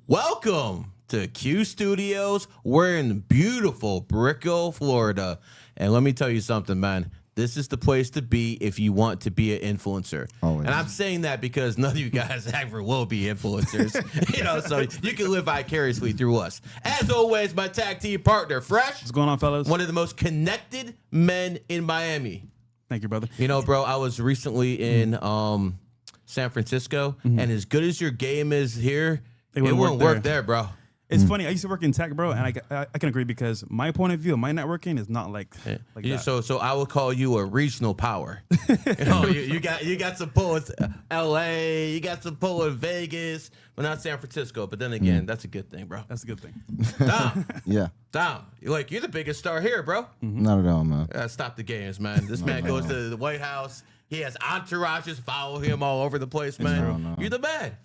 Welcome to Q Studios. We're in beautiful Brickell, Florida. And let me tell you something, man. This is the place to be if you want to be an influencer. Always. And I'm saying that because none of you guys ever will be influencers. So you can live vicariously through us. As always, my tag team partner, Fresh. What's going on, fellas? One of the most connected men in Miami. Thank you, brother. You know, bro, I was recently in San Francisco, and as good as your game is here, it wouldn't work there, bro. It's funny. I used to work in tech, bro, and I can agree because my point of view of my networking is not like that. So I would call you a regional power. you got some pull with L.A., you got some pull with Vegas, but not San Francisco. But then again, that's a good thing, bro. That's a good thing. Dom, Yeah. Dom, you're the biggest star here, bro. Not at all, man. Stop the games, man. This man goes to the White House. He has entourages follow him all over the place, man. No. You're the man.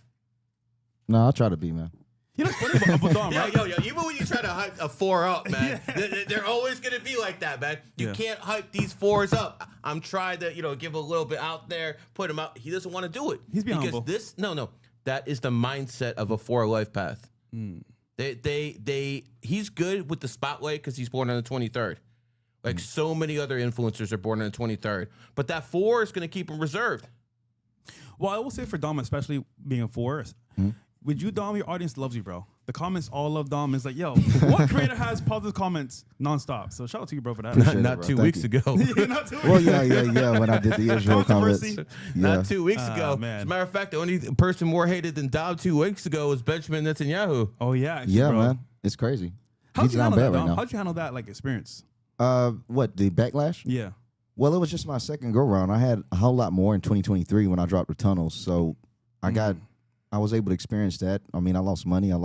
No, I'll try to be, man. You know what's funny about Dom, right? Yo, even when you try to hype a 4 up, man, they're always going to be like that, man. You can't hype these 4s up. I'm trying to, give a little bit out there, put him out. He doesn't want to do it. He's being humble. That is the mindset of a 4 life path. He's good with the spotlight because he's born on the 23rd. Like so many other influencers are born on the 23rd. But that 4 is going to keep him reserved. Well, I will say for Dom, especially being a 4, with you, Dom, your audience loves you, bro. The comments all love Dom. It's like, yo, what creator has positive comments nonstop? So shout out to you, bro, for that. Not 2 weeks ago. Not 2 weeks. Well, yeah. When I did the Israel comments, Not 2 weeks ago. Man. As a matter of fact, the only person more hated than Dom 2 weeks ago was Benjamin Netanyahu. Oh yeah, actually, yeah, bro. man, it's crazy. How'd you handle that, Dom? now. How'd you handle that experience? What, the backlash? Yeah. Well, it was just my second go round. I had a whole lot more in 2023 when I dropped the tunnels, so I was able to experience that. I mean, I lost money. I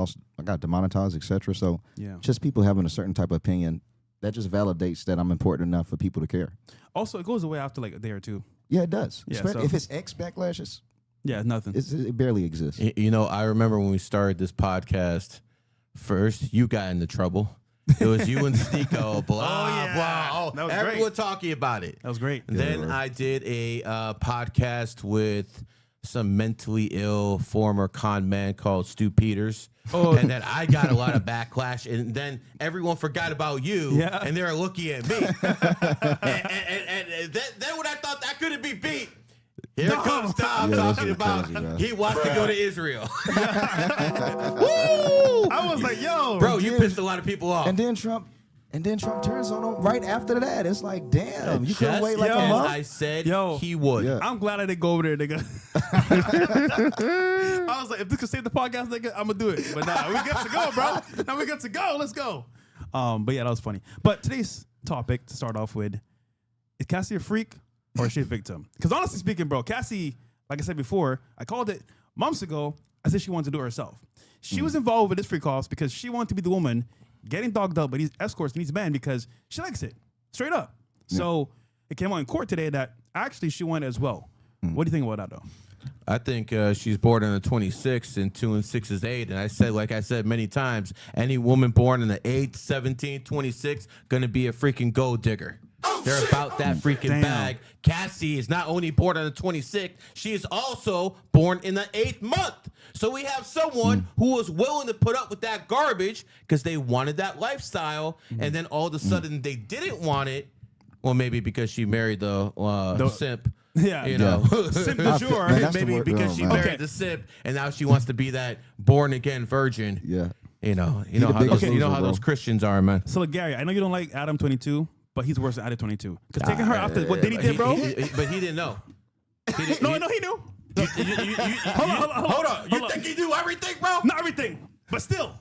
got demonetized, etc. So just people having a certain type of opinion, that just validates that I'm important enough for people to care. Also, it goes away after like a day or two. Yeah, it does. Yeah, If it's X backlash, it's nothing. it barely exists. I remember when we started this podcast, first you got into trouble. It was you and Sneeko, blah. That was everyone great. talking about it. That was great. And then I did a podcast with some mentally ill former con man called Stu Peters. And then I got a lot of backlash, and then everyone forgot about you, and they were looking at me. and then when I thought I couldn't be beat, here comes Tom talking about he wants to go to Israel. Woo! I was like, yo, bro, you pissed a lot of people off. And then Trump turns on him right after that. It's like, damn, you couldn't wait like a month. I said he would. Yeah. I'm glad I didn't go over there, nigga. I was like, if this could save the podcast, nigga, I'm gonna do it. But nah, we good to go, bro. Now we good to go. Let's go. But yeah, that was funny. But today's topic to start off with, is Cassie a freak or is she a victim? Because honestly speaking, bro, Cassie, like I said before, I called it months ago. I said she wanted to do it herself. She was involved with this freak offs because she wanted to be the woman getting dogged up by these escorts and these men because she likes it, straight up. So it came out in court today that actually she went as well. What do you think about that, though? I think she's born on the 26th, and 2 and 6 is 8. And I said, like I said many times, any woman born on the 8th, 17th, 26th, gonna be a freaking gold digger. They're about that freaking bag. Cassie is not only born on the 26th, she is also born in the 8th month. So we have someone who was willing to put up with that garbage because they wanted that lifestyle, and then all of a sudden they didn't want it. Well, maybe because she married the simp. Yeah, Simp de jour. Maybe because she married the simp, and now she wants to be that born again virgin. Yeah, you know how those Christians are, man. So, like, Gary, I know you don't like Adam 22, but he's worse than Adam 22. Because taking her after what Diddy did, bro. But he didn't know. No, he knew. Hold on. You think he knew everything, bro? Not everything, but still.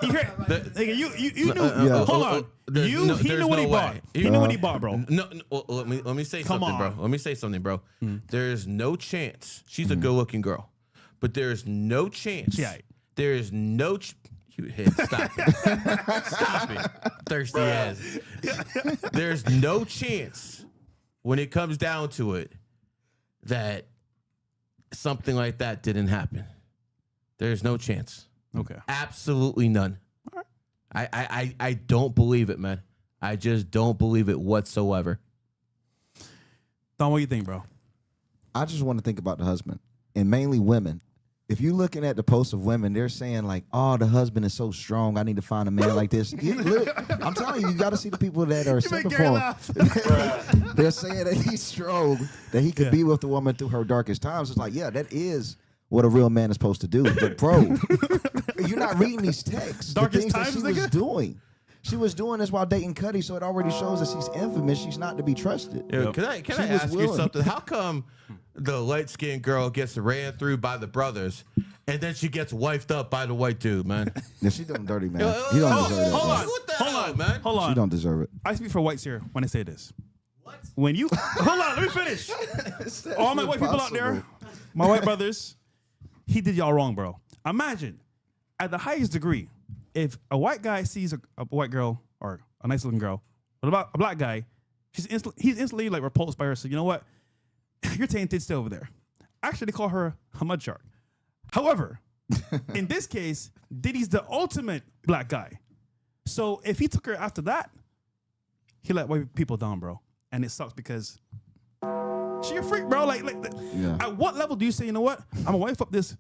You knew. Hold on. He knew what he bought. He knew what he bought, bro. No, let me say something, bro. Let me say something, bro. There's no chance. She's a good-looking girl, but there's no chance. There is no. You hit. Stop it. Stop it. Thirsty ass. There's no chance when it comes down to it that something like that didn't happen. There's no chance. Okay. Absolutely none. All right. I don't believe it, man. I just don't believe it whatsoever. Don, what do you think, bro? I just want to think about the husband, and mainly women. If you're looking at the posts of women, they're saying like, "Oh, the husband is so strong. I need to find a man like this." Look, I'm telling you, you got to see the people that are stepping for him. They're saying that he's strong, that he could be with the woman through her darkest times. It's like, yeah, that is what a real man is supposed to do. But bro, you're not reading these texts. Darkest the things times, that she was doing. She was doing this while dating Cudi, so it already shows that she's infamous. She's not to be trusted. Yeah, can I was ask you willing. something? How come the light-skinned girl gets ran through by the brothers, and then she gets wifed up by the white dude, man? Yeah, she done dirty, man. You don't deserve that. hold man. on. What the Hold hell, on, man? Hold on. She don't deserve it. I speak for whites here when I say this. What? When you hold on, let me finish. All my white people out there, my white brothers, he did y'all wrong, bro. Imagine, at the highest degree, if a white guy sees a white girl or a nice looking girl, but about a black guy, he's instantly like repulsed by her. So you know what? You're tainted still over there. Actually, they call her a mud shark. However, in this case, Diddy's the ultimate black guy. So if he took her after that, he let white people down, bro. And it sucks because she a freak, bro. Like Yeah. at what level do you say, you know what? I'm gonna wife up this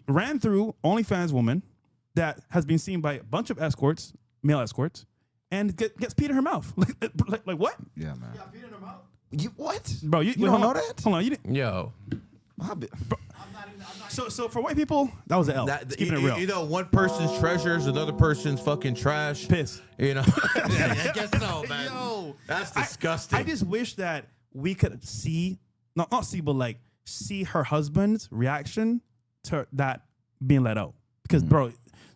ran through OnlyFans woman that has been seen by a bunch of escorts, male escorts, and gets peed in her mouth. Like what? Yeah, man. Got peed in her mouth? You what? Bro, you don't hold know on. that? Hold on, you didn't. Yo, I'm not So for white people, that was an L. that, Keeping it real. you know, one person's treasure is another person's fucking trash. Piss. You know, I guess so, man. Yo, That's disgusting. I just wish that we could see, not see, but like see her husband's reaction to that being let out. Because, bro,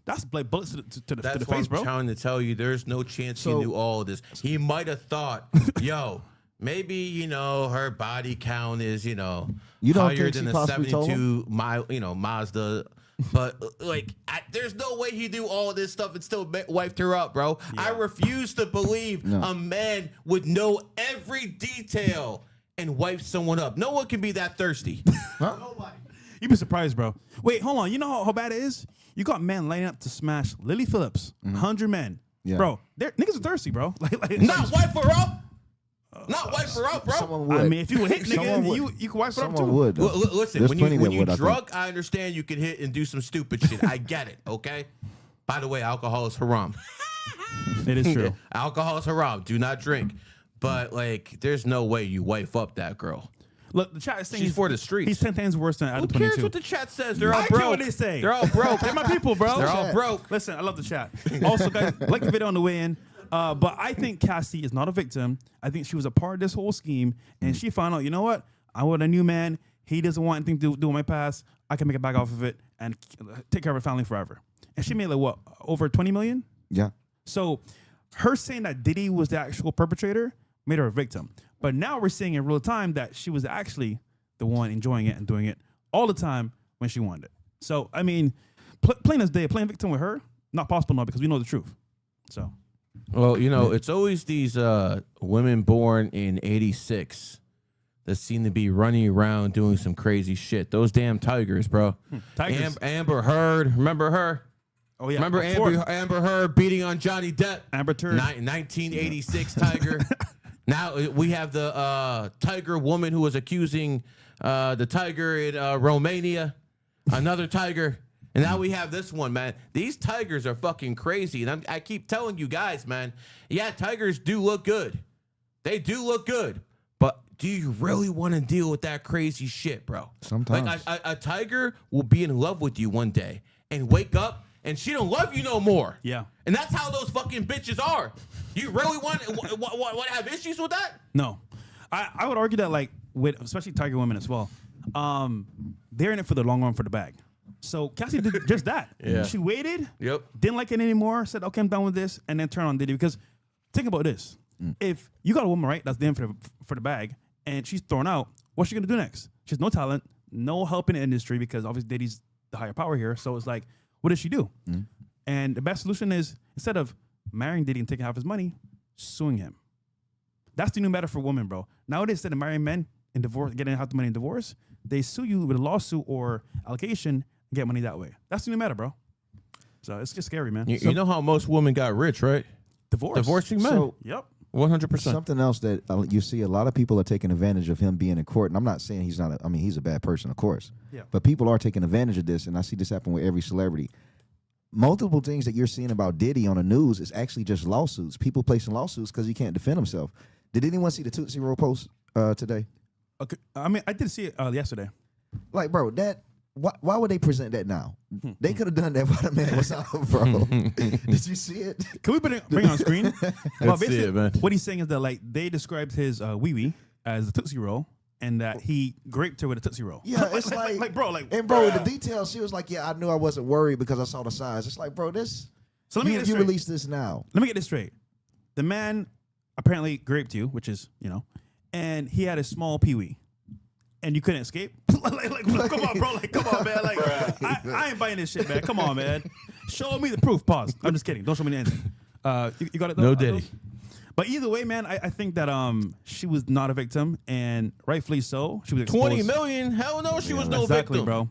that's like bullets to the That's what face, I'm bro. trying to tell you. There's no chance So- he knew all of this. He might have thought, yo, maybe, you know, her body count is, you know, You don't higher think than she a possibly told 72 mile, you know, Mazda. But like, there's no way he knew all this stuff and still wiped her up, bro. I refuse to believe a man would know every detail and wipe someone up. No one can be that thirsty. nobody. You'd be surprised, bro. Wait, hold on. You know how bad it is? You got men lining up to smash Lily Phillips, 100 men. Yeah. Bro, niggas are thirsty, bro. Like, Not wipe her up. Not wipe her up, bro. Someone would. I mean, if you would hit Someone nigga, would. you can wipe it up Someone too. would. though. Listen, There's when plenty you that would, I think. drunk, I understand you can hit and do some stupid shit. I get it, okay? By the way, alcohol is haram. It is true. Alcohol is haram. Do not drink. But like, there's no way you wife up that girl. Look, the chat is saying She's he's for the streets. He's 10 times worse than Who Adam cares 22. what the chat says? They're all I care broke. what they say. They're all broke. They're my people, bro. They're all broke. Listen, I love the chat. Also, guys, like the video on the way in. But I think Cassie is not a victim. I think she was a part of this whole scheme, and she found out, you know what? I want a new man. He doesn't want anything to do with my past. I can make it back off of it and take care of her family forever. And she made like what, over 20 million? Yeah. So her saying that Diddy was the actual perpetrator made her a victim. But now we're seeing in real time that she was actually the one enjoying it and doing it all the time when she wanted it. So, I mean, plain as day, playing victim with her, not possible now because we know the truth. So, Well, you know, it's always these women born in '86 that seem to be running around doing some crazy shit. Those damn tigers, bro. Tigers. Amber Heard, remember her? oh yeah. Remember Amber Heard beating on Johnny Depp? Amber Turd. 1986 Tiger. Now we have the tiger woman who was accusing the tiger in Romania, another tiger. And now we have this one, man. These tigers are fucking crazy. And I keep telling you guys, man, yeah, tigers do look good. They do look good. But do you really want to deal with that crazy shit, bro? Sometimes. Like a tiger will be in love with you one day and wake up and she don't love you no more. Yeah. And that's how those fucking bitches are. You really want to have issues with that? No. I would argue that, like, with especially tiger women as well, they're in it for the long run for the bag. So Cassie did just that. Yeah. She waited. Yep. Didn't like it anymore. Said, okay, I'm done with this. And then turned on Diddy. Because think about this. If you got a woman, right, that's there for the bag, and she's thrown out, what's she going to do next? She has no talent, no help in the industry because obviously Diddy's the higher power here. So it's like, what does she do? And the best solution is, instead of marrying Diddy and taking half his money, suing him. That's the new meta for women, bro. Nowadays, instead of marrying men and divorce, getting half the money in divorce, they sue you with a lawsuit or allegation and get money that way. That's the new meta, bro. So it's just scary, man. You know how most women got rich, right? Divorce. Divorcing men. So- Yep. 100%. Something else that you see, a lot of people are taking advantage of him being in court. And I'm not saying he's not, he's a bad person, of course. Yeah. But people are taking advantage of this, and I see this happen with every celebrity. Multiple things that you're seeing about Diddy on the news is actually just lawsuits. People placing lawsuits because he can't defend himself. Did anyone see the Tootsie Roll post today? Okay. I mean, I did see it yesterday. Like, bro, why would they present that now? They could have done that while the man was out, bro. Did you see it? Can we bring it on screen? Well, see it, man. what he's saying is that like they described his wee-wee as a Tootsie Roll and that he graped her with a Tootsie Roll. Yeah, it's bro, and bro, the details. She was like, "Yeah, I knew I wasn't worried because I saw the size." It's like, bro, this. So let me get this you straight. release this now. Let me get this straight. The man apparently graped you, which is, and he had a small peewee. And you couldn't escape? Come on, bro. Come on, man. I ain't buying this shit, man. Come on, man. Show me the proof. Pause. I'm just kidding. Don't show me anything. You got it, though? No Diddy. But either way, man, I think that she was not a victim, and rightfully so. She was exposed. 20 million? Hell no, she was no Exactly, victim. bro.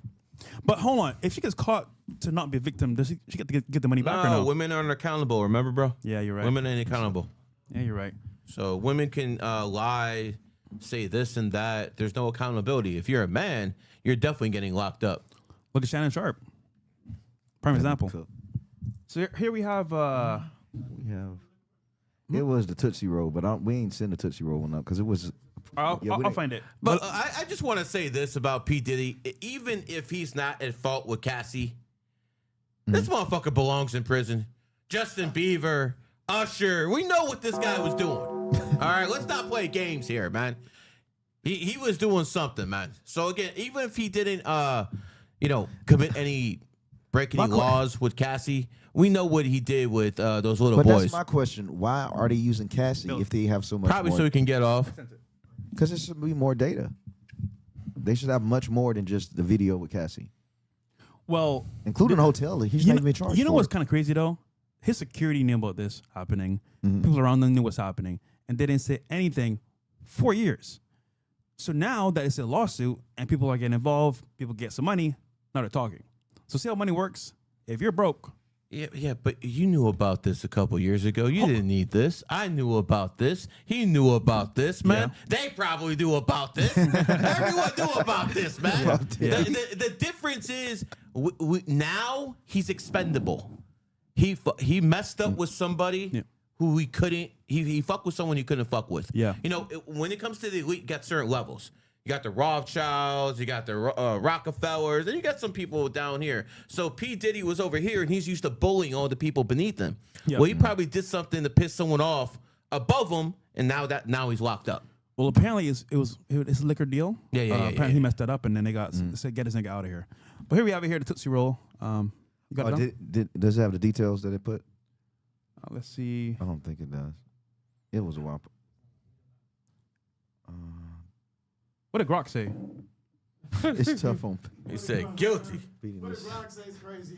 But hold on. If she gets caught to not be a victim, does she get to get the money back or no? Women aren't accountable, remember, bro? Yeah, you're right. Women ain't accountable. Yeah, you're right. So women can lie, say this and that. There's no accountability. If you're a man, you're definitely getting locked up. Look at Shannon Sharp. Prime example. Cool. So here we have... We have. It was the Tootsie Roll, but we ain't send the Tootsie Roll one up because it was. I'll find it. But I just want to say this about P. Diddy. Even if he's not at fault with Cassie, this motherfucker belongs in prison. Justin Bieber, Usher, we know what this guy was doing. All right, let's not play games here, man. He was doing something, man. So again, even if he didn't, break any laws with Cassie, we know what he did with those little But boys. that's my question. Why are they using Cassie if they have so much? Probably so he can get off. Because there should be more data. They should have much more than just the video with Cassie, Well, including the hotel. He's not even charged. You know for what's it. kind of crazy though? His security knew about this happening. Mm-hmm. People around them knew what's happening, and they didn't say anything 4 years. So now that it's a lawsuit and people are getting involved, people get some money. Now they're talking. So see how money works. If you're broke, Yeah, but you knew about this a couple years ago. You didn't need this. I knew about this. He knew about this, man. They probably knew about this. Everyone knew about this, man. Yeah. The difference is now he's expendable. He messed up with somebody who he couldn't. He fucked with someone he couldn't fuck with. Yeah. When it comes to the elite, you got certain levels. You got the Rothschilds, you got the Rockefellers, and you got some people down here. So P. Diddy was over here, and he's used to bullying all the people beneath him. Yep. Well, he probably did something to piss someone off above him, and now he's locked up. well, apparently it's a liquor deal. Yeah. Apparently he messed that up, and then they said get this nigga out of here. But here we have it here, the Tootsie Roll. You got it down? Does it have the details that it put? Let's see. I don't think it does. It was a while. What did Grok say? It's tough on He said guilty. beating What this. did Rock say is crazy?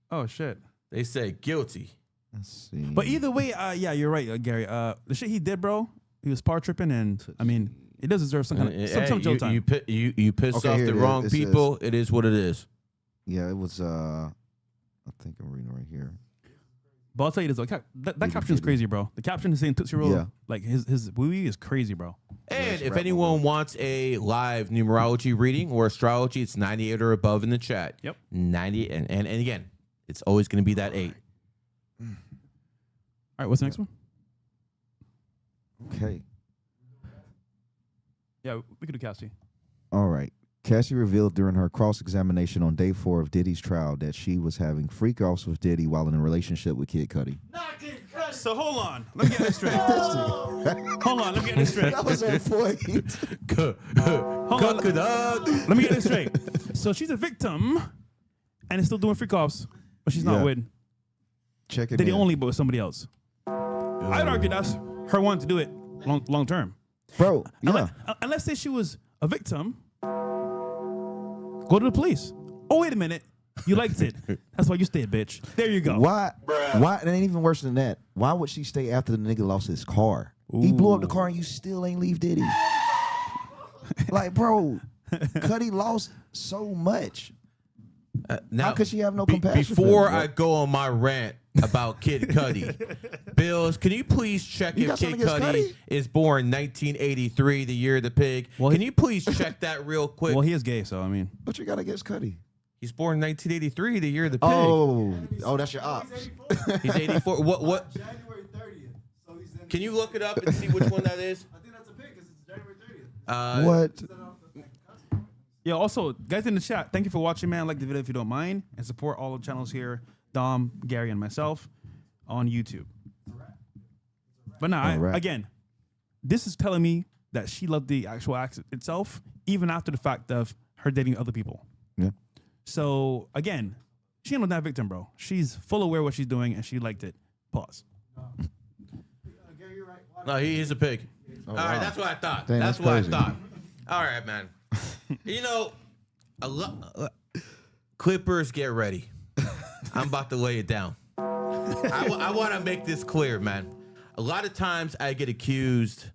Oh shit. They said guilty. Let's see. But either way, yeah, you're right, Gary. The shit he did, bro, he was power tripping, and I mean, he does deserve some kind of some jail time. You pissed Okay, off here the it is. wrong It people. It is what it is. Yeah, it was. I think I'm reading right here. But I'll tell you this, that caption is crazy, bro. The caption is saying Tootsie Roll. Yeah. Like his wee is crazy, bro. And if anyone wants a live numerology reading or astrology, it's 98 or above in the chat. Yep. 90 and again, it's always going to be that 8. All right, what's the next one? Okay. Yeah, we could do Cassie. All right. Cassie revealed during her cross-examination on day 4 of Diddy's trial that she was having freak-offs with Diddy while in a relationship with Kid Cudi. Not Kid Cudi. So hold on, let me get this straight. Hold on, let me get this straight. That was on point. Hold on, let me get this straight. So she's a victim, and is still doing freak offs, but she's not Yeah. with Check it Diddy in. only, but with somebody else. I'd argue that's her wanting to do it long term. Bro, yeah. And let's say she was a victim. Go to the police. Oh, wait a minute. You liked it. That's why you stayed, bitch. There you go. Why? It ain't even worse than that. Why would she stay after the nigga lost his car? He blew up the car and you still ain't leave Diddy. Like, bro, Cudi lost so much. Now, How could she have no compassion? Before for him, I go on my rant about Kid Cudi, Bills, can you please check You if got Kid something against Cudi Cudi? is born 1983, the year of the pig? Well, Can you please check that real quick? Well, he is gay, so I mean. What you got against Cudi? He's born 1983, the year of the pig. Oh, that's your ops. He's 84. What? January 30th. So he's in. Can you look it up and see which one that is? I think that's a pig because it's January 30th. What? Yeah, also, guys in the chat, thank you for watching, man. Like the video if you don't mind. And support all the channels here, Dom, Gary, and myself on YouTube. But now, again, this is telling me that she loved the actual act itself, even after the fact of her dating other people. Yeah. So, again, she ain't not that victim, bro. She's full aware of what she's doing, and she liked it. Pause. No, he's a pig. All right, that's what I thought. Dang, that's that's what crazy. I thought. All right, man. You know, Clippers, get ready. I'm about to lay it down. I want to make this clear, man. A lot of times I get accused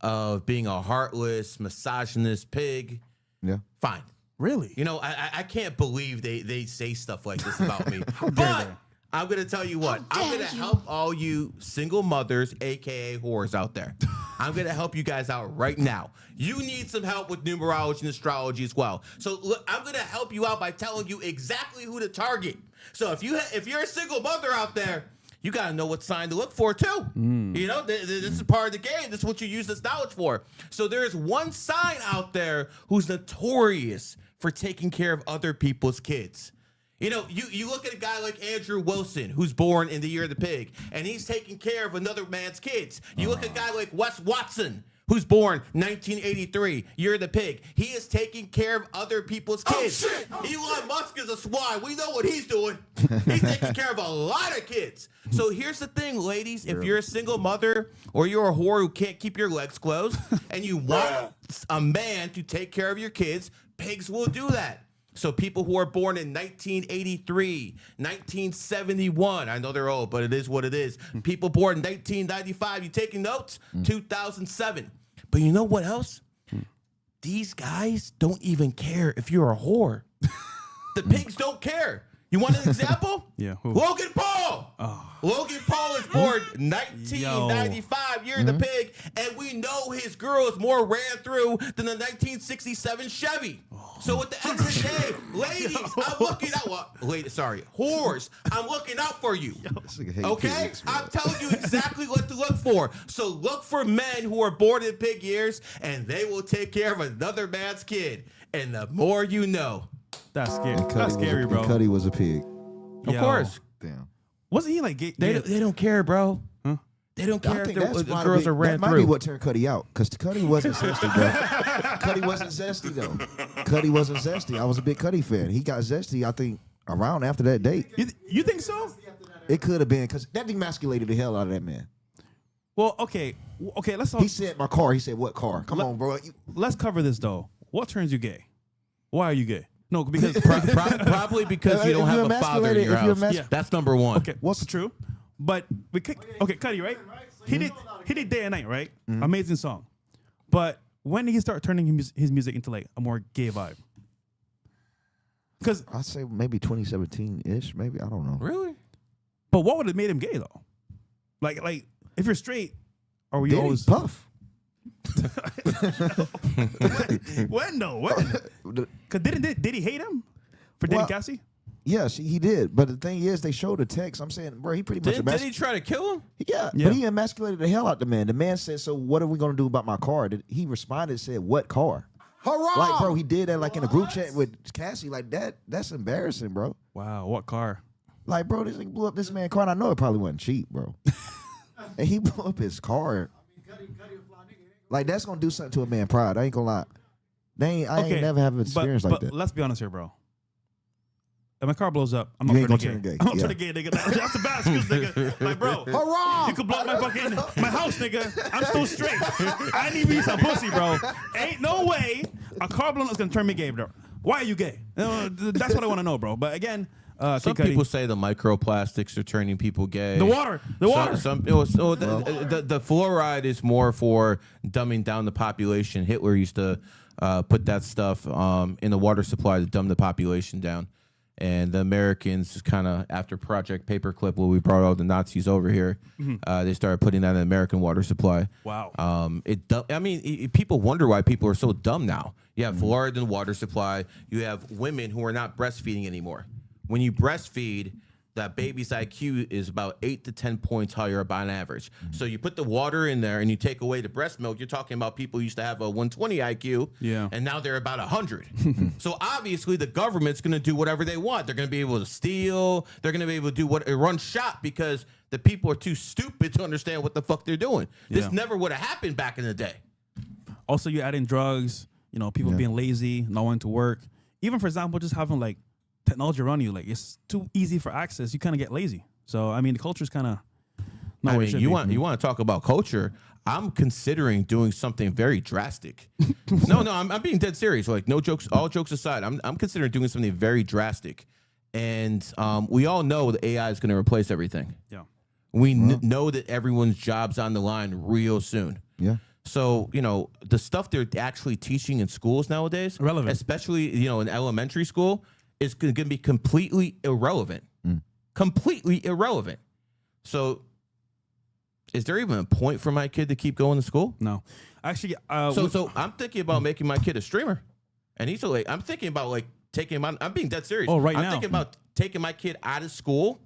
of being a heartless, misogynist pig. Yeah. Fine. Really? You know, I can't believe they say stuff like this about me. But I'm going to tell you what. I'm going to help all you single mothers, a.k.a. whores out there. I'm going to help you guys out right now. You need some help with numerology and astrology as well. So look, I'm going to help you out by telling you exactly who to target. So if you're a single mother out there, you got to know what sign to look for, too. You know, this is part of the game. This is what you use this knowledge for. So there's one sign out there who's notorious for taking care of other people's kids. You know, you look at a guy like Andrew Wilson, who's born in the year of the pig, and he's taking care of another man's kids. You look at a guy like Wes Watson, who's born 1983, year of the pig. He is taking care of other people's kids. Elon Musk is a swine. We know what he's doing. He's taking care of a lot of kids. So here's the thing, ladies. If you're a single mother or you're a whore who can't keep your legs closed and you want a man to take care of your kids, pigs will do that. So people who are born in 1983, 1971, I know they're old, but it is what it is. People born in 1995, you taking notes? 2007. But you know what else? These guys don't even care if you're a whore. The pigs don't care. You want an example? Yeah. Who? Logan Paul. Logan Paul is born 1995, year of the pig, and we know his girl is more ran through than the 1967 Chevy. So at the end of the day, ladies, I'm looking out. Well, whores, I'm looking out for you. Okay? I'm telling you exactly what to look for. So look for men who are born in pig years, and they will take care of another man's kid. And the more you know. That's scary. That's scary, bro. Cudi was a pig. Of course. Damn. Wasn't he like gay? They don't care, bro. Huh? They don't care if the might girls be, are ran that might through. be what turned Cudi out, because Cudi wasn't zesty, bro. Cudi wasn't zesty, though. Cudi wasn't zesty. I was a big Cudi fan. He got zesty, I think, around after that date. You think so? It could have been, because that demasculated the hell out of that man. Well, okay. Let's He said my car. He said, what car? Come on, bro. let's cover this though. What turns you gay? Why are you gay? No, because Probably because you don't If have you're a father in your emasculated, if house. you're That's number one. okay, what's true? But Cudi, right? He did Day and Night, right? Amazing song. But when did he start turning his music into like a more gay vibe? Because I'd say maybe 2017-ish, maybe. I don't know. Really? but what would have made him gay though? Like if you're straight, are we Diddy, always Puff. when though? When? Because did he hate him for dating Well, Cassie? Yes, he did. But the thing is, they showed the text. I'm saying, bro, he pretty much Did he try to kill him? Yeah, Yeah. but he emasculated the hell out the man. The man said, so what are we going to do about my car? He responded and said, what car? Hurrah! Like, bro, he did that like in a group chat with Cassie. Like, that's embarrassing, bro. Wow, what car? Like, bro, this nigga blew up this man's car, and I know it probably wasn't cheap, bro. And he blew up his car. Like, that's going to do something to a man's pride. I ain't going to lie. I ain't never have an experience like that. Let's be honest here, bro. If my car blows up, I'm You not ain't turning gonna gay. turn gay. I'm not Yeah. turning gay, nigga. That's a bad excuse, nigga. Like, bro, Hurrah! you could blow up my house, nigga. I'm still straight. I need me some pussy, bro. Ain't no way a car blown up is gonna turn me gay, bro. Why are you gay? That's what I want to know, bro. But again, Some Kid Cudi- people say the microplastics are turning people gay. the water. The fluoride is more for dumbing down the population. Hitler used to put that stuff in the water supply to dumb the population down. And the Americans just kind of, after Project Paperclip, where we brought all the Nazis over here, they started putting that in the American water supply. Wow. People wonder why people are so dumb now. You have fluoride in the water supply. You have women who are not breastfeeding anymore. When you breastfeed, that baby's IQ is about 8 to 10 points higher by an average. So you put the water in there and you take away the breast milk, you're talking about people who used to have a 120 IQ, and now they're about 100. So obviously the government's going to do whatever they want. They're going to be able to steal. They're going to be able to do run shop because the people are too stupid to understand what the fuck they're doing. This never would have happened back in the day. Also, you add in drugs, people being lazy, not wanting to work. Even, for example, just having like technology around you, like it's too easy for access. You kind of get lazy. So, I mean, the culture is kind of not what it should be. You want to talk about culture? I'm considering doing something very drastic. No, I'm being dead serious. Like, no jokes, all jokes aside, I'm considering doing something very drastic. And we all know that AI is going to replace everything. Yeah. We know that everyone's job's on the line real soon. Yeah. So, the stuff they're actually teaching in schools nowadays, irrelevant, especially, in elementary school, is going to be completely irrelevant. Completely irrelevant. So, is there even a point for my kid to keep going to school? No. Actually, so I'm thinking about making my kid a streamer. And he's like, I'm thinking about like taking him out. I'm being dead serious. I'm now. Thinking about taking my kid out of school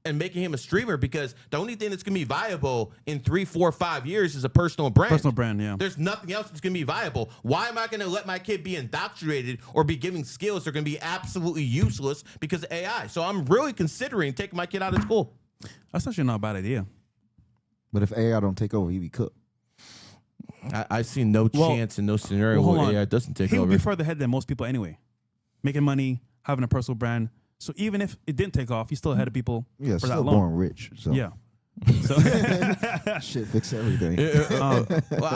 and making him a streamer, because the only thing that's going to be viable in 3, 4, 5 years is a personal brand. Personal brand, yeah. There's nothing else that's going to be viable. Why am I going to let my kid be indoctrinated or be giving skills that are going to be absolutely useless because of AI? So I'm really considering taking my kid out of school. That's actually not a bad idea. But if AI don't take over, he be cooked. I see no chance in no scenario where AI doesn't take over. He would be further ahead than most people anyway. Making money, having a personal brand. So even if it didn't take off, he's still ahead of people Yeah, for that still long. born rich. So. Yeah. So Shit, fix everything. Well,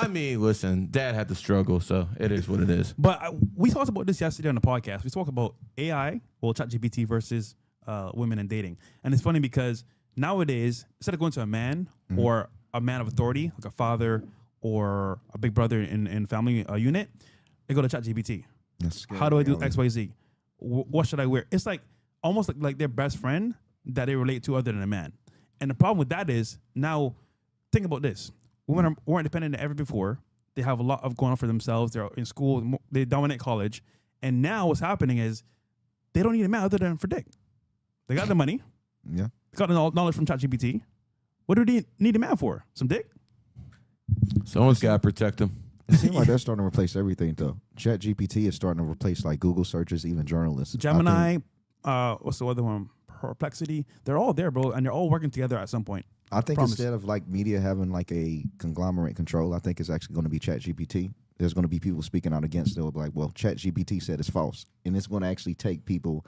I mean, listen, Dad had to struggle, so it is what it is. But we talked about this yesterday on the podcast. We talked about AI, ChatGPT versus women and dating. And it's funny because nowadays, instead of going to a man or a man of authority, like a father or a big brother in family unit, they go to ChatGPT. How do I do X, Y, Z? What should I wear? It's like almost like their best friend that they relate to other than a man. And the problem with that is, now think about this. Women are more independent than ever before. They have a lot of going on for themselves. They're in school. They dominate college. And now what's happening is they don't need a man other than for dick. They got the money. Yeah. They got the knowledge from ChatGPT. What do they need a man for? Some dick? Someone's got to protect them. It seems like they're starting to replace everything, though. ChatGPT is starting to replace like Google searches, even journalists. Gemini, what's the other one? Perplexity. They're all there, bro, and they're all working together at some point. I think instead of like media having like a conglomerate control, I think it's actually going to be ChatGPT. There's going to be people speaking out against it. They'll be like, well, ChatGPT said it's false. And it's going to actually take people,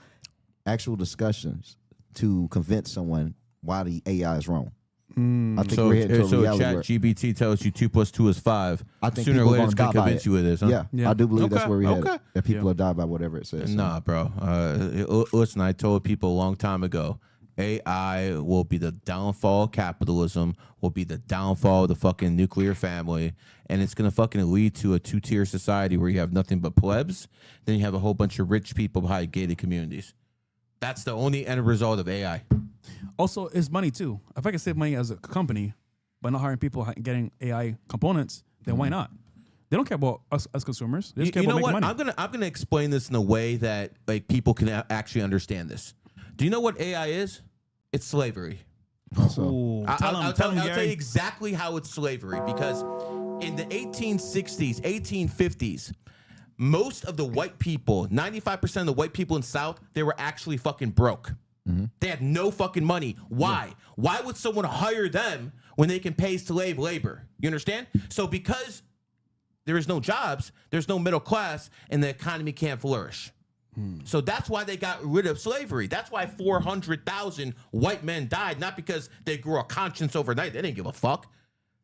actual discussions to convince someone why the AI is wrong. I think we're heading to a reality where ChatGPT tells you 2 + 2 is 5. I think sooner or people later are it's going going to to convince you it is. Huh? Yeah, I do believe that's where we're headed. That people will die by whatever it says. Nah, bro. Listen, I told people a long time ago, AI will be the downfall of capitalism, will be the downfall of the fucking nuclear family, and it's going to fucking lead to a 2-tier society where you have nothing but plebs, then you have a whole bunch of rich people behind gated communities. That's the only end result of AI. Also, it's money too. If I can save money as a company by not hiring people and getting AI components, then why not? They don't care about us as consumers. They just care about making money. I'm gonna explain this in a way that like people can actually understand this. Do you know what AI is? It's slavery. Ooh, I'll tell you exactly how it's slavery, because in the 1860s, 1850s, most of the white people, 95% of the white people in South, they were actually fucking broke. They had no fucking money. Why? Why would someone hire them when they can pay slave labor? You understand? So because there is no jobs, there's no middle class, and the economy can't flourish. So that's why they got rid of slavery. That's why 400,000 white men died, not because they grew a conscience overnight. They didn't give a fuck.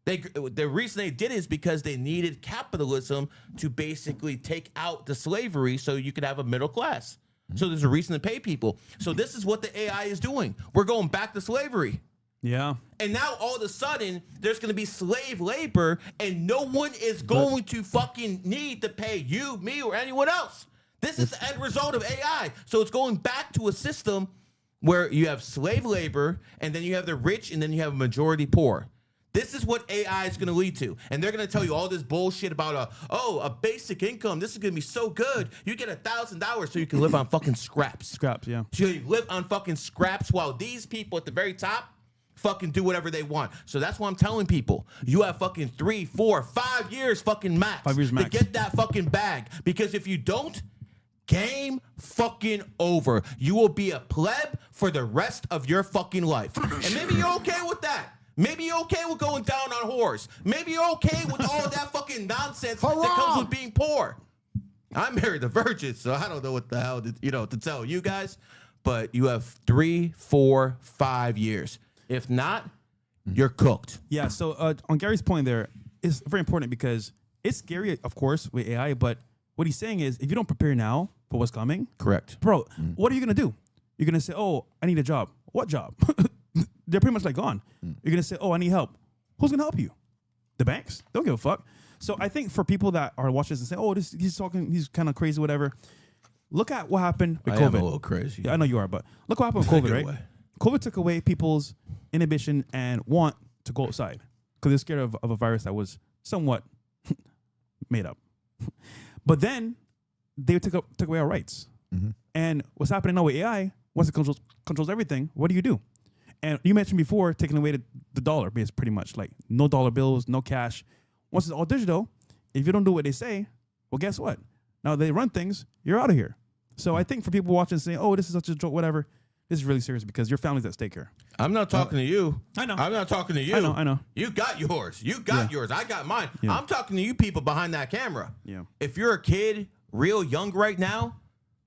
The reason they did it is because they needed capitalism to basically take out the slavery so you could have a middle class. So there's a reason to pay people. So this is what the AI is doing. We're going back to slavery. Yeah. And now all of a sudden, there's going to be slave labor, and no one is going to fucking need to pay you, me, or anyone else. This is the end result of AI. So it's going back to a system where you have slave labor, and then you have the rich, and then you have a majority poor. This is what AI is going to lead to. And they're going to tell you all this bullshit about, a basic income. This is going to be so good. You get $1,000 so you can live on fucking scraps. Scraps, yeah. So you live on fucking scraps while these people at the very top fucking do whatever they want. So that's what I'm telling people. You have fucking 3, 4, 5 years fucking max, 5 years max to get that fucking bag. Because if you don't, game fucking over. You will be a pleb for the rest of your fucking life. And maybe you're okay with that. Maybe you're okay with going down on whores. Maybe you're okay with all that fucking nonsense that comes with being poor. I married a virgin, so I don't know what the hell to tell you guys. But you have 3, 4, 5 years. If not, you're cooked. Yeah. So on Gary's point there, it's very important because it's scary, of course, with AI. But what he's saying is, if you don't prepare now for what's coming, Correct, bro, what are you gonna do? You're gonna say, "Oh, I need a job." What job? They're pretty much like gone. You're gonna say, "Oh, I need help." Who's gonna help you? The banks? They don't give a fuck. So I think for people that are watching this and say, "Oh, he's kind of crazy," whatever. Look at what happened with COVID. am a little crazy. Yeah, I know you are, but look what happened with COVID, right? Way. COVID took away people's inhibition and want to go outside because they're scared of a virus that was somewhat made up. But then they took away our rights. And what's happening now with AI, once it controls everything, what do? And you mentioned before taking away the dollar, because pretty much like no dollar bills, no cash. Once it's all digital, if you don't do what they say, well, guess what? Now they run things, you're out of here. So I think for people watching saying, "Oh, this is such a joke," whatever, this is really serious because your family's at stake here. I'm not talking to you. I know. I'm not talking to you. I know. You got yours. You got yours. I got mine. Yeah. I'm talking to you people behind that camera. Yeah. If you're a kid, real young right now,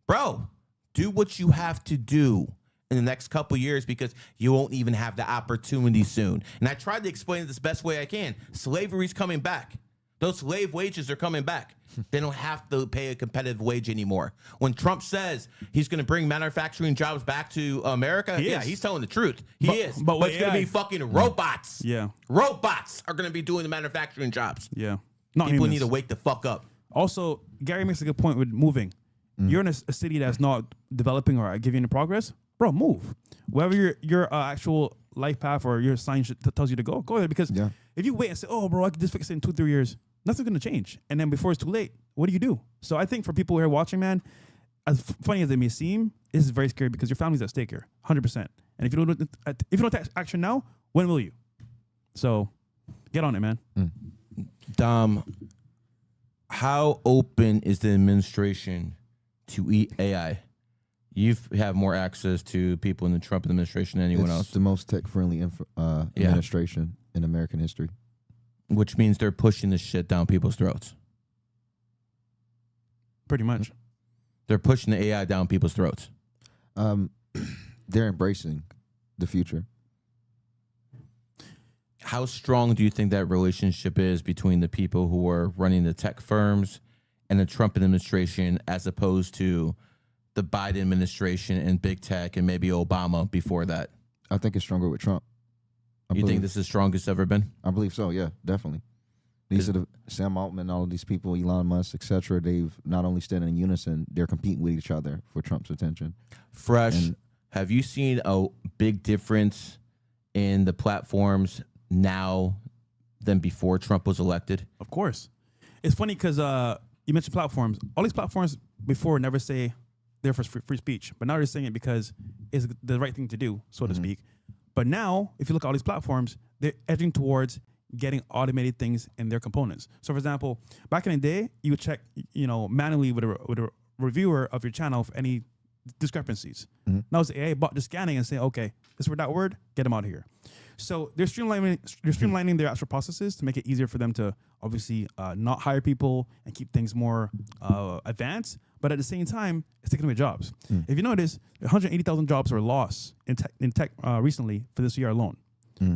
bro, do what you have to do in the next couple years because you won't even have the opportunity soon. And I tried to explain it this best way I can. Slavery's coming back. Those slave wages are coming back. They don't have to pay a competitive wage anymore. When Trump says he's going to bring manufacturing jobs back to America, he's telling the truth. He is. But it's going to be fucking robots. Yeah. Robots are going to be doing the manufacturing jobs. Yeah. Not People humans. need to wake the fuck up. Also, Gary makes a good point with moving. You're in a city that's not developing or giving you progress, bro, move. Wherever your actual life path or your sign tells you to go there. Because if you wait and say, "Oh, bro, I can just fix it in 2-3 years," nothing's going to change. And then before it's too late, what do? So I think for people who are watching, man, as funny as it may seem, this is very scary because your family's at stake here, 100%. And if you don't take action now, when will you? So get on it, man. Dom, how open is the administration to AI? You have more access to people in the Trump administration than anyone else. The most tech-friendly administration in American history. Which means they're pushing this shit down people's throats. Pretty much. They're pushing the AI down people's throats. They're embracing the future. How strong do you think that relationship is between the people who are running the tech firms and the Trump administration as opposed to the Biden administration and big tech and maybe Obama before that? I think it's stronger with Trump. You think this is the strongest ever been? I believe so, yeah, definitely. These are the Sam Altman, all of these people, Elon Musk, etc. They've not only stood in unison, they're competing with each other for Trump's attention. Fresh, have you seen a big difference in the platforms now than before Trump was elected? Of course. It's funny because you mentioned platforms. All these platforms before never say they're for free speech, but now they're saying it because it's the right thing to do, so to speak. But now, if you look at all these platforms, they're edging towards getting automated things in their components. So, for example, back in the day, you would check, manually with a reviewer of your channel for any discrepancies. Now it's the AI bot just scanning and saying, "Okay, this word, that word, get them out of here." So they're streamlining their actual processes to make it easier for them to obviously not hire people and keep things more advanced. But at the same time, it's taking away jobs. If you notice, 180,000 jobs were lost in tech recently for this year alone.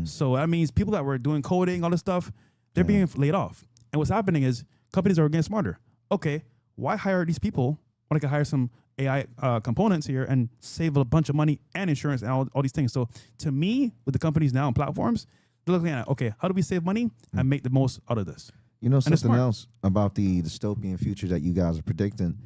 So that means people that were doing coding, all this stuff, they're being laid off. And what's happening is companies are getting smarter. Okay, why hire these people when I can hire some AI components here and save a bunch of money and insurance and all these things? So to me, with the companies now and platforms, they're looking at, okay, how do we save money and make the most out of this? You know something else about the dystopian future that you guys are predicting?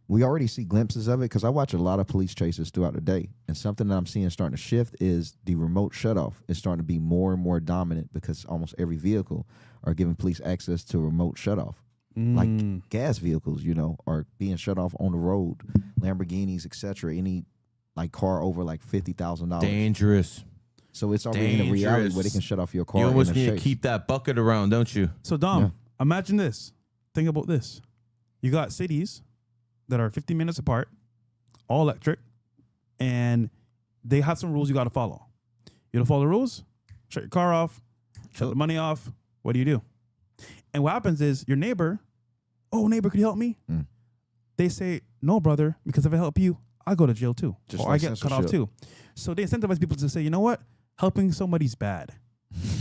we already see glimpses of it because I watch a lot of police chases throughout the day, and something that I'm seeing starting to shift is the remote shutoff is starting to be more and more dominant because almost every vehicle are giving police access to remote shutoff. Like gas vehicles, are being shut off on the road, Lamborghinis, etc. Any like car over like $50,000. Dangerous. So it's already in a reality where they can shut off your car. You almost in a need to chase. keep that bucket around, don't you? So Dom, imagine this. Think about this. You got cities that are 50 minutes apart, all electric, and they have some rules you got to follow. You don't follow the rules, shut your car off, shut the money off. What do? And what happens is your neighbor, neighbor, could you help me? They say, no, brother, because if I help you, I go to jail too. Or I get cut off too. So they incentivize people to say, you know what? Helping somebody's bad.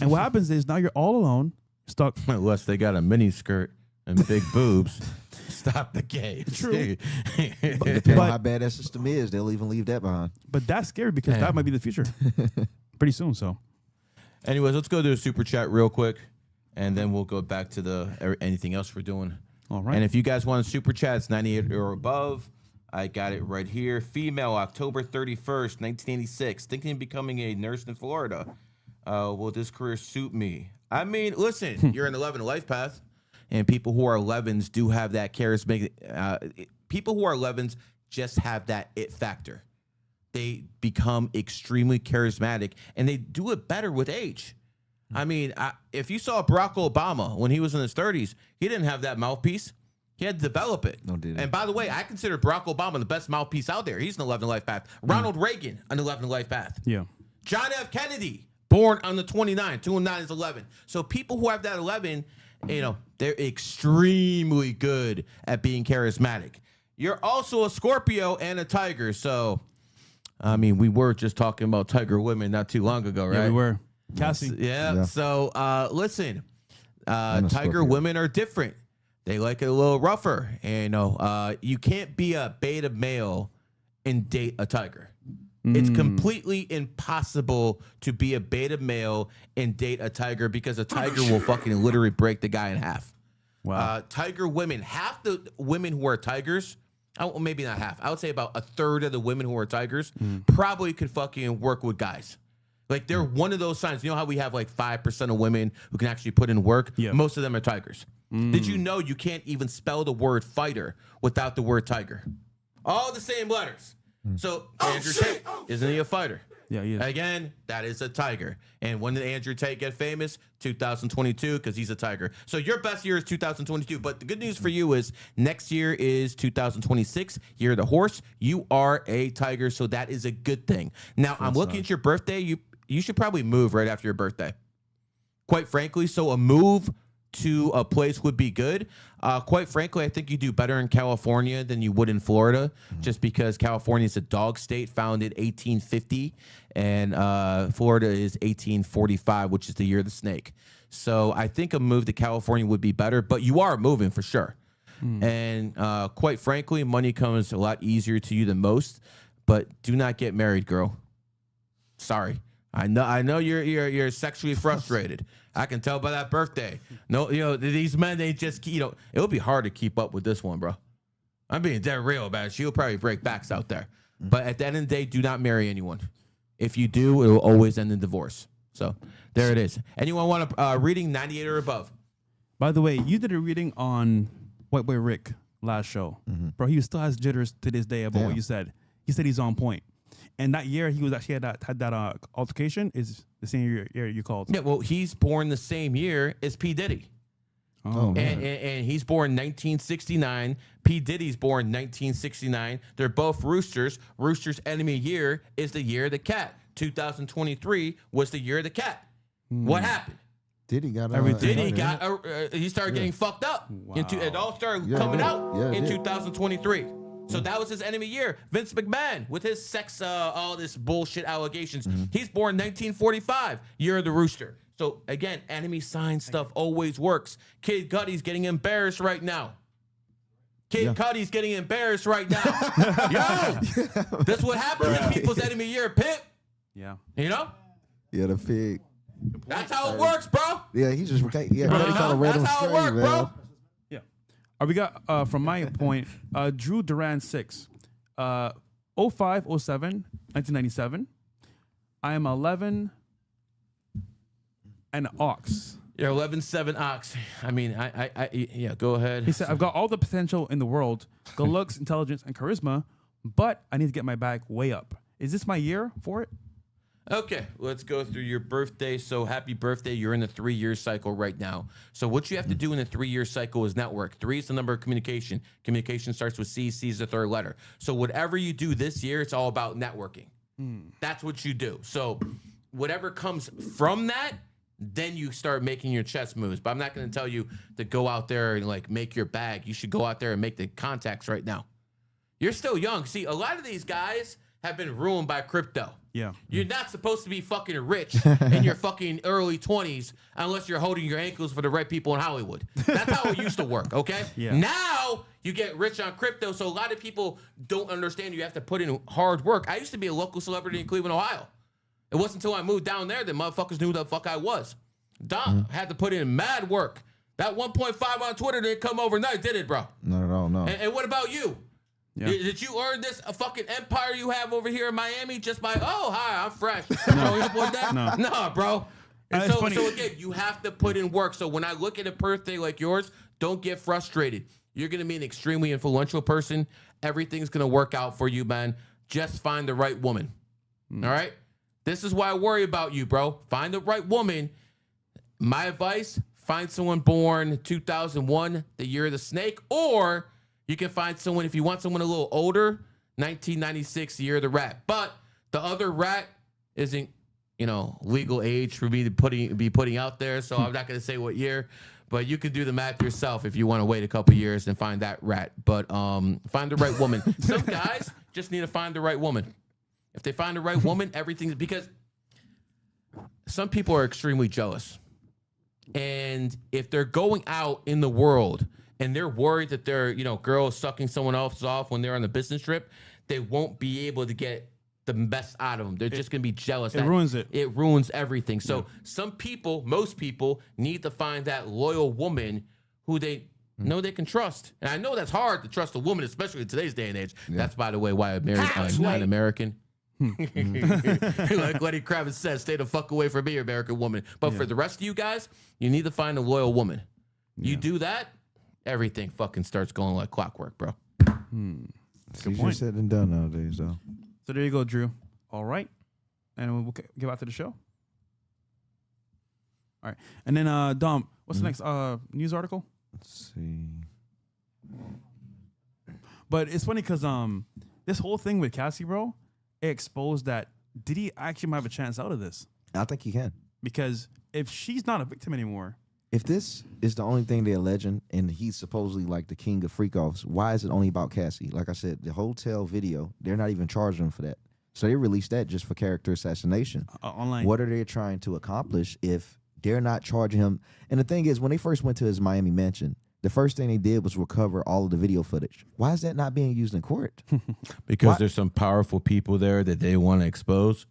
And what happens is now you're all alone, stuck. Unless they got a mini skirt and big boobs. Stop the game. True. Depending on how bad that system is, they'll even leave that behind. But that's scary because that might be the future pretty soon. So, anyways, let's go to a super chat real quick, and then we'll go back to anything else we're doing. All right. And if you guys want a super chat, it's 98 or above. I got it right here. Female, October 31st, 1986. Thinking of becoming a nurse in Florida. Will this career suit me? I mean, listen, you're an 11 life path. And people who are 11s do have that charismatic. People who are 11s just have that it factor. They become extremely charismatic, and they do it better with age. I mean, if you saw Barack Obama when he was in his 30s, he didn't have that mouthpiece. He had to develop it. No, did he? And by the way, I consider Barack Obama the best mouthpiece out there. He's an 11 life path. Ronald Reagan, an 11 life path. Yeah. John F. Kennedy, born on the 29. 2 and 9 is 11. So people who have that 11, they're extremely good at being charismatic. You're also a Scorpio and a Tiger. So, I mean, we were just talking about Tiger women not too long ago, right? Yeah, we were. Cassie. Yeah. So, listen, a Tiger Scorpio. women are different. They like it a little rougher. And, you can't be a beta male and date a Tiger. It's completely impossible to be a beta male and date a Tiger because a Tiger will fucking literally break the guy in half. Wow. Tiger women, half the women who are Tigers, maybe not half, I would say about a third of the women who are Tigers probably could fucking work with guys. Like they're one of those signs. You know how we have like 5% of women who can actually put in work? Yeah. Most of them are Tigers. Did you know you can't even spell the word fighter without the word Tiger? All the same letters. So Andrew Tate, isn't he a fighter? Yeah, he is. Again, that is a Tiger. And when did Andrew Tate get famous? 2022, because he's a Tiger. So your best year is 2022. But the good news for you is next year is 2026, year of the horse. You are a Tiger, so that is a good thing. Now, I'm looking at your birthday. You should probably move right after your birthday. Quite frankly, so a move to a place would be good. Quite frankly, I think you do better in California than you would in Florida, just because California is a dog state founded 1850, and Florida is 1845, which is the year of the snake. So I think a move to California would be better, but you are moving for sure. And quite frankly, money comes a lot easier to you than most, but do not get married, girl. Sorry. I know you're sexually frustrated. I can tell by that birthday. No, these men, they just, it would be hard to keep up with this one, bro. I'm being dead real about it. She'll probably break backs out there. But at the end of the day, do not marry anyone. If you do, it will always end in divorce. So there it is. Anyone want a reading 98 or above? By the way, you did a reading on White Boy Rick last show. Bro, he still has jitters to this day about what you said. He said he's on point. And that year he was actually had that altercation is the same year you called. Yeah, well, he's born the same year as P. Diddy. Oh, And he's born 1969. P. Diddy's born 1969. They're both roosters. Rooster's enemy year is the year of the cat. 2023 was the year of the cat. What happened? Diddy got He started getting fucked up. Wow. It all started coming out in it did. 2023. So that was his enemy year. Vince McMahon with his sex, all this bullshit allegations. He's born 1945, year of the rooster. So again, enemy sign stuff always works. Kid Cudi's getting embarrassed right now. Kid Cudi's getting embarrassed right now. Yo, that's what happens in people's enemy year, Pip. yeah. You know? Yeah, the pig. That's how it works, bro. Yeah, he just Cudi kind of read him That's how it straight, works, man. bro. Yeah. We got from my point, Drew Duran 6, 05, 07, 1997. I am 11 and ox. You're 11-7 ox. I mean, yeah, go ahead. He said, I've got all the potential in the world, good looks, intelligence, and charisma, but I need to get my bag way up. Is this my year for it? Okay, let's go through your birthday. So happy birthday. You're in the 3-year cycle right now. So what you have to do in the 3-year cycle is network. 3 is the number of communication. Communication starts with C. C is the 3rd letter. So whatever you do this year, it's all about networking. That's what you do. So whatever comes from that, then you start making your chess moves. But I'm not going to tell you to go out there and like make your bag. You should go out there and make the contacts right now. You're still young. See, a lot of these guys have been ruined by crypto. Yeah. You're not supposed to be fucking rich in your fucking early 20s unless you're holding your ankles for the right people in Hollywood. That's how it used to work, okay? Yeah. Now you get rich on crypto, so a lot of people don't understand you have to put in hard work. I used to be a local celebrity in Cleveland, Ohio. It wasn't until I moved down there that motherfuckers knew who the fuck I was. Dom had to put in mad work. That 1.5 on Twitter didn't come overnight, did it, bro? Not at all, no. And what about you? Yeah. Did you earn this a fucking empire you have over here in Miami just by, oh, hi, I'm fresh? Showing up one day? No. Nah, bro. And It's so funny. again, you have to put in work. So when I look at a birthday like yours, don't get frustrated. You're going to be an extremely influential person. Everything's going to work out for you, man. Just find the right woman. All right? This is why I worry about you, bro. Find the right woman. My advice, find someone born 2001, the year of the snake, or you can find someone, if you want someone a little older, 1996, the year of the rat. But the other rat isn't, legal age for me to be putting out there, so I'm not going to say what year. But you could do the math yourself if you want to wait a couple years and find that rat. But find the right woman. Some guys just need to find the right woman. If they find the right woman, everything's because some people are extremely jealous. And if they're going out in the world and they're worried that they're, girls sucking someone else off when they're on a business trip, they won't be able to get the best out of them. They're just going to be jealous. It ruins it. It ruins everything. So most people need to find that loyal woman who they know they can trust. And I know that's hard to trust a woman, especially in today's day and age. Yeah. That's, by the way, why I married an American. Like Lenny Kravitz says, stay the fuck away from me, American woman. But for the rest of you guys, you need to find a loyal woman. You do that, everything fucking starts going like clockwork, bro. It's easier said than done nowadays, though. So there you go, Drew. All right. And we'll get back to the show. All right. And then, Dom, what's the next news article? Let's see. But it's funny because this whole thing with Cassie, bro, it exposed that Diddy actually might have a chance out of this. I think he can. Because if she's not a victim anymore. If this is the only thing they're alleging, and he's supposedly like the king of freak-offs, why is it only about Cassie? Like I said, the hotel video, they're not even charging him for that. So they released that just for character assassination. Online. What are they trying to accomplish if they're not charging him? And the thing is, when they first went to his Miami mansion, the first thing they did was recover all of the video footage. Why is that not being used in court? Because there's some powerful people there that they want to expose.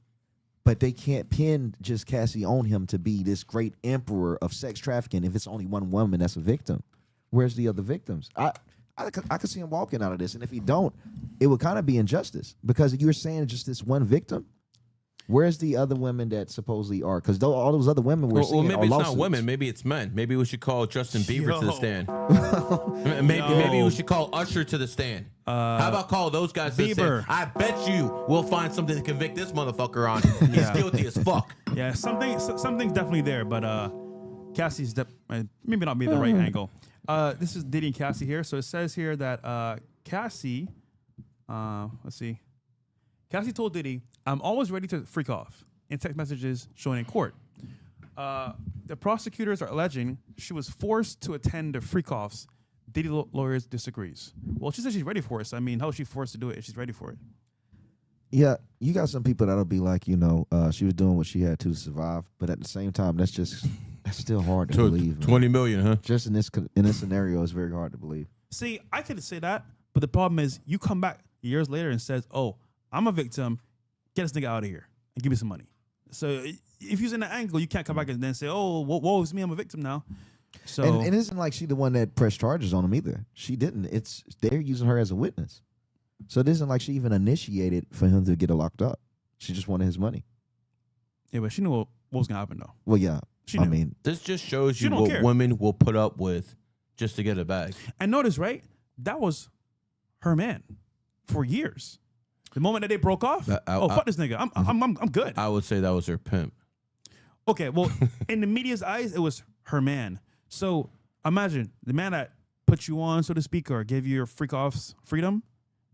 But they can't pin just Cassie on him to be this great emperor of sex trafficking if it's only one woman that's a victim. Where's the other victims? I could see him walking out of this. And if he don't, it would kind of be injustice. Because you're saying just this one victim. Where's the other women that supposedly are? Because all those other women were well, maybe it's not women. Maybe it's men. Maybe we should call Justin Bieber to the stand. Maybe we should call Usher to the stand. How about call those guys to the stand? I bet you we'll find something to convict this motherfucker on. He's guilty as fuck. Yeah, something's definitely there, but Cassie's maybe not be the right angle. This is Diddy and Cassie here. So it says here that Cassie, let's see. Cassie told Diddy, I'm always ready to freak off in text messages shown in court. The prosecutors are alleging she was forced to attend the freak-offs. Diddy lawyers disagrees. Well, she says she's ready for it. So, I mean, how is she forced to do it if she's ready for it? Yeah, you got some people that'll be like, she was doing what she had to survive. But at the same time, that's still hard to believe. 20 million, huh? Just in this scenario, it's very hard to believe. See, I could say that, but the problem is you come back years later and says, oh, I'm a victim. Get this nigga out of here and give me some money. So if you're in that angle, you can't come back and then say, oh, woe is me, I'm a victim now. So And it isn't like she the one that pressed charges on him either. She didn't. They're using her as a witness. So it isn't like she even initiated for him to get her locked up. She just wanted his money. yeah, but she knew what was gonna happen though. Well, yeah. She I knew. mean, This just shows She you don't what care. women will put up with just to get a bag. And notice, right? That was her man for years. The moment that they broke off, fuck this nigga. I'm good. I would say that was her pimp. Okay, well, in the media's eyes, it was her man. So imagine the man that put you on, so to speak, or gave you your freak offs freedom.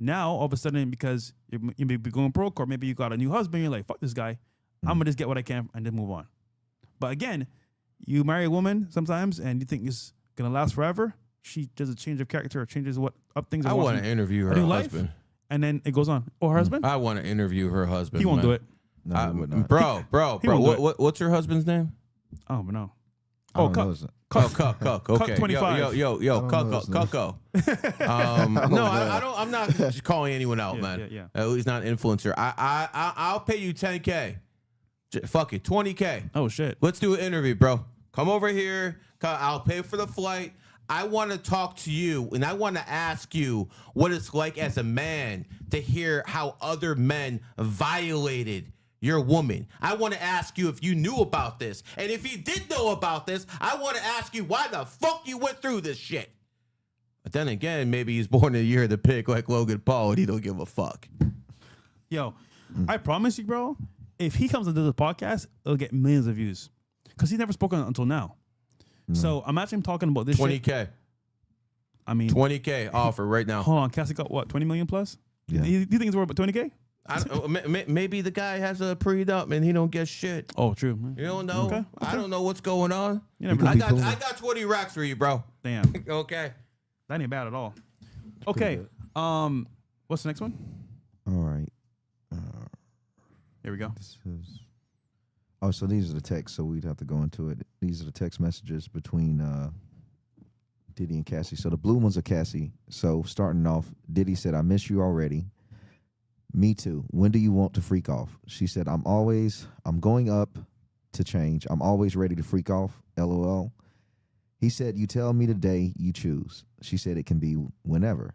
Now, all of a sudden, because you may be going broke, or maybe you got a new husband, you're like, fuck this guy. I'm gonna just get what I can and then move on. But again, you marry a woman sometimes and you think it's gonna last forever. She does a change of character or changes what up things. I want to interview her new life? husband. And then it goes on. Oh, her husband? I want to interview her husband. He won't man. do it. no, he would not. Bro. won't do it. What's her husband's name? Oh, but no. I don't know. Cuck. Okay. 25. Yo, I don't know his name. Cucko. No, I don't. I'm not just calling anyone out, Yeah, man. yeah. At least not an influencer. I'll pay you 10K. Fuck it, 20K. Oh, shit. Let's do an interview, bro. Come over here. I'll pay for the flight. I want to talk to you, and I want to ask you what it's like as a man to hear how other men violated your woman. I want to ask you if you knew about this. And if you did know about this, I want to ask you why the fuck you went through this shit. But then again, maybe he's born in the year of the pig like Logan Paul, and he don't give a fuck. Yo, I promise you, bro, if he comes into the podcast, it'll get millions of views. Because he's never spoken until now. So imagine him talking about this 20K. shit. I mean, 20K offer right now. hold on. Cassie got what, 20 million plus? Yeah. Do you think it's worth about 20K? Maybe the guy has a prenup and he don't get shit. Oh, true. You don't know. Okay. I don't know what's going on. You never know. I got 20 racks for you, bro. Damn. Okay. That ain't bad at all. Okay. What's the next one? All right. Here we go. Oh, so these are the texts, so we'd have to go into it. These are the text messages between Diddy and Cassie. So the blue ones are Cassie. So starting off, Diddy said, I miss you already. Me too. When do you want to freak off? She said, I'm going up to change. I'm always ready to freak off. LOL. He said, you tell me the day you choose. She said, it can be whenever.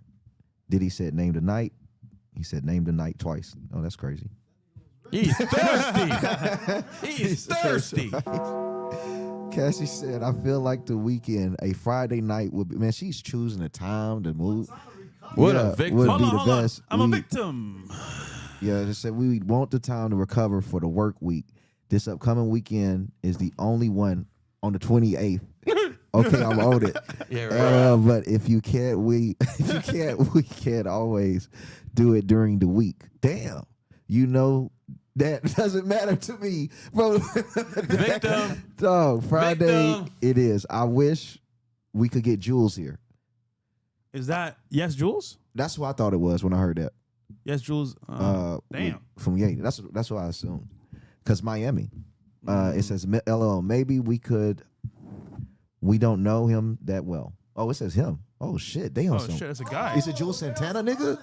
Diddy said, name the night. He said, name the night twice. Oh, that's crazy. He's thirsty. He's thirsty. Cassie said, I feel like the weekend, a Friday night would be, man, she's choosing a time to move. What Yeah, a victim. would Hold be on, the hold on. best. I'm a We- victim. Yeah, they said we want the time to recover for the work week. This upcoming weekend is the only one on the 28th. Okay, I'm on it. Yeah, right. But if you can't, we can't always do it during the week. Damn, you know that doesn't matter to me, bro. Victim. Dog, Friday Victim. it is. I wish we could get Jules here. Is that yes, Jules? That's what I thought it was when I heard that. Yes, Jules. Damn. From Yale. That's what I assumed. Because Miami. It says, LL, maybe we could. We don't know him that well. Oh, it says him. Oh, shit. Damn. Oh shit, that's a guy. Is it Jules Santana, nigga?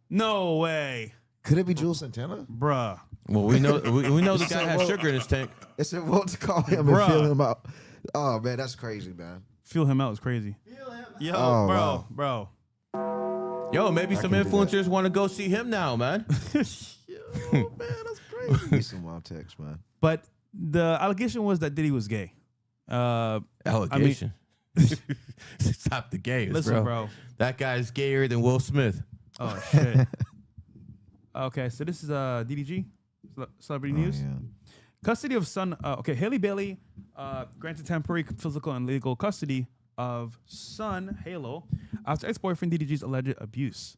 No way, Could it be Jules Santana? bruh. Well, we know the guy has sugar in his tank. It said, want to call him Bruh. and fill him out. Oh, man, that's crazy, man. Feel him out is crazy. Yo, Oh, bro, wow. bro. Yo, maybe some can do that. influencers want to go see him now, man. Yo, man, that's crazy. Need some wild text, man. But the allegation was that Diddy was gay. Allegation. Stop the gays, Listen, bro. That guy's gayer than Will Smith. Oh shit. Okay, so this is DDG, celebrity news. Oh, yeah. Custody of son. Okay, Halle Bailey granted temporary physical and legal custody of son Halo after ex-boyfriend DDG's alleged abuse.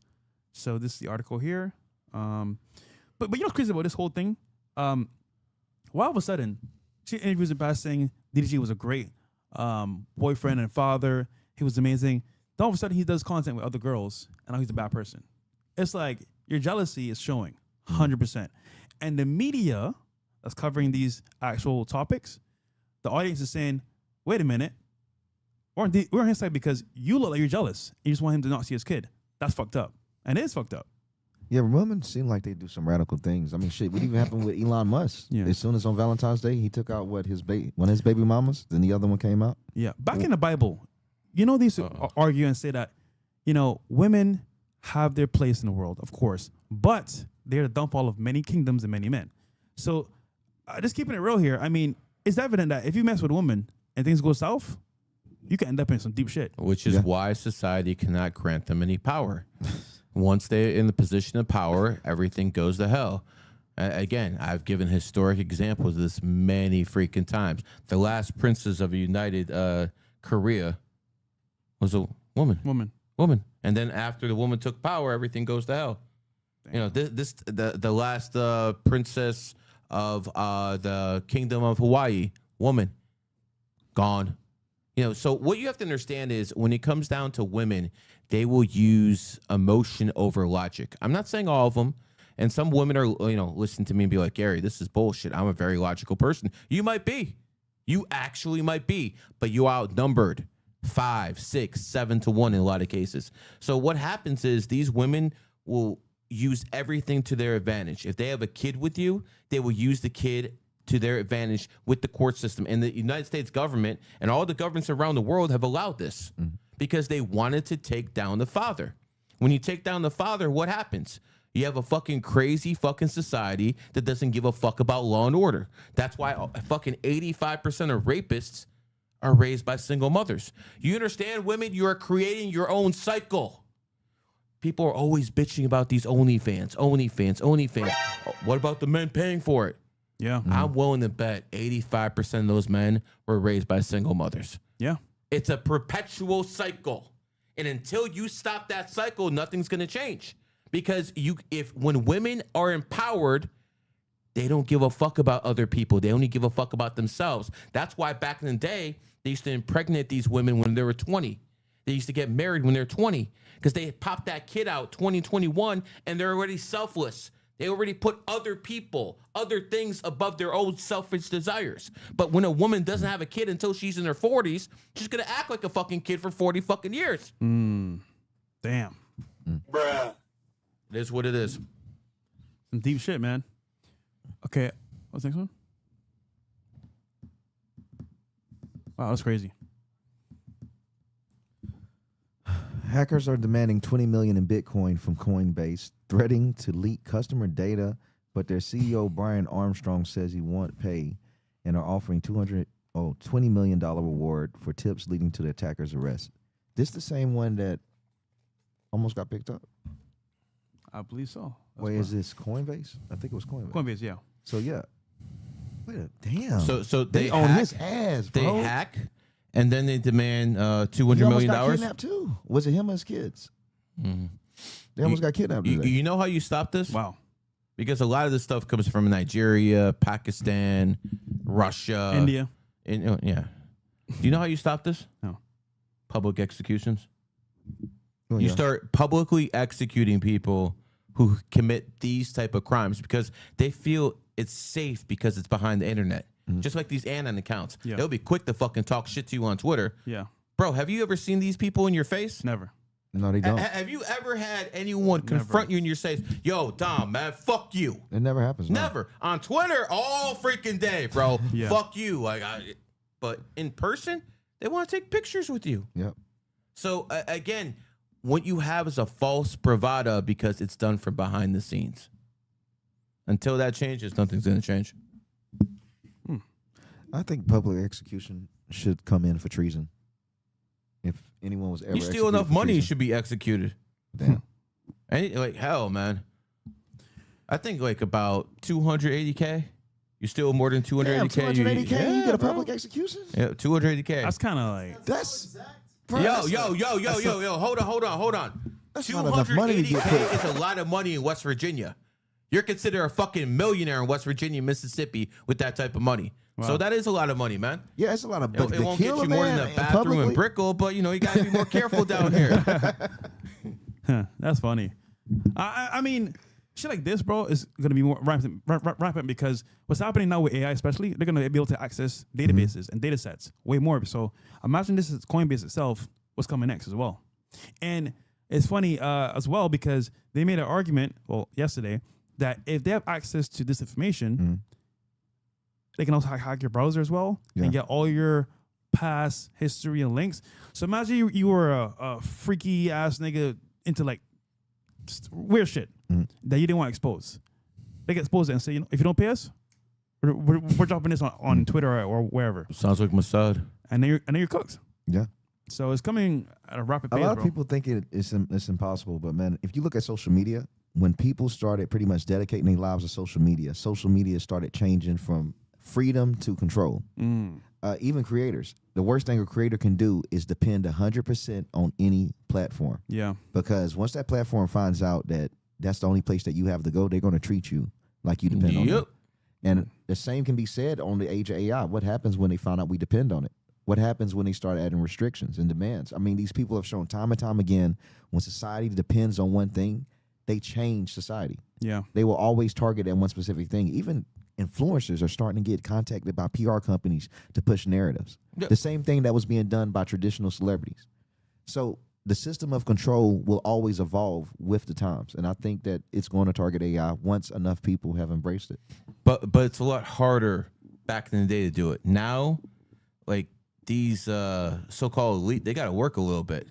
So this is the article here. But you know what's crazy about this whole thing? All of a sudden, she interviews in past saying DDG was a great boyfriend and father. He was amazing. Then all of a sudden, he does content with other girls, and now he's a bad person. It's like your jealousy is showing 100%. And the media that's covering these actual topics, the audience is saying, wait a minute, we're on his side because you look like you're jealous. You just want him to not see his kid. That's fucked up. And it is fucked up. Yeah, women seem like they do some radical things. I mean, shit, what even happened with Elon Musk? Yeah. As soon as on Valentine's Day, he took out one of his baby mamas, then the other one came out. Yeah. Back in the Bible, they used to argue and say that, women have their place in the world, of course, but they're the downfall of many kingdoms and many men. So just keeping it real here, I mean, it's evident that if you mess with a woman and things go south, you can end up in some deep shit. Which is why society cannot grant them any power. Once they're in the position of power, everything goes to hell. Again, I've given historic examples of this many freaking times. The last princess of a united Korea was a woman. Woman. And then after the woman took power, everything goes to hell. Damn. The last princess of the kingdom of Hawaii, woman, gone. So what you have to understand is when it comes down to women, they will use emotion over logic. I'm not saying all of them. And some women are, listen to me and be like, Gary, this is bullshit. I'm a very logical person. You might be. You actually might be. But you outnumbered 5, 6, 7 to 1 in a lot of cases. So what happens is these women will use everything to their advantage. If they have a kid with you, they will use the kid to their advantage with the court system. And the United States government and all the governments around the world have allowed this because they wanted to take down the father. When you take down the father, what happens? You have a fucking crazy fucking society that doesn't give a fuck about law and order. That's why fucking 85% of rapists are raised by single mothers. You understand, women? You are creating your own cycle. People are always bitching about these OnlyFans. What about the men paying for it? Yeah. I'm willing to bet 85% of those men were raised by single mothers. Yeah. It's a perpetual cycle. And until you stop that cycle, nothing's going to change. Because when women are empowered, they don't give a fuck about other people. They only give a fuck about themselves. That's why back in the day, they used to impregnate these women when they were 20. They used to get married when they're 20 because they popped that kid out 2021 and they're already selfless. They already put other people, other things above their own selfish desires. But when a woman doesn't have a kid until she's in her 40s, she's going to act like a fucking kid for 40 fucking years. Damn. Bruh. It is what it is. Some deep shit, man. Okay. What's the next one? Wow, that's crazy. Hackers are demanding $20 million in Bitcoin from Coinbase, threatening to leak customer data, but their CEO Brian Armstrong says he won't pay and are offering $20 million reward for tips leading to the attacker's arrest. This the same one that almost got picked up? I believe so. Wait, is this Coinbase? I think it was Coinbase. Coinbase, yeah. So yeah. Wait a damn. So they own his ass, bro. They hack, and then they demand $200 he almost million. got kidnapped too. Was it him or his kids? Mm-hmm. They almost got kidnapped. You know how you stop this? Wow. Because a lot of this stuff comes from Nigeria, Pakistan, Russia, India. Yeah. Do you know how you stop this? No. Public executions. Oh, You yeah. start publicly executing people who commit these type of crimes because they feel it's safe because it's behind the internet. Just like these Anon accounts. Yeah. They'll be quick to fucking talk shit to you on Twitter. Yeah. Bro, have you ever seen these people in your face? Never. No, they don't. Have you ever had anyone confront you in your face? Yo, Dom, man, fuck you. It never happens. no. Never. On Twitter, all freaking day, bro. Yeah. Fuck you. But in person, they want to take pictures with you. Yep. So, again, what you have is a false bravado because it's done from behind the scenes. Until that changes, nothing's going to change. I think public execution should come in for treason. If anyone was ever You steal enough money, you should be executed. Damn. And like hell, man. I think like about 280K. You steal more than 280K. 280K, you get a bro. public execution? Yeah, 280K. That's kind of like. That's Yo. Hold on. That's not enough money to get 280K put. is a lot of money in West Virginia. You're considered a fucking millionaire in West Virginia, Mississippi with that type of money. Wow. So that is a lot of money, man. Yeah, it's a lot of. But It won't get you more than a bathroom and Brickell, but you got to be more careful down here. That's funny. I mean, shit like this, bro, is going to be more rampant because what's happening now with AI, especially, they're going to be able to access databases and data sets way more. So imagine this is Coinbase itself. What's coming next as well? And It's funny as well because they made an argument, yesterday, that if they have access to this information, they can also hack your browser as well and get all your past history and links. So imagine you were a freaky ass nigga into like weird shit that you didn't want to expose. They get exposed and say, if you don't pay us, we're dropping this on Twitter or wherever. Sounds like Mossad. And then you're cooked. Yeah. So it's coming at a rapid pace. A lot of people think it's impossible, but man, if you look at social media, when people started pretty much dedicating their lives to social media started changing from freedom to control. Even creators. The worst thing a creator can do is depend 100% on any platform. Yeah. Because once that platform finds out that that's the only place that you have to go, they're going to treat you like you depend on it. And the same can be said on the age of AI. What happens when they find out we depend on it? What happens when they start adding restrictions and demands? I mean, these people have shown time and time again, when society depends on one thing, they change society. Yeah. They will always target at one specific thing. Even influencers are starting to get contacted by PR companies to push narratives. Yeah. The same thing that was being done by traditional celebrities. So the system of control will always evolve with the times. And I think that it's going to target AI once enough people have embraced it. But it's a lot harder back in the day to do it. Now, like these so-called elite, they got to work a little bit.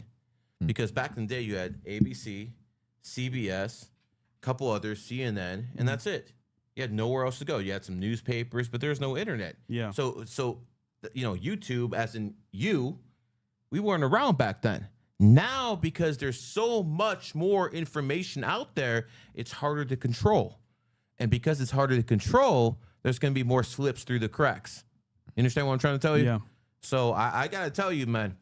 Because back in the day, you had ABC, CBS, a couple others, CNN, and that's it. You had nowhere else to go. You had some newspapers, but there's no internet. Yeah. So YouTube, as in we weren't around back then. Now, because there's so much more information out there, it's harder to control. And because it's harder to control, there's going to be more slips through the cracks. You understand what I'm trying to tell you? Yeah. So I got to tell you, man,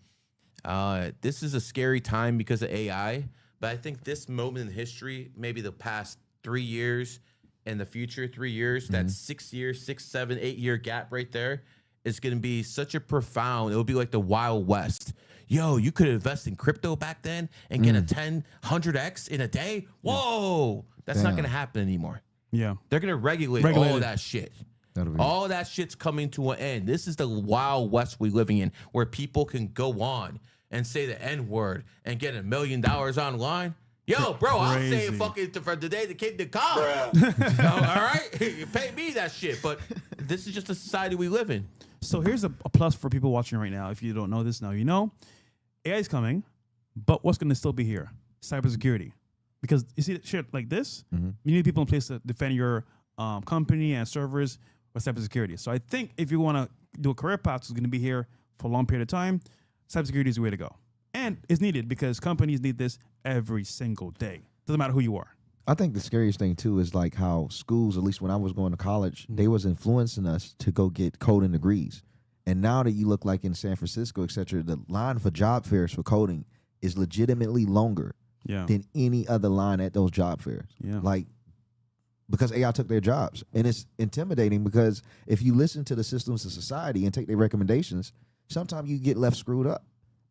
this is a scary time because of AI. But I think this moment in history, maybe the past 3 years and the future 3 years, that 6 years, 6, 7, 8 year gap right there is going to be such a profound, it'll be like the Wild West. Yo, you could invest in crypto back then and get a 100x in a day. Whoa, that's not going to happen anymore. Yeah. They're going to regulate all of that shit. All that shit's coming to an end. This is the Wild West we're living in, where people can go on and say the N-word and get $1 million online. Yo, bro, I'll say it fucking for the day the kid to college. All right? Pay me that shit. But this is just the society we live in. So here's a plus for people watching right now. If you don't know this now, you know. AI is coming, but what's going to still be here? Cybersecurity. Because you see shit like this, you need people in place to defend your company and servers with cybersecurity. So I think if you want to do a career path that's going to be here for a long period of time, cybersecurity is the way to go. And it's needed because companies need this every single day. Doesn't matter who you are. I think the scariest thing too is like how schools, at least when I was going to college, they was influencing us to go get coding degrees. And now that you look like in San Francisco, et cetera, the line for job fairs for coding is legitimately longer than any other line at those job fairs. Yeah. Like, because AI took their jobs. And it's intimidating because if you listen to the systems of society and take their recommendations, sometimes you get left screwed up.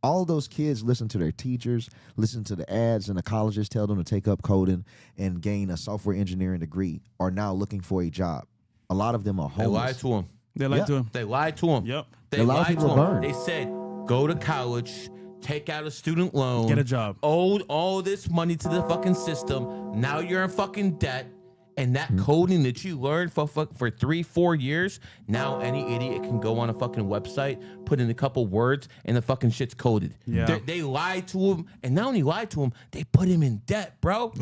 All those kids listen to their teachers, listen to the ads, and the colleges tell them to take up coding and gain a software engineering degree, are now looking for a job. A lot of them are homeless. They lied to them. They lied to him. They lied to him. Yep. They lied to him. They said, go to college, take out a student loan, get a job, owed all this money to the fucking system. Now you're in fucking debt. And that coding that you learned for 3-4 years, now any idiot can go on a fucking website, put in a couple words, and the fucking shit's coded. Yeah. They lied to him, and not only lied to him, they put him in debt, bro.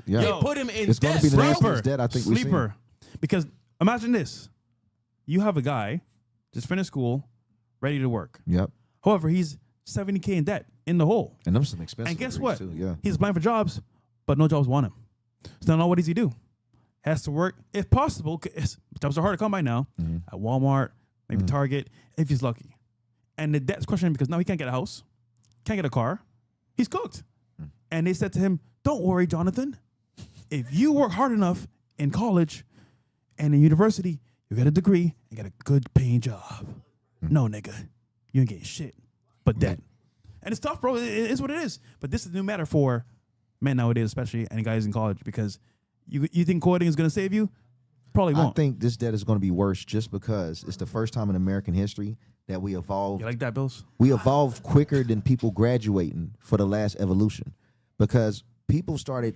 They put him in it's debt, going to be the bro. nastiest debt I think we've seen. Because imagine this. You have a guy just finished school, ready to work. Yep. However, he's $70K in debt in the hole. And them some expensive And guess degrees what? too, yeah. He's applying for jobs, but no jobs want him. So now what does he do? Has to work, if possible, jobs are hard to come by now, at Walmart, maybe Target, if he's lucky. And the debt's questioning because now he can't get a house, can't get a car. He's cooked. And they said to him, don't worry, Jonathan. If you work hard enough in college and in university, you get a degree and get a good paying job. No, nigga, you ain't getting shit but debt. And it's tough, bro. It is what it is. But this is a new matter for men nowadays, especially, and guys in college, because you think coding is going to save you? Probably won't. I think this debt is going to be worse just because it's the first time in American history that we evolved. You like that, Bills? We evolved quicker than people graduating for the last evolution. because people started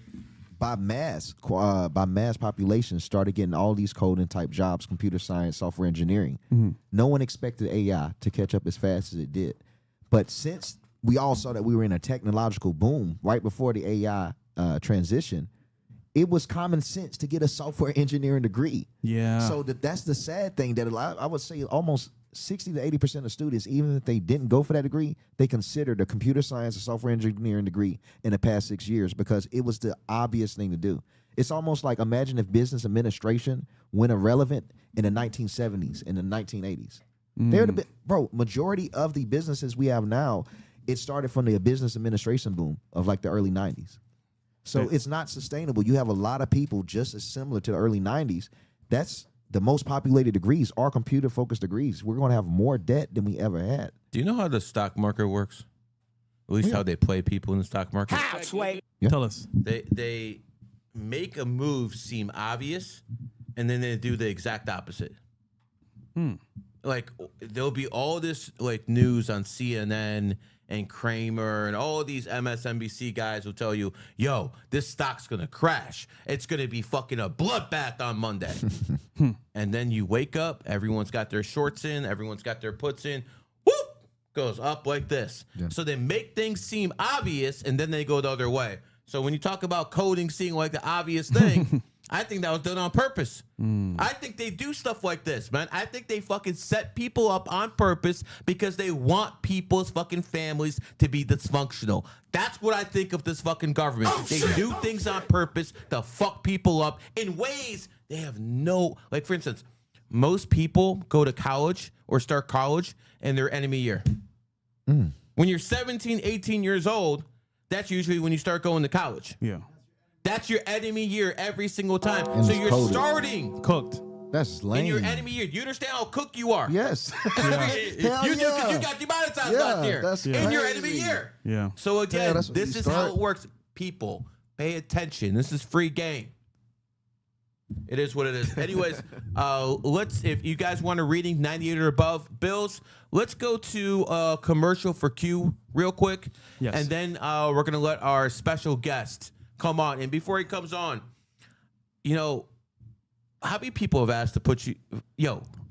by mass population started getting all these coding type jobs, computer science, software engineering. No one expected AI to catch up as fast as it did. But since we all saw that we were in a technological boom right before the AI transition, it was common sense to get a software engineering degree. Yeah. So that's the sad thing that I would say almost 60 to 80% of students, even if they didn't go for that degree, they considered a computer science or software engineering degree in the past 6 years because it was the obvious thing to do. It's almost like imagine if business administration went irrelevant in the 1970s and the 1980s. They're majority of the businesses we have now, it started from the business administration boom of like the early 90s. So it's not sustainable. You have a lot of people just as similar to the early 90s. That's the most populated degrees are computer-focused degrees. We're going to have more debt than we ever had. Do you know how the stock market works? At least how they play people in the stock market? Yeah. Tell us. They make a move seem obvious, and then they do the exact opposite. Like, there'll be all this like news on CNN and Kramer and all these MSNBC guys will tell you, yo, this stock's going to crash. It's going to be fucking a bloodbath on Monday. And then you wake up, everyone's got their shorts in, everyone's got their puts in, whoop, goes up like this. Yeah. So they make things seem obvious, and then they go the other way. So when you talk about coding seeming like the obvious thing, I think that was done on purpose. I think they do stuff like this, man. I think they fucking set people up on purpose because they want people's fucking families to be dysfunctional. That's what I think of this fucking government. They do things on purpose to fuck people up in ways they have no... Like, for instance, most people go to college or start college in their enemy year. When you're 17, 18 years old, that's usually when you start going to college. Yeah. That's your enemy year every single time. So you're starting cooked. That's lame. in your enemy year. You understand how cooked you are? Yes. You do because you got demonetized last year in your enemy year. Yeah. So again, that's what this you is start. how it works. People, pay attention. This is free game. It is what it is. Anyways, if you guys want a reading 98 or above bills, let's go to a commercial for Q real quick. Yes. And then we're going to let our special guest come on. And before he comes on, you know, how many people have asked to put you,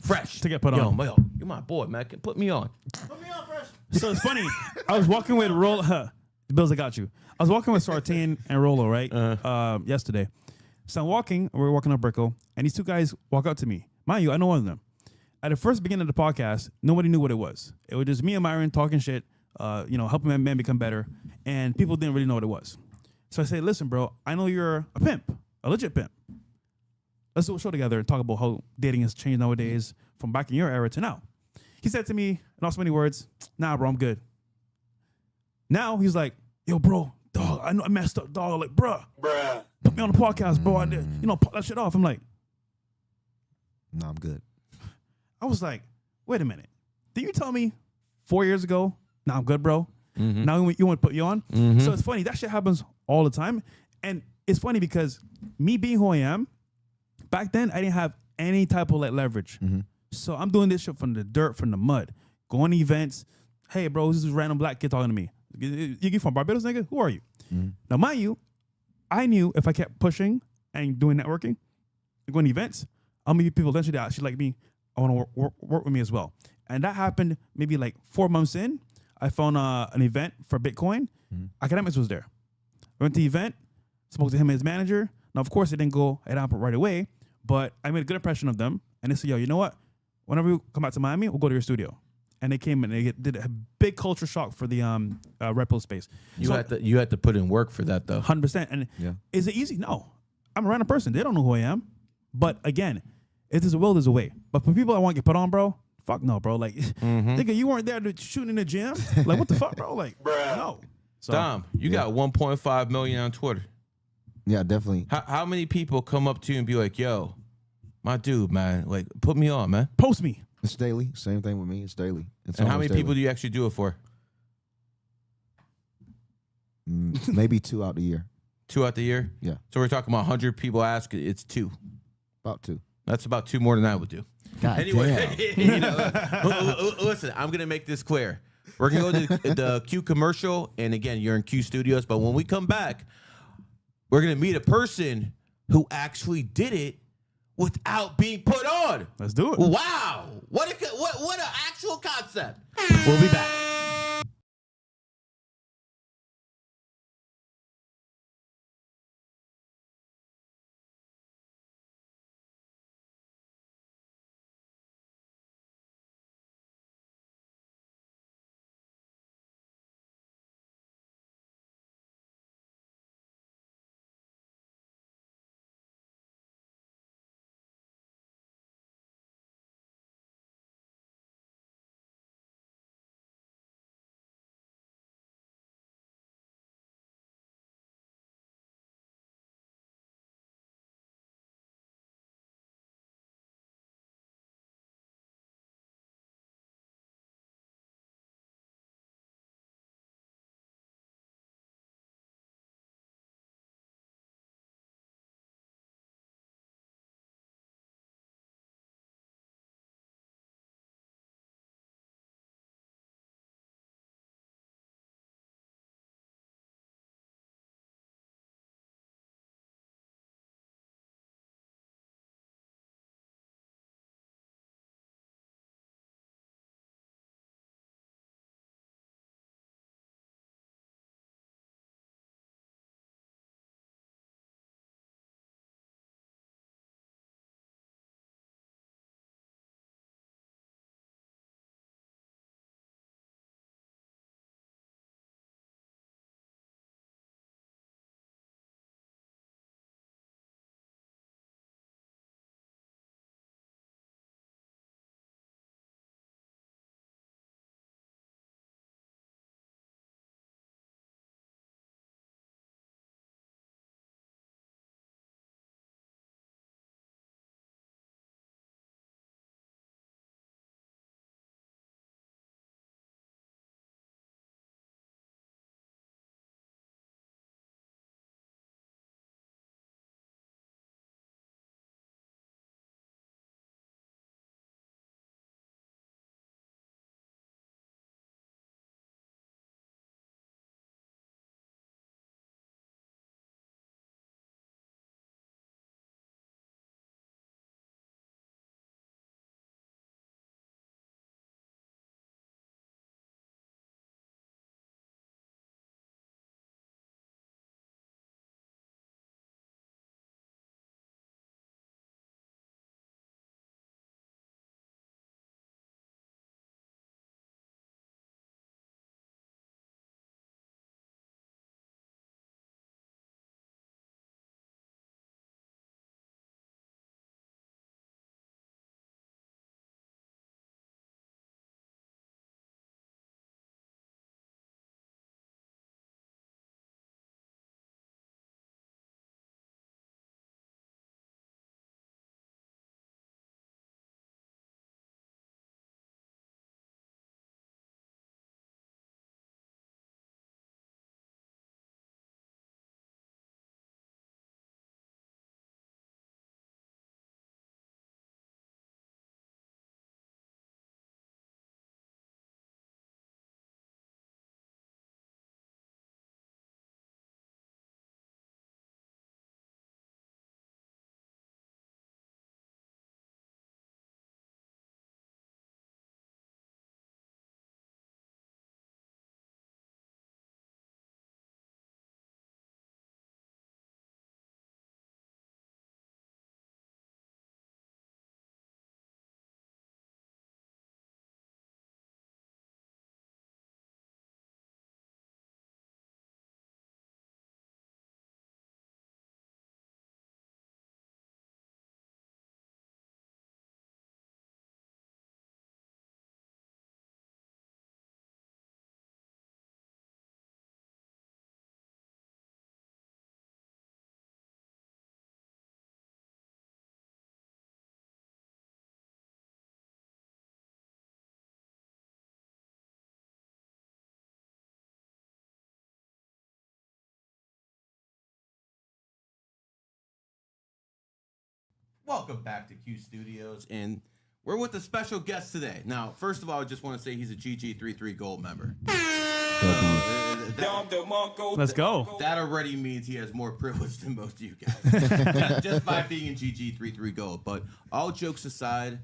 Fresh. To get put on. Yo, you're my boy, man. Put me on. Put me on, Fresh. So it's funny. I was walking with Bills, I got you. I was walking with Sartain and Rolo, right? Yesterday. So I'm walking, we're walking up Brickell, and these two guys walk up to me. Mind you, I know one of them. At the first beginning of the podcast, nobody knew what it was. It was just me and Myron talking shit, helping men become better, and people didn't really know what it was. So I say, listen, bro, I know you're a pimp, a legit pimp. Let's do a show together and talk about how dating has changed nowadays from back in your era to now. He said to me, in not so many words, nah, bro, I'm good. Now he's like, yo, bro, dog, I know I messed up, dog. Like, bruh. Put me on the podcast, bro. I did, pop that shit off. I'm like, No, I'm good. I was like, wait a minute. Did you tell me 4 years ago, nah, I'm good, bro? Now you want to put you on? So it's funny. That shit happens all the time. And it's funny because me being who I am, back then, I didn't have any type of leverage. So I'm doing this shit from the dirt, from the mud, going to events. Hey, bro, this is a random black kid talking to me. You from Barbados, nigga? Who are you? Now, mind you, I knew if I kept pushing and doing networking and going to events, I'll meet people eventually that actually like me. I want to work with me as well. And that happened maybe like 4 months in. I found an event for Bitcoin. Academics was there. I went to the event, spoke to him and his manager. Now, of course, it didn't go right away, but I made a good impression of them. And they said, yo, you know what? Whenever you come out to Miami, we'll go to your studio. And they came and they did a big culture shock for the Repo space. You had to put in work for that, though. 100%. And is it easy? No. I'm a random person. They don't know who I am. But again, if there's a will, there's a way. But for people I want to get put on, bro, fuck no, bro. Like, nigga, you weren't there to shoot in the gym? Like, what the fuck, bro? Like, no. So, Dom, you got 1.5 million on Twitter. Yeah, definitely. How many people come up to you and be like, yo, my dude, man, like, put me on, man? Post me. It's daily. Same thing with me. It's daily. And how many people do you actually do it for? Maybe 2 out the year. 2 out the year? Yeah. So we're talking about 100 people ask, it's 2. About 2. That's about 2 more than I would do. God Anyway, damn. listen, I'm going to make this clear. We're gonna go to the Q commercial, and again, you're in Q Studios. But when we come back, we're gonna meet a person who actually did it without being put on. Let's do it. Wow, what an actual concept. We'll be back. Welcome back to Q Studios, and We're with a special guest today. Now, first of all, I just want to say he's a GG33 Gold member. Let's go. That already means he has more privilege than most of you guys. Just by being in GG33 Gold. But all jokes aside,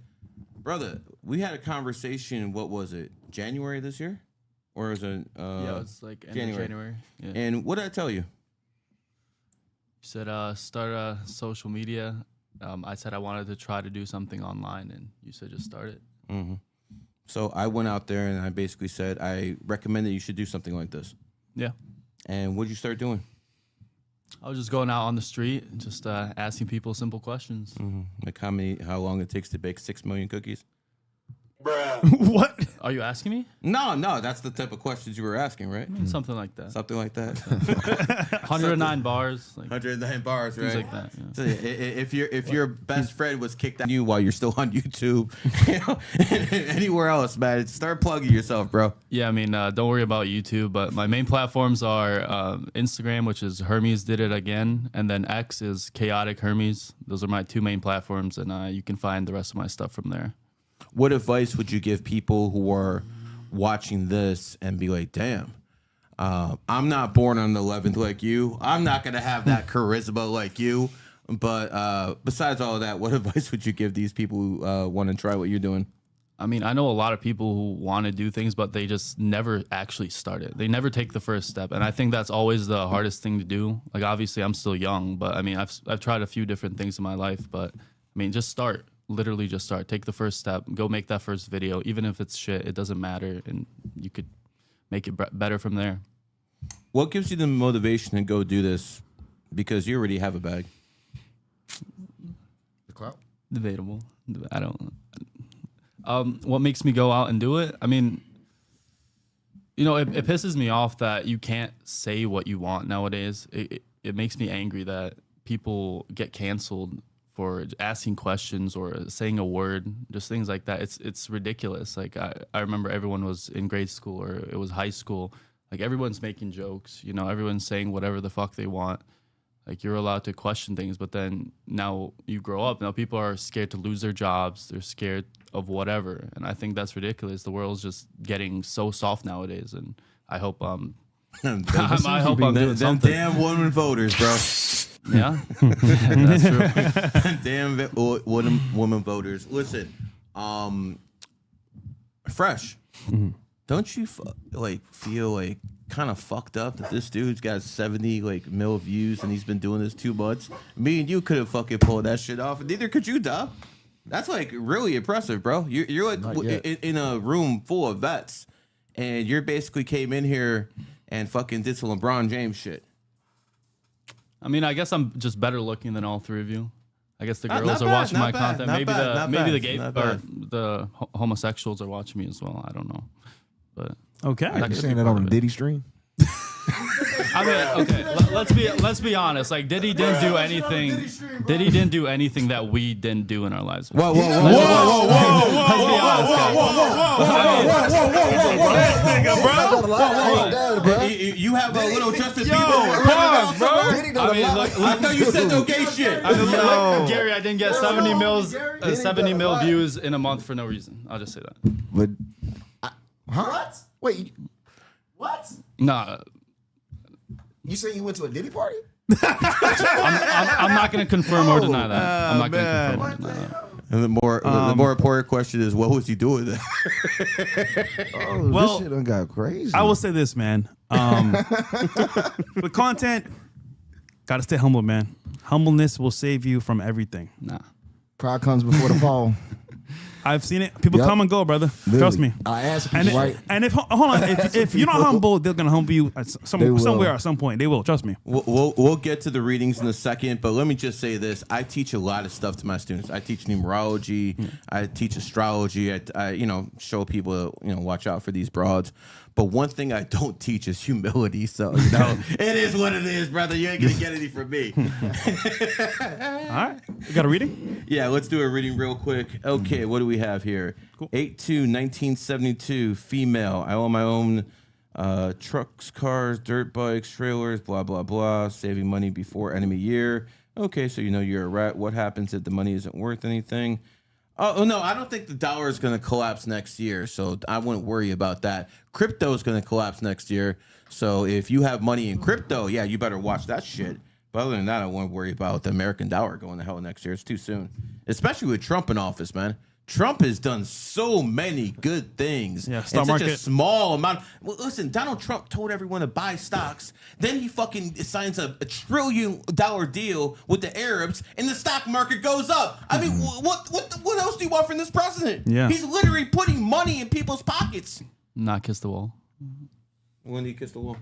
brother, we had a conversation, what was it, January this year? Or is it yeah, it's like end of January. Yeah. And what did I tell you? You said start social media. I said I wanted to try to do something online, and you said just start it. Mm-hmm. So I went out there and I basically said, I recommend that you should do something like this. Yeah. And what did you start doing? I was just going out on the street, and just asking people simple questions. Mm-hmm. Like how long it takes to bake 6 million cookies? What? Are you asking me? No, that's the type of questions you were asking, right? I mean, something like that. Something like that. 109 bars. Like, 109 bars, right? things like that. Yeah. So if your best friend was kicked out of you while you're still on YouTube, anywhere else, man, start plugging yourself, bro. Yeah, I mean, don't worry about YouTube, but my main platforms are Instagram, which is Hermes Did It Again, and then X is Chaotic Hermes. Those are my two main platforms, and you can find the rest of my stuff from there. What advice would you give people who are watching this and be like, damn, I'm not born on the 11th like you. I'm not going to have that charisma like you. But besides all of that, what advice would you give these people who want to try what you're doing? I mean, I know a lot of people who want to do things, but they just never actually start it. They never take the first step. And I think that's always the hardest thing to do. Like, obviously, I'm still young, but I mean, I've tried a few different things in my life. But I mean, just start. Literally just start. Take the first step. Go make that first video. Even if it's shit, it doesn't matter. And you could make it better from there. What gives you the motivation to go do this? Because you already have a bag. The clout? Debatable. I don't. What makes me go out and do it? I mean, you know, it pisses me off that you can't say what you want nowadays. It makes me angry that people get canceled for asking questions or saying a word, just things like that. It's ridiculous. Like I remember everyone was in grade school or it was high school. Like everyone's making jokes, you know, everyone's saying whatever the fuck they want. Like you're allowed to question things, but then now you grow up. Now people are scared to lose their jobs. They're scared of whatever. And I think that's ridiculous. The world's just getting so soft nowadays. And I hope I hope I'm doing something. Damn women voters, bro. Yeah, that's true. Damn women voters. Listen, Fresh, don't you feel like kind of fucked up that this dude's got 70 mil views and he's been doing this 2 months? Me and you could have fucking pulled that shit off, and neither could you, dog. That's really impressive, bro. You're in a room full of vets, and you're basically came in here and fucking did some LeBron James shit. I mean, I guess I'm just better looking than all three of you. I guess the girls not are bad, watching not my bad, content. not Maybe bad, maybe the gay not or bad. the homosexuals are watching me as well. I don't know, but Okay. That You could saying be that part on of the it. Diddy stream? I mean, okay. Let's be honest. Like Diddy didn't do anything. Diddy didn't do anything that we didn't do in our lives. Whoa. Let's be honest, guys. You have a little Justin Diddy I done a mean, lot. look, I thought you said no gay shit. I mean, look, Gary, I didn't get 70 mil views in a month for no reason. I'll just say that. But, huh? Wait, What? Nah, you say you went to a Diddy party? I'm not going to confirm or deny that. I'm not going to confirm or deny that. And the more important question is, what was he doing there? Oh, Well, this shit done got crazy. I will say this, man. With content, gotta stay humble, man. Humbleness will save you from everything. Nah. Pride comes before the fall. I've seen it. People Yep. come and go, brother. Literally. Trust me. I asked And, people, right? and if hold on, if you're not humble, they're gonna humble you at They will. somewhere at some point. They will. Trust me. We'll get to the readings in a second, but let me just say this. I teach a lot of stuff to my students. I teach numerology. I teach astrology. I show people, watch out for these broads. But one thing I don't teach is humility. So, it is what it is, brother. You ain't going to get any from me. All right. You got a reading? Yeah, let's do a reading real quick. Okay, what do we have here? Cool. 8/2/1972, female. I own my own trucks, cars, dirt bikes, trailers, blah, blah, blah. Saving money before enemy year. Okay, so you know you're a rat. What happens if the money isn't worth anything? Oh no, I don't think the dollar is going to collapse next year, so I wouldn't worry about that. Crypto is going to collapse next year, so if you have money in crypto, yeah, you better watch that shit. But other than that, I wouldn't worry about the American dollar going to hell next year. It's too soon, especially with Trump in office, man. Trump has done so many good things. Yeah, in stock such a market. small amount. Well, listen, Donald Trump told everyone to buy stocks. Then he fucking signs a $1 trillion deal with the Arabs, and the stock market goes up. I mean, what else do you want from this president? Yeah. He's literally putting money in people's pockets. Not kiss the wall. When did he kiss the wall?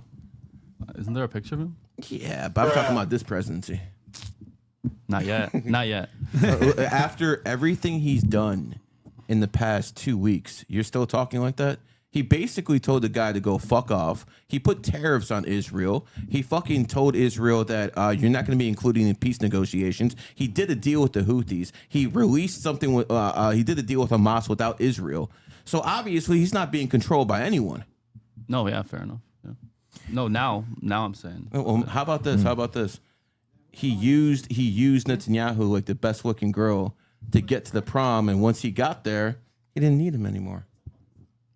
Isn't there a picture of him? Yeah, but I'm talking about this presidency. Not yet. Not yet. After everything he's done in the past 2 weeks, you're still talking like that? He basically told the guy to go fuck off. He put tariffs on Israel. He fucking told Israel that you're not going to be included in peace negotiations. He did a deal with the Houthis. He released something with. He did a deal with Hamas without Israel. So obviously he's not being controlled by anyone. No, yeah, fair enough. Yeah. No, now I'm saying. Well, how about this? How about this? He used Netanyahu like the best looking girl to get to the prom, and once he got there, he didn't need him anymore.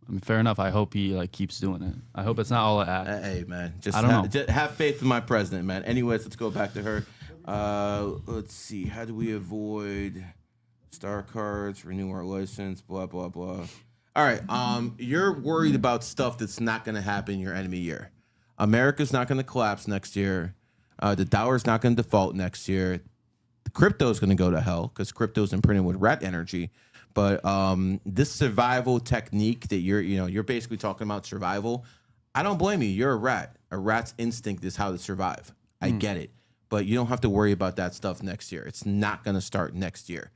I mean, fair enough. I hope he keeps doing it. I hope it's not all an act. Hey man, I don't know. Just have faith in my president, man. Anyways, let's go back to her. Let's see. How do we avoid star cards? Renew our license. Blah blah blah. All right. You're worried about stuff that's not going to happen in your enemy year. America's not going to collapse next year. The dollar's not going to default next year. The crypto's going to go to hell because crypto's imprinted with rat energy. But this survival technique that you're basically talking about survival. I don't blame you. You're a rat. A rat's instinct is how to survive. I get it. But you don't have to worry about that stuff next year. It's not going to start next year.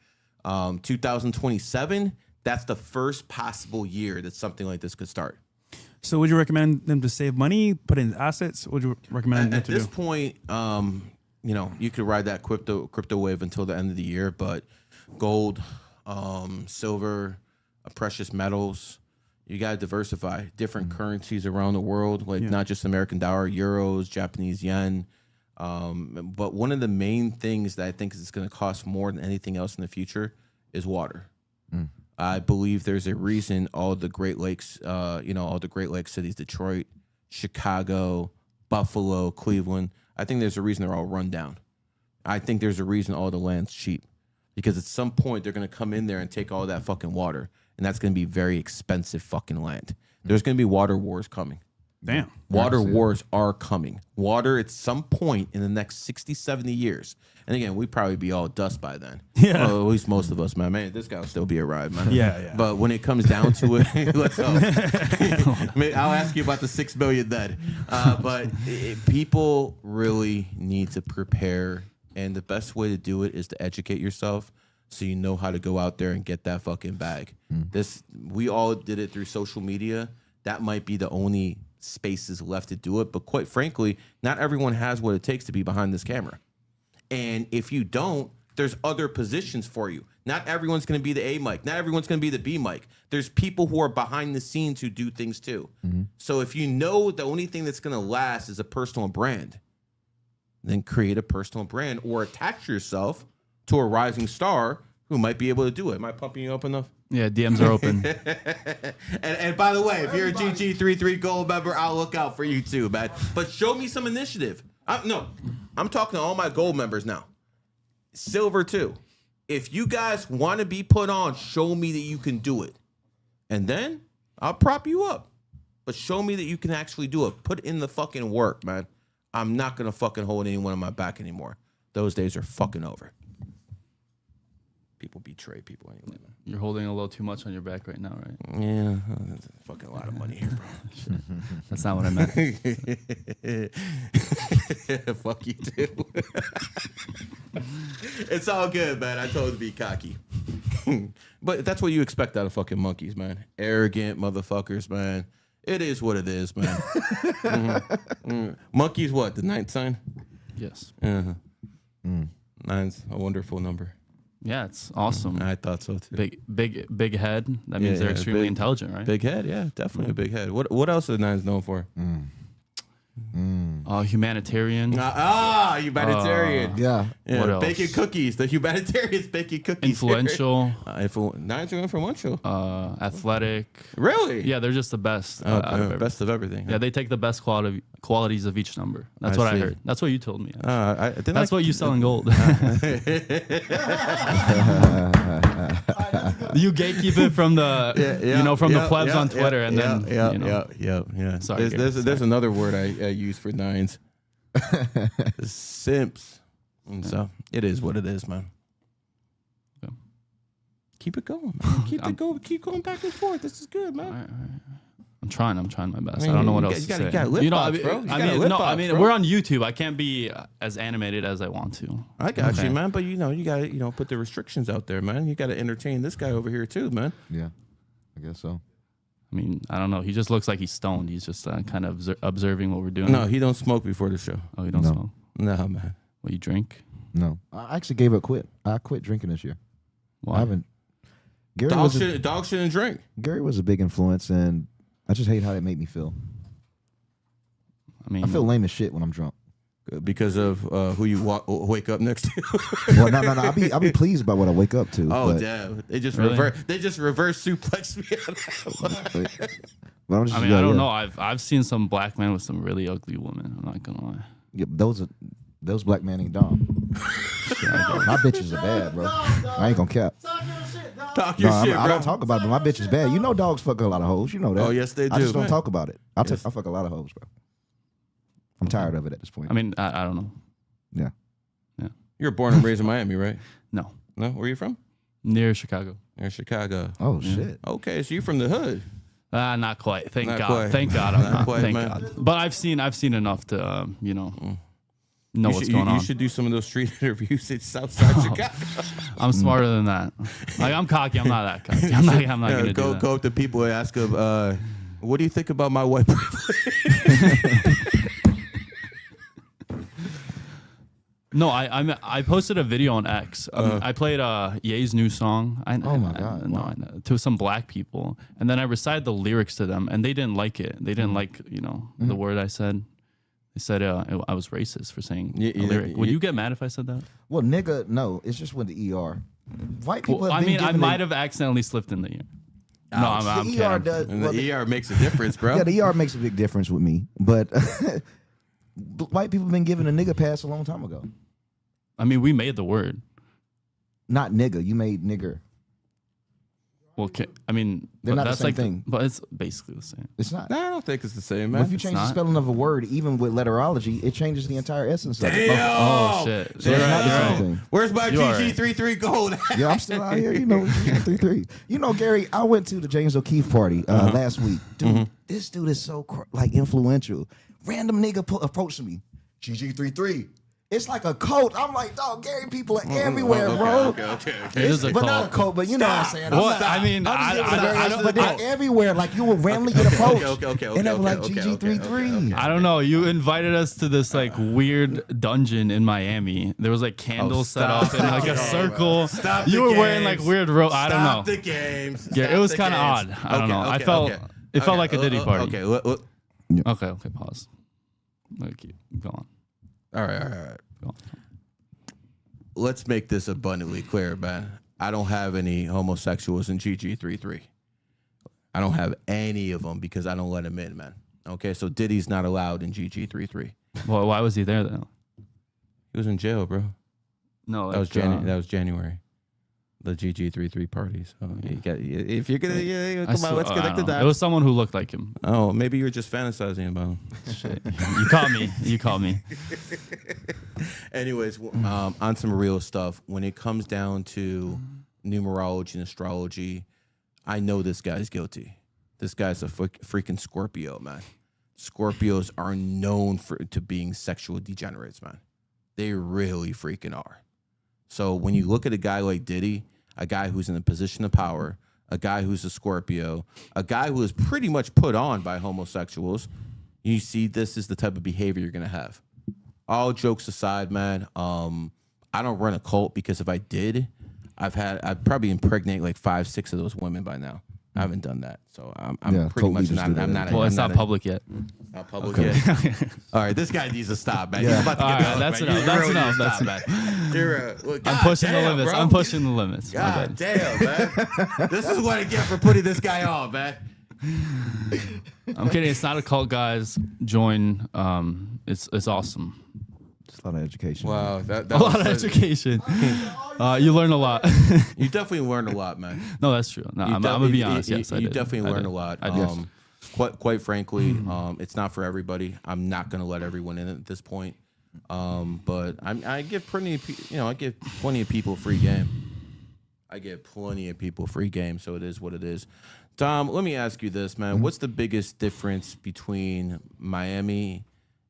2027, that's the first possible year that something like this could start. So would you recommend them to save money, put in assets? What would you recommend them At to this do? point, you could ride that crypto wave until the end of the year, but gold, silver, precious metals, you got to diversify different currencies around the world, like not just American dollar, euros, Japanese yen. But one of the main things that I think is going to cost more than anything else in the future is water. I believe there's a reason all the Great Lakes, all the Great Lakes cities, Detroit, Chicago, Buffalo, Cleveland, I think there's a reason they're all run down. I think there's a reason all the land's cheap. Because at some point, they're going to come in there and take all that fucking water. And that's going to be very expensive fucking land. There's going to be water wars coming. Damn. Water wars are coming. Water at some point in the next 60, 70 years. And again, we'd probably be all dust by then. Yeah. Well, at least most of us, man. Man, this guy will still be a ride, man. Yeah. But when it comes down to it, let's go. I'll ask you about the 6 billion then. But people really need to prepare. And the best way to do it is to educate yourself so you know how to go out there and get that fucking bag. We all did it through social media. That might be the only spaces left to do it. But quite frankly, not everyone has what it takes to be behind this camera. And if you don't, there's other positions for you. Not everyone's going to be the A mic. Not everyone's going to be the B mic. There's people who are behind the scenes who do things too. So if you know the only thing that's going to last is a personal brand, then create a personal brand or attach yourself to a rising star who might be able to do it. Am I pumping you up enough? Yeah, DMs are open. and by the way, if you're a GG33 Gold member, I'll look out for you too, man. But show me some initiative. I'm talking to all my Gold members now. Silver too. If you guys want to be put on, show me that you can do it. And then I'll prop you up. But show me that you can actually do it. Put in the fucking work, man. I'm not going to fucking hold anyone on my back anymore. Those days are fucking over. People betray people anyway, man. You're holding a little too much on your back right now, right? Yeah, that's fucking a lot of money here, bro. That's not what I meant. Fuck you too. It's all good, man. I told you to be cocky. But that's what you expect out of fucking monkeys, man. Arrogant motherfuckers, man. It is what it is, man. Monkey's what? The 9th sign? Yes. 9's a wonderful number. Yeah, it's awesome. I thought so too. Big head. That means they're extremely intelligent, right? Big head, yeah, definitely a big head. What else are the 9s known for? Humanitarian. Humanitarian. Yeah. Yeah, What else? baking cookies. The humanitarians baking cookies. Influential. Nines are influential. Athletic. Really? Yeah, they're just the best. Oh, out of everything. best of everything. Yeah, they take the best qualities of each number. That's I what see. I heard. That's what you told me. That's What you sell in gold. You gatekeep it from the, the plebs on Twitter, and then, yeah. Sorry, There's another word I use for nines. Simps. And so it is what it is, man. Okay. Keep it going, man. Keep it going. Keep going back and forth. This is good, man. All right. I'm trying my best. I mean, I don't know what you else got- to you say. got lip box, bro. You got lip box, bro. We're on YouTube. I can't be as animated as I want to. I got Okay. you, man. But you got to put the restrictions out there, man. You got to entertain this guy over here too, man. Yeah. I guess so. I mean, I don't know. He just looks like he's stoned. He's just kind of observing what we're doing. No, he don't smoke before the show. Oh, you don't No. smoke? No, man. Well, you drink? No. I actually gave it a quit. I quit drinking this year. Why? I haven't. Dog shouldn't drink. Gary was a big influence, and I just hate how that made me feel. I mean, I feel lame as shit when I'm drunk. Because of who you wake up next to. Well, no. I'll be pleased about what I wake up to. Oh but, damn! They just Really? reverse suplex me. but I'm just, I mean, yeah, I don't yeah. know. I've seen some black men with some really ugly women. I'm not gonna lie. Yeah, those black men ain't dumb. My bitches are bad, bro. I ain't gonna cap. Talk your shit, dog. Talk your shit, bro. I don't talk about it, but my bitch is bad. You know, dogs fuck a lot of hoes. You know that. Oh, yes, they I do, just don't man. talk about it. I Yes. fuck a lot of hoes, bro. I'm tired of it at this point. I mean, I don't know. yeah. You're born and raised in Miami, right? No, No, where you from? near Chicago. You're in Chicago. Oh shit. Okay, so you're from the hood. Not quite. Thank Not God. quite. Thank God. I'm Not not. quite, Thank man. God. But I've seen enough to know You what's should, going on. You should do some of those street interviews in Southside Chicago. I'm smarter than that. Like, I'm cocky. I'm not that cocky. I'm not Yeah, gonna do that. go up to people and ask them, what do you think about my white privilege? No, I posted a video on X. I played Ye's new song. Oh my God, No, wow. I know, to some black people, and then I recited the lyrics to them, and they didn't like it. They didn't like the word I said. They said I was racist for saying Yeah, a lyric. Would yeah. you get mad if I said that? Well, nigga, no. It's just with the ER. White people. Well, have I been mean, I given might have accidentally slipped in the ear. No, I'm the kidding. ER does. And well, the ER makes a difference, bro. Yeah, the ER makes a big difference with me, but white people have been given a nigga pass a long time ago. I mean, we made the word. Not nigga. You made nigger. Well, I mean, They're but not the that's same like thing. But it's basically the same. It's not. No, I don't think it's the same, But man. if you change the not. spelling of a word, even with letterology, it changes the entire essence of it. Damn! Oh shit! So it's not the same thing. Where's my You are right. GG33 gold? Yeah, I'm still out here. You know, 3-3. You know, Gary, I went to the James O'Keefe party last week. Dude, this dude is so influential. Random nigga approached me. GG33. It's like a cult. I'm like, dog, Gary, people are everywhere, bro. Okay. It is a But not a cult. cult, but you know what I'm saying. I'm What? not- I mean, I'm just giving I Gary- don't but they're know. everywhere. Like you will randomly get approached. Okay, And they were like okay, GG33. I don't know. You invited us to this like weird dungeon in Miami. There was like candles set stop up in like the a game. circle. Stop You the were wearing like games. weird robe. I don't Stop know. the games. Yeah, it was kind of odd. I don't know. I felt it felt like a Diddy party. Okay, Okay. Pause. Okay, go on. all right. Go on. Let's make this abundantly clear, man. I don't have any homosexuals in GG33. I don't have any of them because I don't let them in, man. Okay, so Diddy's not allowed in GG33. Well, why was he there then? He was in jail, bro. No, That was January. The GG33 party. So you got, if you're gonna, come on, let's connect the It dots. was someone who looked like him. Oh, maybe you're just fantasizing about him. Shit. You caught me. You caught me. Anyways, on some real stuff, when it comes down to numerology and astrology, I know this guy's guilty. This guy's a freaking Scorpio, man. Scorpios are known to being sexual degenerates, man. They really freaking are. So when you look at a guy like Diddy, a guy who's in a position of power, a guy who's a Scorpio, a guy who is pretty much put on by homosexuals, you see this is the type of behavior you're going to have. All jokes aside, man, I don't run a cult because if I did, I'd probably impregnate like 5-6 of those women by now. I haven't done that, so I'm Yeah, pretty totally much just not. do that. I'm not. Well, I'm it's not public yet. Not public yet. All right, this guy needs to stop, man. He's about to All get right, hooked, that's man. enough. You That's really enough. need to That's stop, man. You're, well, I'm God pushing the damn, limits. bro. I'm pushing the limits. My God bad. damn, man. This is what I get for putting this guy on, man. I'm kidding. It's not a cult, guys. Join. It's awesome. Just a lot of education. Wow, that A lot of was- education. You learn a lot. You definitely learned a lot, man. No, that's true. No, I'm gonna be honest. Yes, I you did. definitely I learned did. a lot. I did. Quite frankly, it's not for everybody. I'm not gonna let everyone in at this point. But I give plenty of I give plenty of people free game. I give plenty of people free game, so it is what it is. Tom, let me ask you this, man. What's the biggest difference between Miami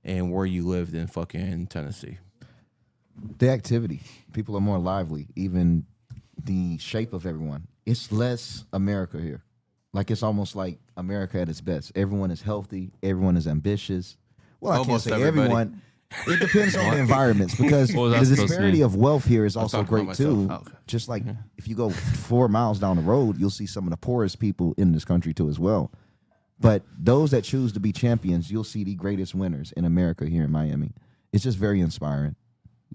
and where you lived in fucking Tennessee? The activity. People are more lively. Even the shape of everyone. It's less America here. Like it's almost like America at its best. Everyone is healthy. Everyone is ambitious. Well, I Almost can't say everybody. everyone. It depends on the environments because What was the that supposed to disparity mean? of wealth here is also talking about great too. myself. Oh, okay. Just like if you go 4 miles down the road, you'll see some of the poorest people in this country too as well. But those that choose to be champions, you'll see the greatest winners in America here in Miami. It's just very inspiring.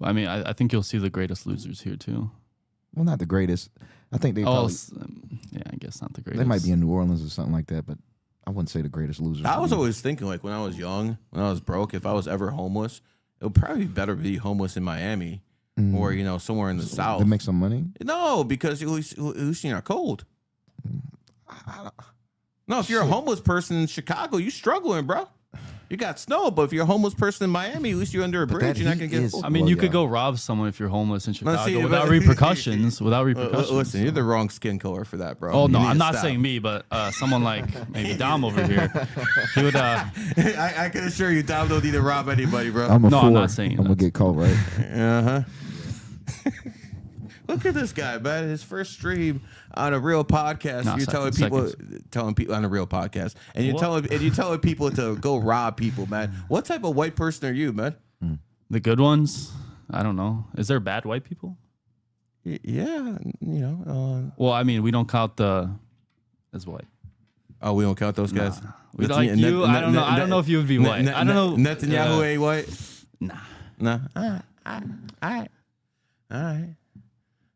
I mean, I think you'll see the greatest losers here too. Well, not the greatest. I think they Oh, probably yeah, I guess not the greatest. they might be in New Orleans or something like that, but I wouldn't say the greatest losers. I was always thinking, like, when I was young, when I was broke, if I was ever homeless, it would probably be better to be homeless in Miami or, somewhere in the South. to make some money. No, because at least you're not cold. No, if you're a homeless person in Chicago, you struggling, bro. You got snow, but if you're a homeless person in Miami, at least you're under a But bridge. that You're not gonna heat get. is- I mean, Well, you yeah. could go rob someone if you're homeless in Chicago see, without but- repercussions. Without repercussions. Listen, you're the wrong skin color for that, bro. Oh You no, need I'm to not stop. saying me, but someone like maybe Dom over here. He would. I can assure you, Dom don't need to rob anybody, bro. I'm a No, four. I'm not saying I'm gonna that. get caught, right? Uh huh. Look at this guy, man. His first stream on a real podcast. No, You're telling people on a real podcast, and you're What? telling people to go rob people, man. What type of white person are you, man? The good ones. I don't know. Is there bad white people? Yeah, Well, I mean, we don't count the as white. Oh, we don't count those guys. We like you. I don't know. I don't know if you would be white. I don't know. Netanyahu ain't white. Nah. Nah. All right.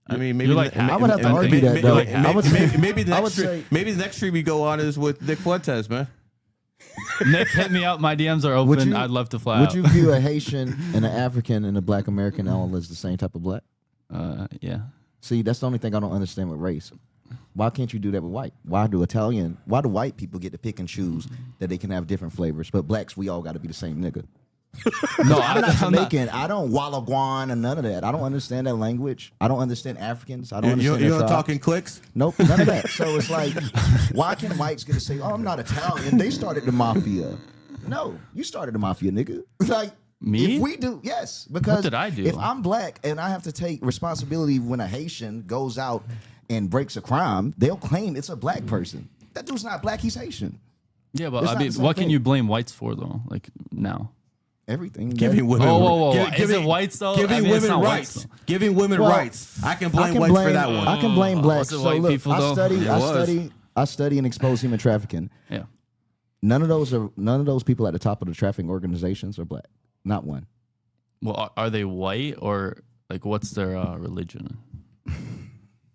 I mean, maybe You're like half. I would have to argue that, though. I would say- maybe the I next would stream, say- maybe the next stream we go on is with Nick Fuentes, man. Nick, hit me up. My DMs are Would open. you- I'd love to fly Would out. you view a Haitian and an African and a Black American all as the same type of black? Yeah. See, that's the only thing I don't understand with race. Why can't you do that with white? Why do white people get to pick and choose that they can have different flavors, but blacks, we all got to be the same nigga? No, I'm not I'm not. Jamaican. I don't Walla Guan and none of that. I don't understand that language. I don't understand Africans. I don't You understand their don't tribes. talking clicks? Nope, none of that. So it's like, why can whites get to say, "Oh, I'm not Italian"? They started the mafia. No, you started the mafia, nigga. Like Me? If we do, yes. Because What did I do? If I'm black and I have to take responsibility when a Haitian goes out and breaks a crime, they'll claim it's a black person. That dude's not black. He's Haitian. Yeah, but It's I not mean, the same what can thing. you blame whites for though? Like now. Everything. Giving women, Whoa. gi- Is it whites, though? Giving I mean, it's women not rights. whites, though. Giving women Well, rights. I can blame whites for that one. I can blame blacks. Was it So white look, people, though? It was. I study and expose human trafficking. Yeah. None of those people at the top of the trafficking organizations are black. Not one. Well, are they white or like what's their religion?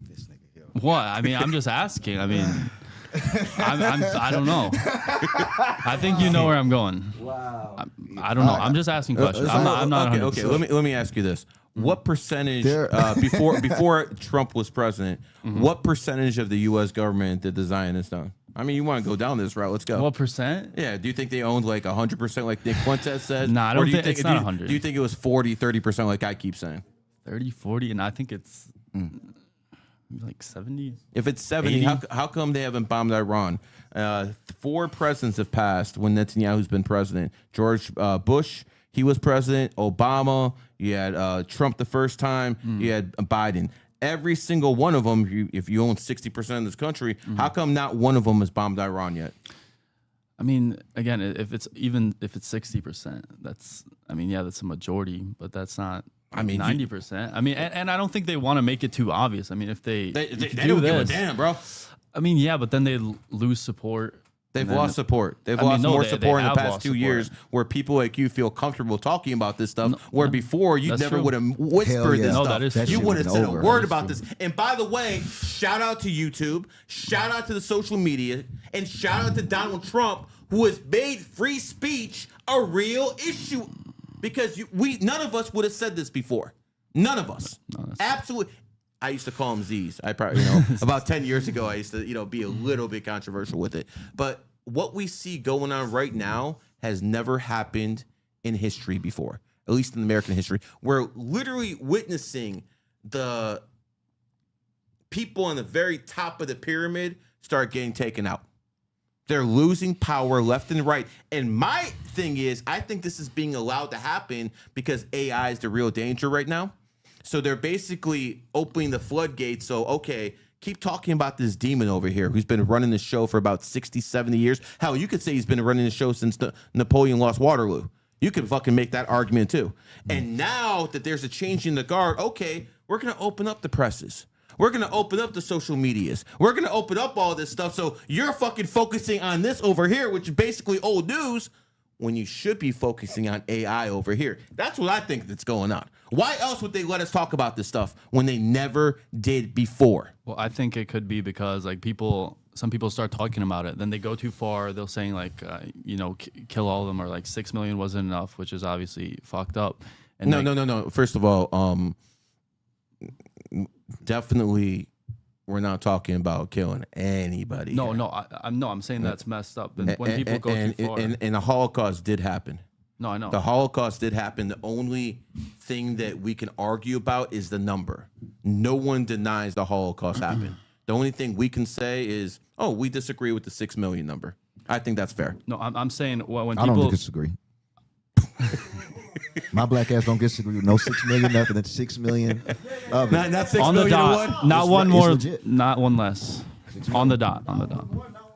This nigga here. What? I mean, I'm just asking. I mean, I don't know. I think you know where I'm going. Wow. I don't know. I'm just asking questions. I'm not. Okay. 100%. Let me ask you this: What percentage There- before Trump was president? What percentage of the U.S. government did the Zionists done? I mean, you want to go down this route? Let's go. What percent? Yeah. Do you think they owned like 100%, like Nick Fuentes said? Nah, I Or don't do you think- it's do not you- 100. Do you think it was 40, 30%, like I keep saying? 30, 40, and I think it's like 70. If it's 70, 80? how come they haven't bombed Iran? 4 presidents have passed when Netanyahu's been president. George Bush, he was president. Obama, you had Trump the first time. You had Biden. Every single one of them, if you own 60% of this country, how come not one of them has bombed Iran yet? I mean, again, if it's 60%, that's a majority, but that's not. I mean, 90%. I mean, and I don't think they want to make it too obvious. I mean, if they They if you don't give a this, damn, bro. I mean, yeah, but then they lose support. They've And then- lost support. They've I mean, lost no, more they support in the have past lost 2 support. years where people like you feel comfortable talking about this stuff, where before you that's never true. would have Hell whispered yeah. this No, stuff. that is That You shit would have been said a over. word That about this. And by the way, shout out to YouTube, shout out to the social media, and shout out to Donald Trump, who has made free speech a real issue. Because none of us would have said this before. None of us. Absolutely. I used to call them Z's. I probably, about 10 years ago, I used to, be a little bit controversial with it. But what we see going on right now has never happened in history before, at least in American history. We're literally witnessing the people on the very top of the pyramid start getting taken out. They're losing power left and right. And my thing is, I think this is being allowed to happen because AI is the real danger right now. So they're basically opening the floodgates. So, okay, keep talking about this demon over here who's been running the show for about 60, 70 years. Hell, you could say he's been running the show since Napoleon lost Waterloo. You could fucking make that argument too. And now that there's a change in the guard, okay, we're going to open up the presses. We're going to open up the social medias. We're going to open up all this stuff. So you're fucking focusing on this over here, which is basically old news, when you should be focusing on AI over here. That's what I think that's going on. Why else would they let us talk about this stuff when they never did before? Well, I think it could be because like some people start talking about it, then they go too far. They'll saying like, kill all of them, or like 6 million wasn't enough, which is obviously fucked up. And No. First of all, definitely, we're not talking about killing anybody. No, here. I'm saying that's messed up. And when people go too far, and the Holocaust did happen. no, I know. The Holocaust did happen. The only thing that we can argue about is the number. No one denies the Holocaust happened. The only thing we can say is, we disagree with the 6 million number. I think that's fair. No, I'm saying when I people don't disagree. My black ass don't disagree with no 6 million, nothing. That's 6 million. Of it. Not 6 on the million to dot, one? not It's one it's more, legit. not one less. On the dot.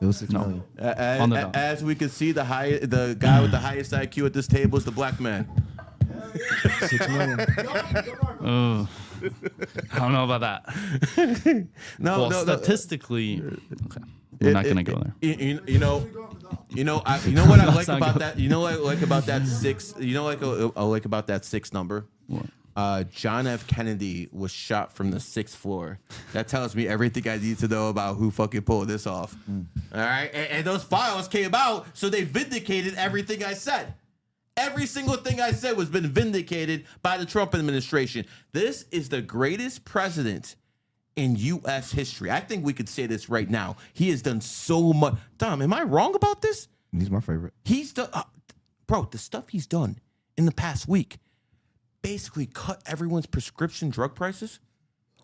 It was 6 million. On the dot. As we can see, the guy with the highest IQ at this table is the black man. 6 million. I don't know about that. No, Well, statistically, okay, we're not gonna go there. You know what I like Let's not about go. that. You know what I like about that 6. You know what I like about that 6 number. John F. Kennedy was shot from the 6th floor. That tells me everything I need to know about who fucking pulled this off. All right, and those files came out, so they vindicated everything I said. Every single thing I said was been vindicated by the Trump administration. This is the greatest president in U.S. history. I think we could say this right now. He has done so much. Dom, am I wrong about this? He's my favorite. He's done, bro, the stuff he's done in the past week basically cut everyone's prescription drug prices.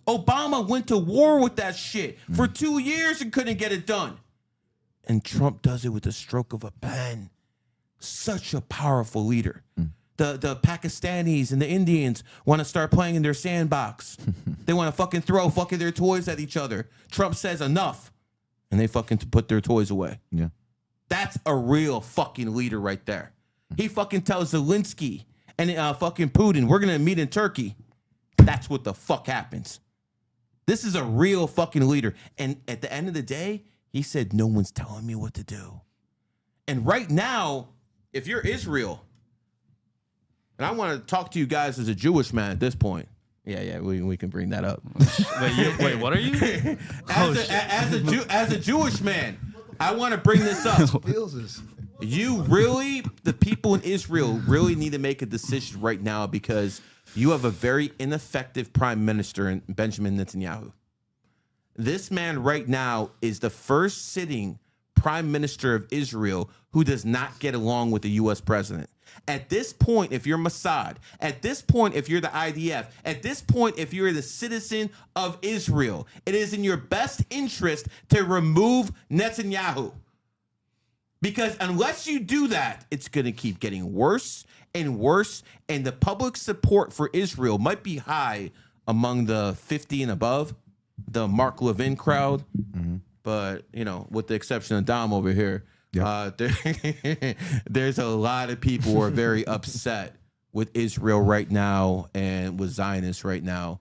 Obama went to war with that shit for 2 years and couldn't get it done. And Trump does it with the stroke of a pen. Such a powerful leader. The Pakistanis and the Indians want to start playing in their sandbox. They want to fucking throw their toys at each other. Trump says enough, and they fucking put their toys away. Yeah. That's a real fucking leader right there. He fucking tells Zelensky and fucking Putin, we're going to meet in Turkey. That's what the fuck happens. This is a real fucking leader. And at the end of the day, he said, no one's telling me what to do. And right now, if you're Israel, and I want to talk to you guys as a Jewish man at this point. Yeah, we can bring that up. Wait, what are you? As a Jewish man, I want to bring this up. The people in Israel really need to make a decision right now because you have a very ineffective prime minister in Benjamin Netanyahu. This man right now is the first sitting prime minister of Israel who does not get along with the U.S. president. At this point, if you're Mossad, at this point, if you're the IDF, at this point, if you're the citizen of Israel, it is in your best interest to remove Netanyahu. Because unless you do that, it's going to keep getting worse and worse, and the public support for Israel might be high among the 50 and above, the Mark Levin crowd. But, with the exception of Dom over here, there's a lot of people who are very upset with Israel right now and with Zionists right now.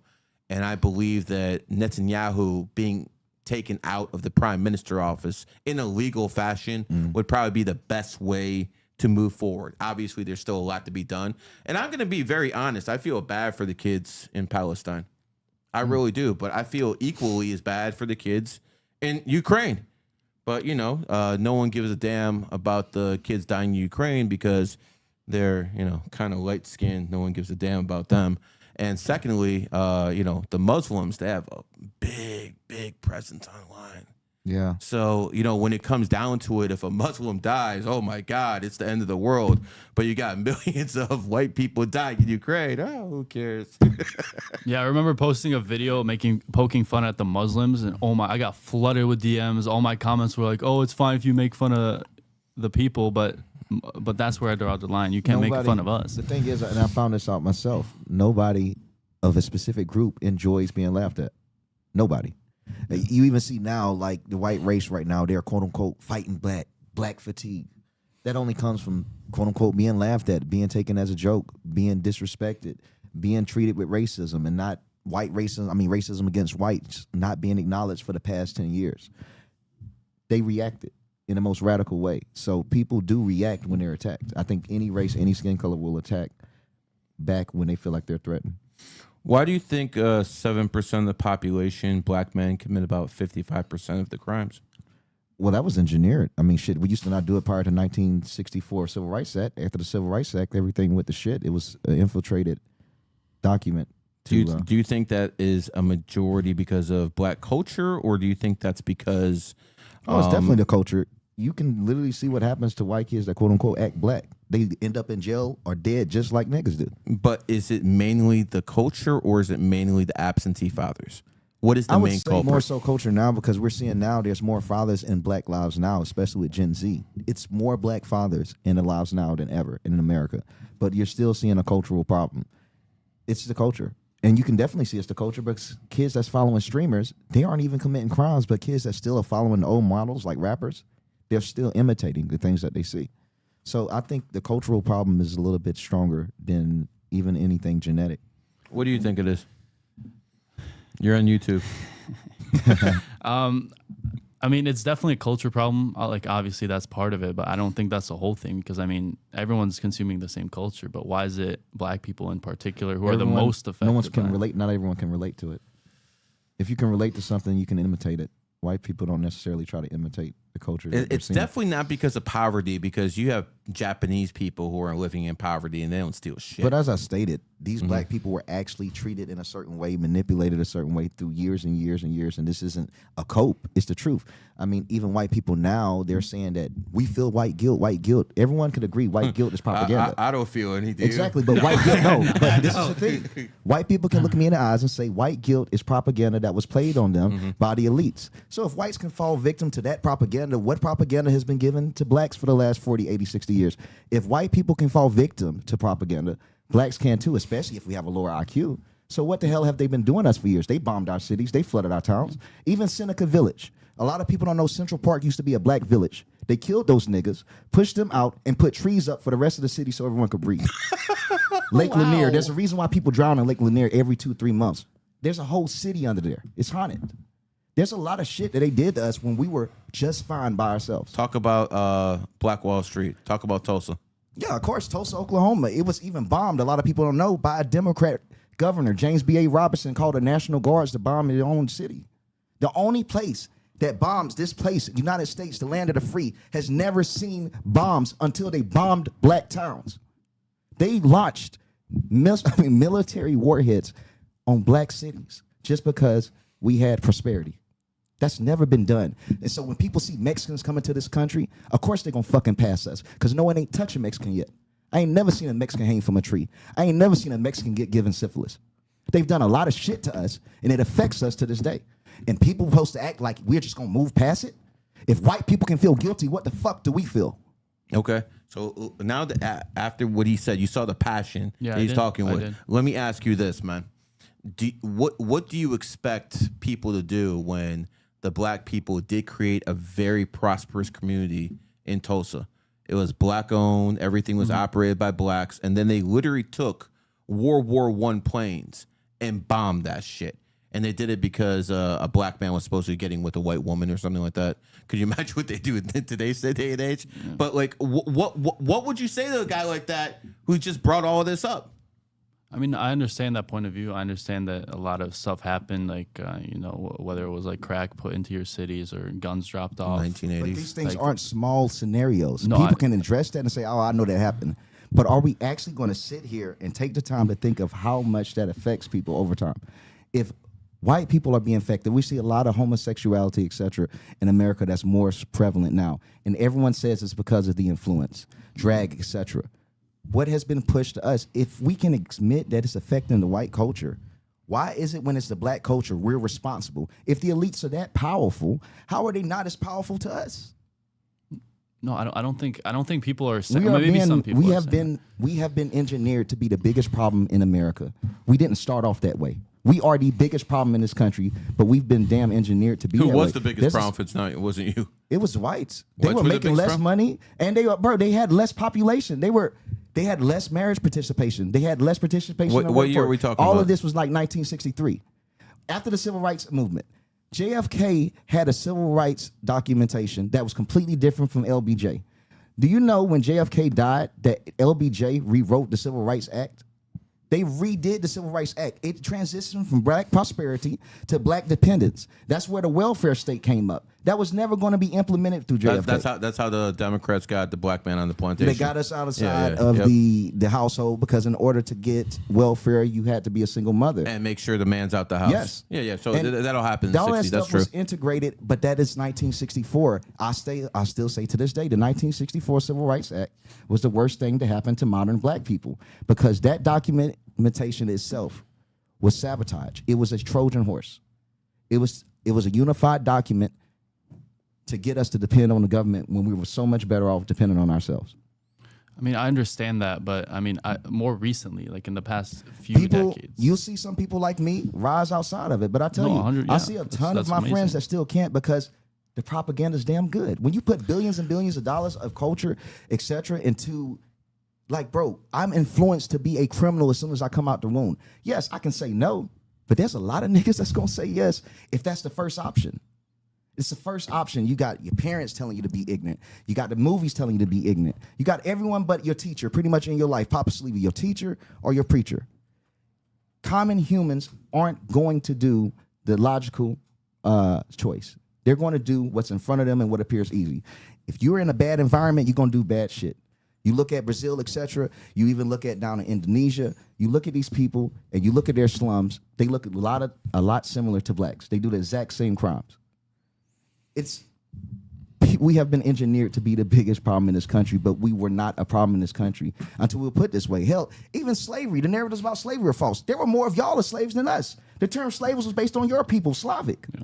And I believe that Netanyahu being taken out of the prime minister office in a legal fashion would probably be the best way to move forward. Obviously, there's still a lot to be done. And I'm going to be very honest. I feel bad for the kids in Palestine. I really do. But I feel equally as bad for the kids in Ukraine. But, you know, no one gives a damn about the kids dying in Ukraine because they're, you know, kind of light skinned. No one gives a damn about them. And secondly, you know, the Muslims, they have a big presence online. Yeah. So, you know, when it comes down to it, if a Muslim dies, oh my God, it's the end of the world. But you got millions of white people dying in Ukraine. Oh, who cares? Yeah, I remember posting a video poking fun at the Muslims, and oh my, I got flooded with DMs. All my comments were like, "Oh, it's fine if you make fun of the people, but that's where I draw the line. You can't make fun of us." The thing is, and I found this out myself, nobody of a specific group enjoys being laughed at. Nobody. You even see now, like the white race right now, they're quote unquote fighting black fatigue. That only comes from quote unquote being laughed at, being taken as a joke, being disrespected, being treated with racism, and not white racism. I mean, racism against whites not being acknowledged for the past 10 years. They reacted in the most radical way. So people do react when they're attacked. I think any race, any skin color will attack back when they feel like they're threatened. Why do you think 7% of the population, black men, commit about 55% of the crimes? Well, that was engineered. I mean, shit, we used to not do it prior to 1964 Civil Rights Act. After the Civil Rights Act, everything went to shit. It was an infiltrated document. Do you think that is a majority because of black culture, or do you think that's because... Oh, it's definitely the culture. You can literally see what happens to white kids that quote unquote act black. They end up in jail or dead just like niggas do. But is it mainly the culture, or is it mainly the absentee fathers? What is the main culprit? I would say more so culture now, because we're seeing now there's more fathers in black lives now, especially with Gen Z. It's more black fathers in the lives now than ever in America. But you're still seeing a cultural problem. It's the culture. And you can definitely see it's the culture, because kids that's following streamers, they aren't even committing crimes, but kids that still are following the old models like rappers, they're still imitating the things that they see. So I think the cultural problem is a little bit stronger than even anything genetic. What do you think it is? You're on YouTube. I mean, it's definitely a culture problem. Like, obviously, that's part of it, but I don't think that's the whole thing, because, I mean, everyone's consuming the same culture, but why is it black people in particular who are the most affected? No one can relate. Not everyone can relate to it. If you can relate to something, you can imitate it. White people don't necessarily try to imitate the culture. It's definitely not because of poverty, because you have Japanese people who are living in poverty and they don't steal shit. But as I stated, these black people were actually treated in a certain way, manipulated a certain way through years and years and years. And this isn't a cope. It's the truth. I mean, even white people now, they're saying that we feel white guilt, white guilt. Everyone could agree white guilt is propaganda. I don't feel anything. Exactly, but white guilt, no. But this is the thing. White people can look me in the eyes and say white guilt is propaganda that was played on them by the elites. So if whites can fall victim to that propaganda, what propaganda has been given to blacks for the last 40, 80, 60 years? If white people can fall victim to propaganda, blacks can too, especially if we have a lower IQ. So what the hell have they been doing us for years? They bombed our cities. They flooded our towns. Even Seneca Village. A lot of people don't know Central Park used to be a black village. They killed those niggas, pushed them out, and put trees up for the rest of the city so everyone could breathe. Lake Lanier. There's a reason why people drown in Lake Lanier every 2-3 months. There's a whole city under there. It's haunted. There's a lot of shit that they did to us when we were just fine by ourselves. Talk about Black Wall Street. Talk about Tulsa. Yeah, of course, Tulsa, Oklahoma. It was even bombed, a lot of people don't know, by a Democrat governor. James B.A. Robinson called the National Guards to bomb their own city. The only place that bombs this place, United States, the land of the free, has never seen bombs until they bombed black towns. They launched military warheads on black cities just because we had prosperity. That's never been done. And so when people see Mexicans coming to this country, of course they're going to fucking pass us, because no one ain't touching Mexican yet. I ain't never seen a Mexican hang from a tree. I ain't never seen a Mexican get given syphilis. They've done a lot of shit to us, and it affects us to this day. And people supposed to act like we're just going to move past it? If white people can feel guilty, what the fuck do we feel? Okay. So now that after what he said, you saw the passion that he's talking with. Let me ask you this, man. What do you expect people to do when the black people did create a very prosperous community in Tulsa? It was black owned. Everything was operated by blacks. And then they literally took World War I planes and bombed that shit. and they did it because a black man was supposed to be getting with a white woman or something like that. Could you imagine what they do in today's day and age? Yeah. But like, what would you say to a guy like that who just brought all of this up? I mean, I understand that point of view. I understand that a lot of stuff happened, like, whether it was like crack put into your cities or guns dropped off. 1980s. But these things Like, aren't small scenarios. No, People can address that and say, oh, I know that happened. But are we actually going to sit here and take the time to think of how much that affects people over time? If white people are being affected, we see a lot of homosexuality, et cetera, in America that's more prevalent now. And everyone says it's because of the influence, drag, et cetera. What has been pushed to us, if we can admit that it's affecting the white culture, why is it when it's the black culture we're responsible? If the elites are that powerful, how are they not as powerful to us? No, I don't think people are. Some people we have been engineered to be the biggest problem in America. We didn't start off that way. We are the biggest problem in this country, but we've been damn engineered to be that way. Who was the biggest problem if it's not? It wasn't you. It was whites. They Whites were were the making biggest less problem? money, and they had less population. They had less marriage participation. They had less participation. What year are we talking All about? of this was like 1963. After the civil rights movement, JFK had a civil rights documentation that was completely different from LBJ. Do you know when JFK died that LBJ rewrote the Civil Rights Act? They redid the Civil Rights Act. It transitioned from black prosperity to black dependence. That's where the welfare state came up. That was never going to be implemented through JFK. That's how the Democrats got the black man on the plantation. They got us outside Yeah, of yep. the household because in order to get welfare, you had to be a single mother. And make sure the man's out the house. Yes. Yeah. So And that'll happen in the all that 60s. That's stuff true. was integrated, but that is 1964. I still say to this day, the 1964 Civil Rights Act was the worst thing to happen to modern black people because that documentation itself was sabotage. It was a Trojan horse. It was a unified document to get us to depend on the government when we were so much better off depending on ourselves. I mean, I understand that, but I mean, more recently, like in the past few decades, You'll see some people like me rise outside of it. But I tell I see a ton of my friends that still can't because the propaganda is damn good. When you put billions and billions of dollars of culture, et cetera, into, like, bro, I'm influenced to be a criminal as soon as I come out the womb. Yes, I can say no, but there's a lot of niggas that's going to say yes if that's the first option. It's the first option. You got your parents telling you to be ignorant. You got the movies telling you to be ignorant. You got everyone but your teacher pretty much in your life, Papa Sleepy, your teacher or your preacher. Common humans aren't going to do the logical choice. They're going to do what's in front of them and what appears easy. If you're in a bad environment, you're going to do bad shit. You look at Brazil, etc. You even look at down in Indonesia. You look at these people and you look at their slums. They look a lot similar to blacks. They do the exact same crimes. We have been engineered to be the biggest problem in this country, but we were not a problem in this country until we were put this way. Hell, even slavery, the narratives about slavery are false. There were more of y'all as slaves than us. The term slaves was based on your people, Slavic. Yeah.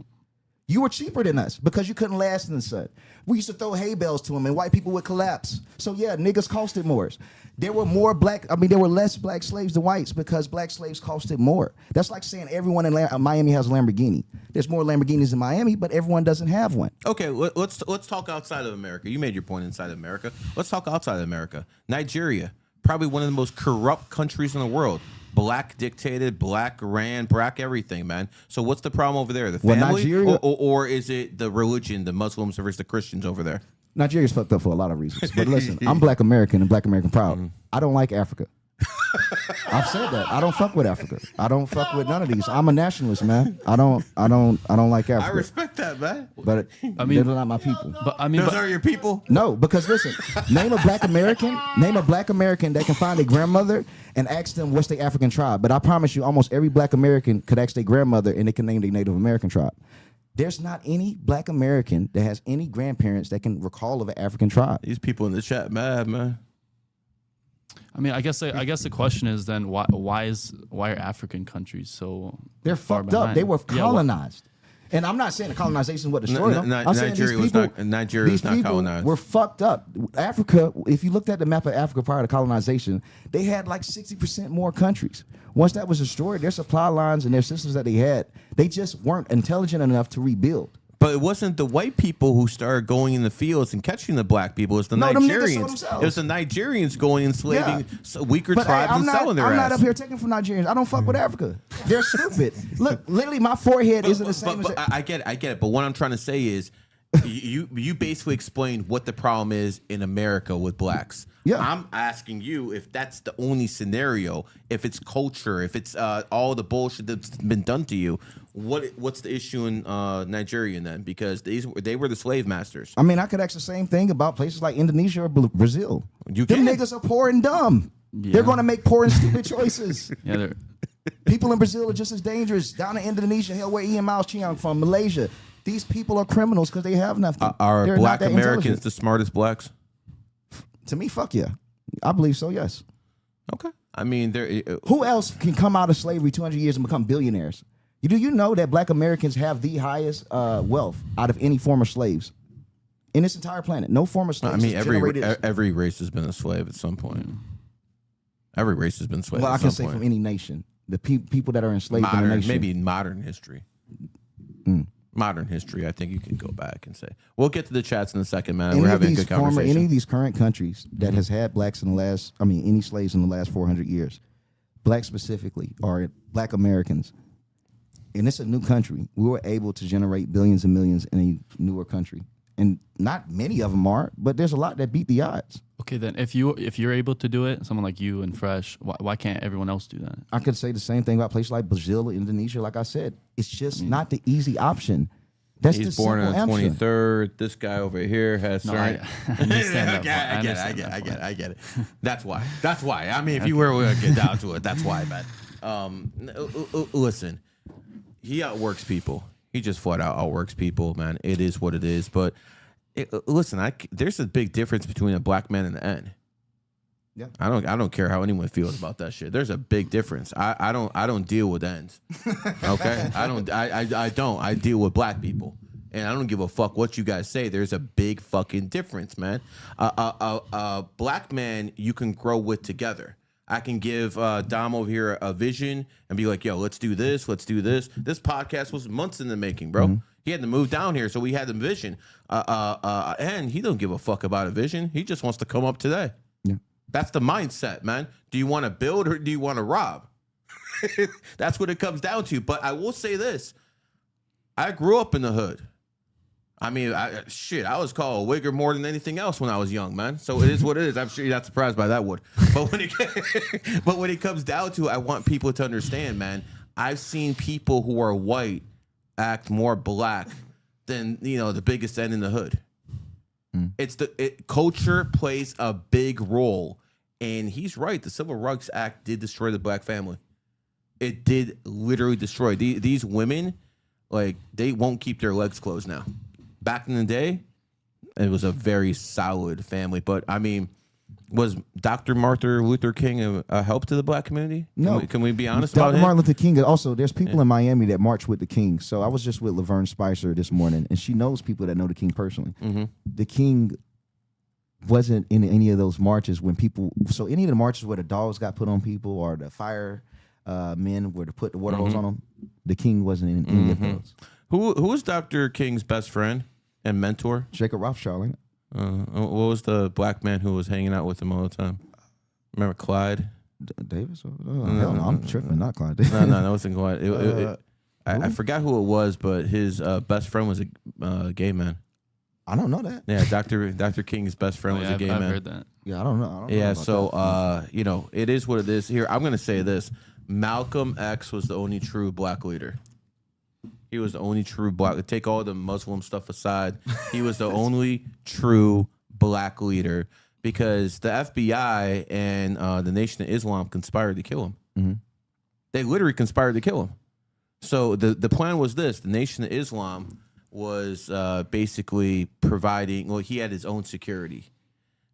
You were cheaper than us because you couldn't last in the sun. We used to throw hay bales to them and white people would collapse. So yeah, niggas costed more. There were less black slaves than whites because black slaves costed more. That's like saying everyone in Miami has a Lamborghini. There's more Lamborghinis in Miami, but everyone doesn't have one. Okay, let's talk outside of America. You made your point inside of America. Let's talk outside of America. Nigeria, probably one of the most corrupt countries in the world. Black dictated, black ran, black everything, man. So what's the problem over there? The family, Nigeria, or is it the religion, the Muslims versus the Christians over there? Nigeria's fucked up for a lot of reasons. But listen, I'm black American and black American proud. I don't like Africa. I've said that. I don't fuck with Africa. I don't fuck with none of these. I'm a nationalist, man. I don't like Africa. I respect that, man. But I mean, they're not my people. But I mean, those are your people? No, because listen, name a black American that can find a grandmother and ask them what's their African tribe. But I promise you, almost every black American could ask their grandmother and they can name their Native American tribe. There's not any black American that has any grandparents that can recall of an African tribe. These people in the chat mad, man. I mean, I guess the question is then why are African countries so they're fucked up? They were colonized. And I'm not saying the colonization was destroyed them. I'm saying Nigeria was not colonized. We're fucked up. Africa, if you looked at the map of Africa prior to colonization, they had like 60% more countries. Once that was destroyed, their supply lines and their systems that they had, they just weren't intelligent enough to rebuild. But it wasn't the white people who started going in the fields and catching the black people. It's the No, them niggas sold Nigerians. themselves. It was the Nigerians going enslaving weaker But, hey, tribes I'm and not, selling their I'm ass. not up here taking from Nigerians. I don't fuck with Africa. They're stupid. Look, literally, my forehead isn't the same But as. I get it. But what I'm trying to say is, you basically explained what the problem is in America with blacks. Yeah. I'm asking you if that's the only scenario, if it's culture, if it's all the bullshit that's been done to you. What's the issue in Nigeria then? Because they were the slave masters. I mean, I could ask the same thing about places like Indonesia or Brazil. You Them can. niggas are poor and dumb. Yeah. They're going to make poor and stupid choices. Yeah, they're, People in Brazil are just as dangerous. Down in Indonesia, hell, where Ian Miles Cheong from, Malaysia. These people are criminals because they have nothing. Are They're not black that Americans intelligent. the smartest blacks? To me, fuck yeah. I believe so, yes. Okay. I mean, Who else can come out of slavery 200 years and become billionaires? Do you know that black Americans have the highest wealth out of any former slaves in this entire planet? No former slaves. I mean, has every generated- race has been a slave at some point. Every race has been slave. Well, I at can some say point. from any nation. The people that are enslaved in a nation. Maybe modern history. Modern history, I think you can go back and say. We'll get to the chats in a second, man. We're having a good conversation. Any of these current countries that has had blacks in the last, any slaves in the last 400 years, blacks specifically, or black Americans, and it's a new country. We were able to generate billions and millions in a newer country. And not many of them are, but there's a lot that beat the odds. okay, then if you're able to do it, someone like you and Fresh, why can't everyone else do that? I could say the same thing about places like Brazil or Indonesia. Like I said, it's just not the easy option. That's He's the born on simple the answer. 23rd. This guy over here has No, certain. I understand that. Okay, point. I understand that point. get it. That's why. That's why. I mean, if you were to get down to it, that's why, man. Listen, he outworks people. He just flat out outworks people, man. It is what it is. But listen, there's a big difference between a black man and an N. Yeah. I don't care how anyone feels about that shit. There's a big difference. I don't deal with N's. Okay? I don't. I deal with black people. And I don't give a fuck what you guys say. There's a big fucking difference, man. A black man you can grow with together. I can give Dom over here a vision and be like, yo, let's do this. Let's do this. This podcast was months in the making, bro. Mm-hmm. He had to move down here, so we had the vision. And he don't give a fuck about a vision. He just wants to come up today. Yeah. That's the mindset, man. Do you want to build or do you want to rob? That's what it comes down to. But I will say this. I grew up in the hood. I mean, I was called a wigger more than anything else when I was young, man. So it is what it is. I'm sure you're not surprised by that one. But when it comes down to it, I want people to understand, man. I've seen people who are white act more black than, the biggest N in the hood. Culture plays a big role, and he's right. The Civil Rights Act did destroy the black family. It did literally destroy these women. Like, they won't keep their legs closed now. Back in the day, it was a very solid family. But I mean, was Dr. Martin Luther King a help to the black community? No. Can we be honest about Dr. him? Martin Luther King. Also, there's people in Miami that march with the King. So I was just with Laverne Spicer this morning, and she knows people that know the King personally. Mm-hmm. The King wasn't in any of those marches when people. So any of the marches where the dogs got put on people or the fire men were to put the water hose on them, the King wasn't in any of those. Who was Dr. King's best friend and mentor? Jacob Rothschild. Ain't it? What was the black man who was hanging out with him all the time? Remember Clyde? Davis? Hell no, I'm tripping. Not Clyde. No, that wasn't Clyde. I forgot who it was, but his best friend was a gay man. I don't know that. Yeah, Dr. King's best friend was a gay I've man. heard that. Yeah, I don't know. I don't know Yeah, about so that. it is what it is. Here, I'm gonna say this: Malcolm X was the only true black leader. He was the only true black. Take all the Muslim stuff aside, he was the only true black leader because the FBI and the Nation of Islam conspired to kill him. Mm-hmm. They literally conspired to kill him. So the plan was this: the Nation of Islam was basically providing. Well, he had his own security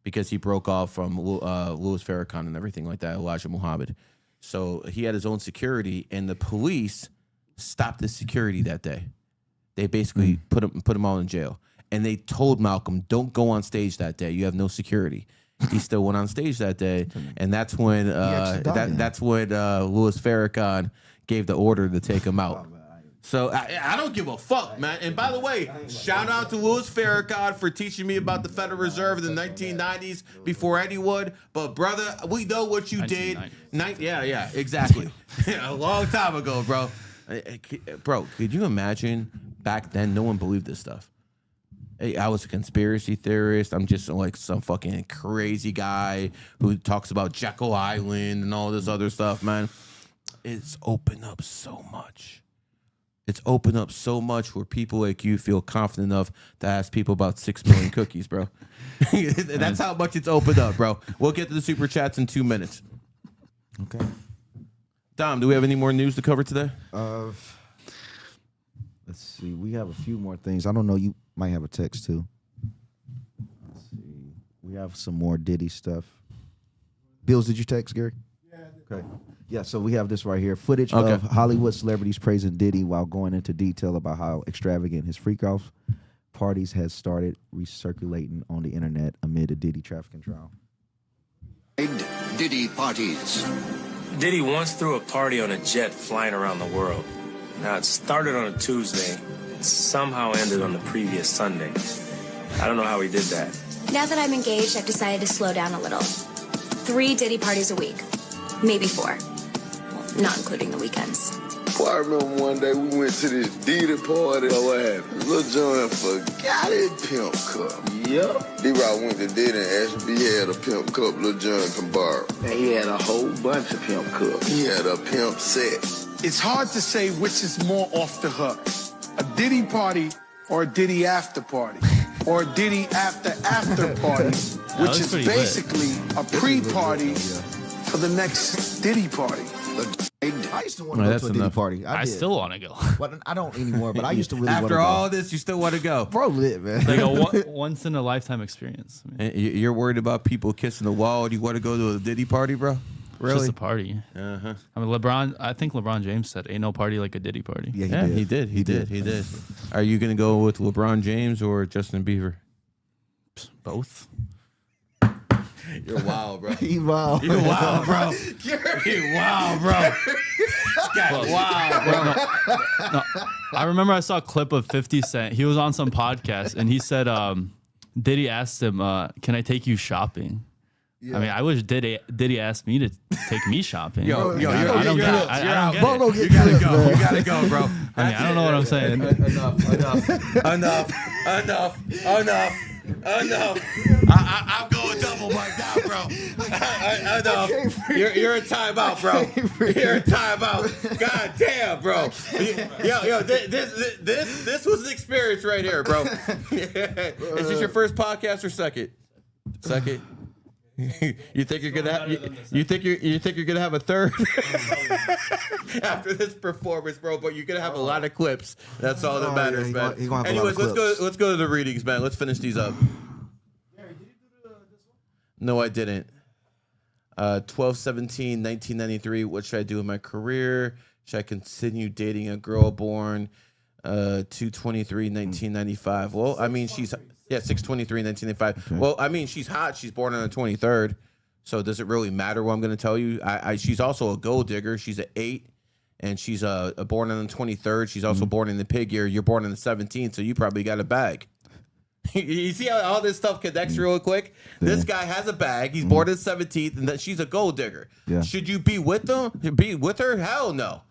because he broke off from Louis Farrakhan and everything like that, Elijah Muhammad. So he had his own security, and the police stopped the security that day. They basically put him all in jail, and they told Malcolm, "Don't go on stage that day. You have no security." He still went on stage that day, and that's when Louis Farrakhan gave the order to take him out. So I don't give a fuck, man. And by the way, shout out to Louis Farrakhan for teaching me about the Federal Reserve in the 1990s before anyone. But brother, we know what you did. Yeah, exactly. A long time ago, bro. Bro, could you imagine back then? No one believed this stuff. I was a conspiracy theorist. I'm just like some fucking crazy guy who talks about Jekyll Island and all this other stuff, man. It's opened up so much. It's opened up so much where people like you feel confident enough to ask people about 6 million cookies, bro. That's how much it's opened up, bro. We'll get to the super chats in 2 minutes. Okay. Dom, do we have any more news to cover today? Let's see. We have a few more things. I don't know. You might have a text too. Let's see. We have some more Diddy stuff. Bills, did you text, Gary? Yeah. Okay. Yeah, so we have this right here. Footage of Hollywood celebrities praising Diddy while going into detail about how extravagant his freak-off parties has started recirculating on the internet amid a Diddy trafficking trial. Diddy parties. Diddy once threw a party on a jet flying around the world. Now, it started on a Tuesday. It somehow ended on the previous Sunday. I don't know how he did that. Now that I'm engaged, I've decided to slow down a little. 3 Diddy parties a week. Maybe 4. Not including the weekends. Well, I remember one day we went to this Diddy party. What happened? Lil Jon forgot his pimp cup. Yep. D-Rock went to Diddy and asked if he had a pimp cup Lil Jon can borrow. And he had a whole bunch of pimp cups. He had a pimp set. It's hard to say which is more off the hook. A Diddy party or a Diddy after party. Or a Diddy after party, which is basically a pre-party for the next Diddy party. I used to want to go to a Diddy party. I still want to go. But I don't anymore, but I used to really want to go. After all this, you still want to go. Bro, lit, man. Like a once in a lifetime experience. I mean, And you're worried about people kissing the wall. Do you want to go to a Diddy party, bro? it's just a party. Uh-huh. I mean, I think LeBron James said, "Ain't no party like a Diddy party." Yeah, He did. Are you going to go with LeBron James or Justin Bieber? Both. You're wild, bro. You're wild, bro. You're wild, bro. Wow, bro. No, I remember I saw a clip of 50 Cent. He was on some podcast and he said, Diddy asked him, "Can I take you shopping?" Yeah. I mean, I wish Diddy asked me to take me shopping. Yo, I don't get it. You gotta go. You gotta go, bro. I mean, I don't know what I'm saying. Enough. I'm going double like that, bro. Enough. You're in timeout, bro. You're in timeout. God damn, bro. Yo, this was an experience right here, bro. Is this your first podcast or second? Second. You think you're gonna you think you're gonna have a third after this performance, bro? But you're gonna have a lot of clips. That's all that matters, man. Anyways, let's go to the readings, man. Let's finish these up. No, I didn't. 12/17/1993. What should I do in my career? Should I continue dating a girl born 2/23/1995? Well, I mean, she's 6/23/1995. Okay. Well, I mean, she's hot. She's born on the 23rd. So does it really matter what I'm going to tell you? She's also a gold digger. She's an 8, and she's born on the 23rd. She's also born in the pig year. You're born on the 17th, so you probably got a bag. You see how all this stuff connects real quick? Yeah. This guy has a bag. He's born on the 17th, and she's a gold digger. Yeah. Should you be with them? Be with her? Hell no.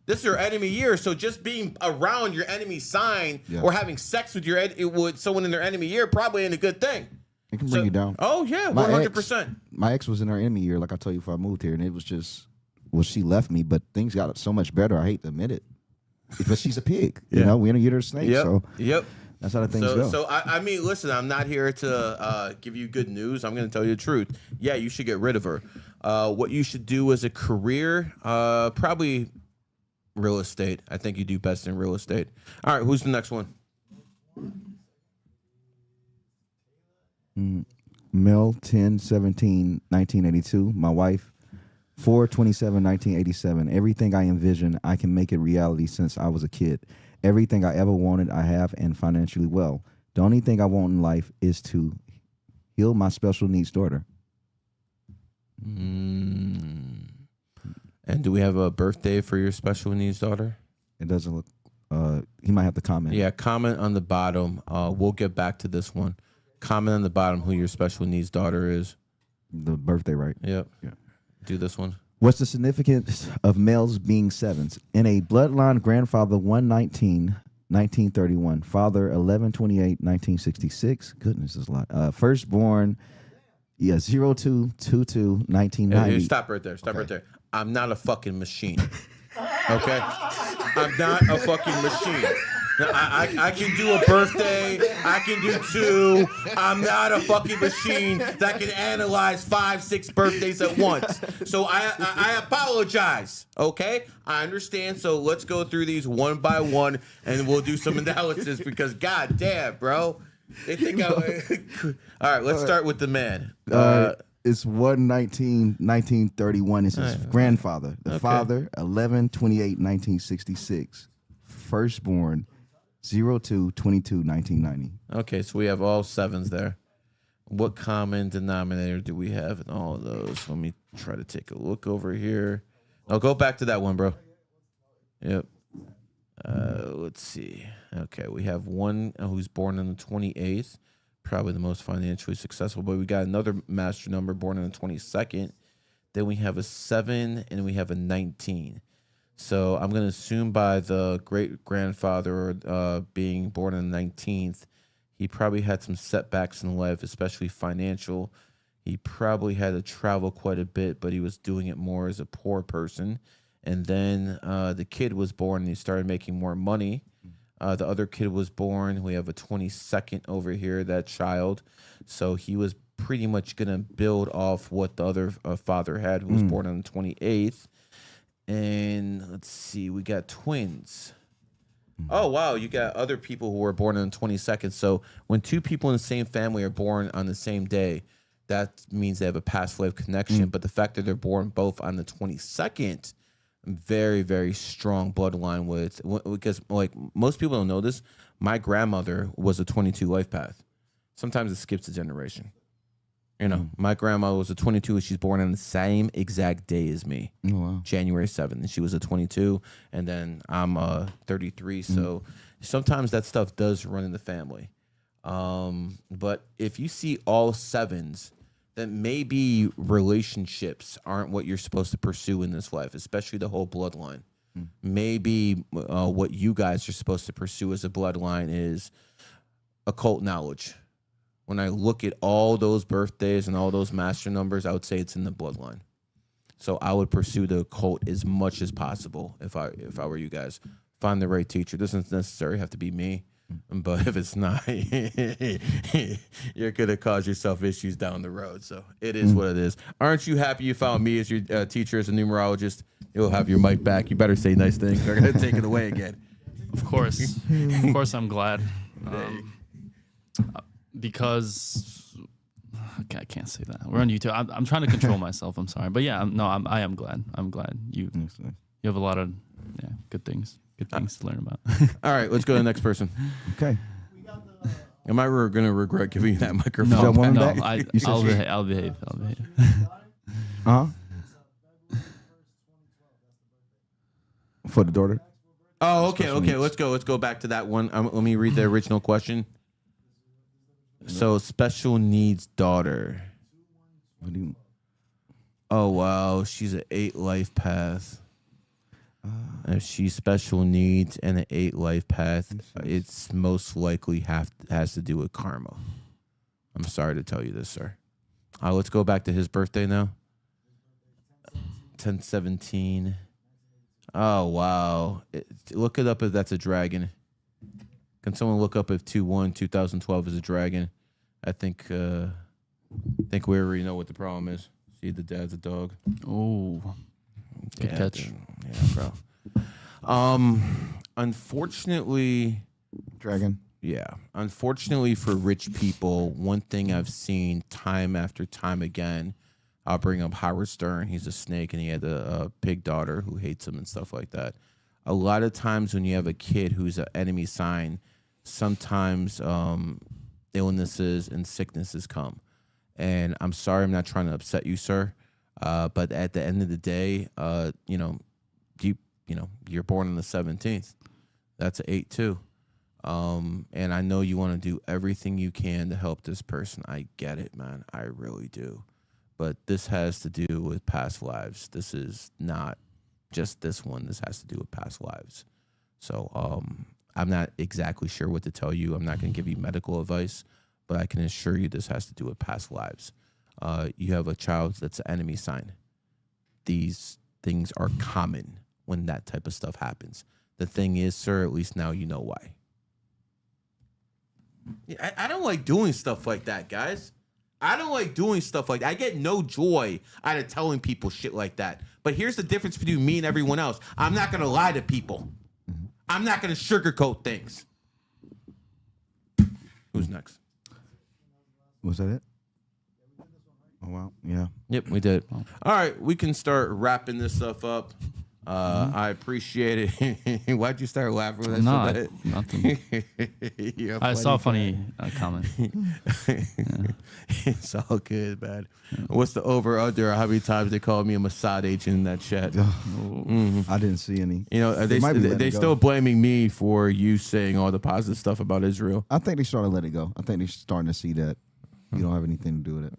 This is your enemy year, so just being around your enemy sign or having sex with with someone in their enemy year probably ain't a good thing. It can bring you down. Oh yeah, 100%. My ex was in her enemy year, like I told you before I moved here, and it was just, she left me, but things got so much better. I hate to admit it, but she's a pig. You know, we in a year of snake. So that's how the things go. So I mean, listen, I'm not here to give you good news. I'm going to tell you the truth. Yeah, you should get rid of her. What you should do as a career, probably real estate. I think you do best in real estate. All right, who's the next one? Mel 10/17/1982. My wife 4/27/1987. Everything I envision, I can make it reality since I was a kid. Everything I ever wanted, I have, and financially well. The only thing I want in life is to heal my special needs daughter. And do we have a birthday for your special needs daughter? It doesn't look he might have to comment. Yeah, comment on the bottom. We'll get back to this one. Comment on the bottom who your special needs daughter is. The birthday, right? Yep. Yeah. Do this one. What's the significance of males being sevens? In a bloodline, grandfather 119, 1931. Father 11/28, 1966. Goodness, is a lot. Firstborn, 02/22, 1990. Hey, stop right there. Stop right there. I'm not a fucking machine. Okay? I'm not a fucking machine. Now, I can do a birthday. I can do 2. I'm not a fucking machine that can analyze 5, 6 birthdays at once. So I apologize. Okay? I understand. So let's go through these one by one and we'll do some analysis because god damn, bro. They think All right, let's start with the man. It's 1/19/1931. It's his grandfather. The father, 11/28, 1966. Firstborn, 02/22, 1990. Okay, so we have all 7s there. What common denominator do we have in all of those? Let me try to take a look over here. I'll go back to that one, bro. Yep. Let's see. Okay, we have one who's born on the 28th. Probably the most financially successful, but we got another master number born on the 22nd. Then we have a 7 and we have a 19. So I'm going to assume by the great-grandfather being born on the 19th, he probably had some setbacks in life, especially financial. He probably had to travel quite a bit, but he was doing it more as a poor person. And then the kid was born and he started making more money. The other kid was born. We have a 22nd over here, that child. So he was pretty much going to build off what the other father had, who was born on the 28th. And let's see, we got twins. Oh, wow, you got other people who were born on the 22nd. So when 2 people in the same family are born on the same day, that means they have a past life connection. But the fact that they're born both on the 22nd, very, very strong bloodline with, because like most people don't know this, my grandmother was a 22 life path. Sometimes it skips a generation. You know, my grandma was a 22 and she's born on the same exact day as me. Oh, wow. January 7th. And she was a 22 and then I'm 33. So sometimes that stuff does run in the family. But if you see all 7s, then maybe relationships aren't what you're supposed to pursue in this life, especially the whole bloodline. Maybe what you guys are supposed to pursue as a bloodline is occult knowledge. When I look at all those birthdays and all those master numbers, I would say it's in the bloodline. So I would pursue the occult as much as possible if I were you guys. Find the right teacher. It doesn't necessarily have to be me. But if it's not, you're going to cause yourself issues down the road. So it is what it is. Aren't you happy you found me as your teacher, as a numerologist? You'll have your mic back. You better say nice things. They're going to take it away again. Of course. Of course, I'm glad. Because okay, I can't say that. We're on YouTube. I'm trying to control myself. I'm sorry. But yeah, I am glad. I'm glad you have a lot of good things. Good things to learn about. All right, let's go to the next person. Okay. Am I going to regret giving you that microphone? No, I'll behave. For the daughter? Oh, okay. Let's go back to that one. Let me read the original question. So, special needs daughter. What do you... Oh, wow. She's an 8 life path. If she's special needs and an 8 life path, it's most likely has to do with karma. I'm sorry to tell you this, sir. Let's go back to his birthday now. 10/17. Oh, wow. Look it up if that's a dragon. Can someone look up if 2/1/2012 is a dragon? I think we already know what the problem is. See, the dad's a dog. Oh, good catch. Yeah, bro. Unfortunately, dragon. Yeah, unfortunately for rich people, one thing I've seen time after time again. I'll bring up Howard Stern. He's a snake, and he had a pig daughter who hates him and stuff like that. A lot of times when you have a kid who's an enemy sign, sometimes illnesses and sicknesses come. And I'm sorry, I'm not trying to upset you, sir. But at the end of the day, you're born on the 17th. That's an 8 too. And I know you want to do everything you can to help this person. I get it, man. I really do. But this has to do with past lives. This is not just this one. This has to do with past lives. So I'm not exactly sure what to tell you. I'm not going to give you medical advice, but I can assure you this has to do with past lives. You have a child that's an enemy sign. These things are common when that type of stuff happens. The thing is, sir, at least now you know why. I don't like doing stuff like that, guys. I don't like doing stuff like that. I get no joy out of telling people shit like that. But here's the difference between me and everyone else. I'm not going to lie to people. I'm not going to sugarcoat things. Who's next? Was that it? Oh, wow. Yeah. Yep, we did. All right, we can start wrapping this stuff up. I appreciate it. Why'd you start laughing? When I said that? Nothing. I saw a funny comment. It's all good, man. What's the over under? How many times they called me a Mossad agent in that chat? I didn't see any. You know, they still blaming me for you saying all the positive stuff about Israel. I think they started to let it go. I think they're starting to see that you don't have anything to do with it.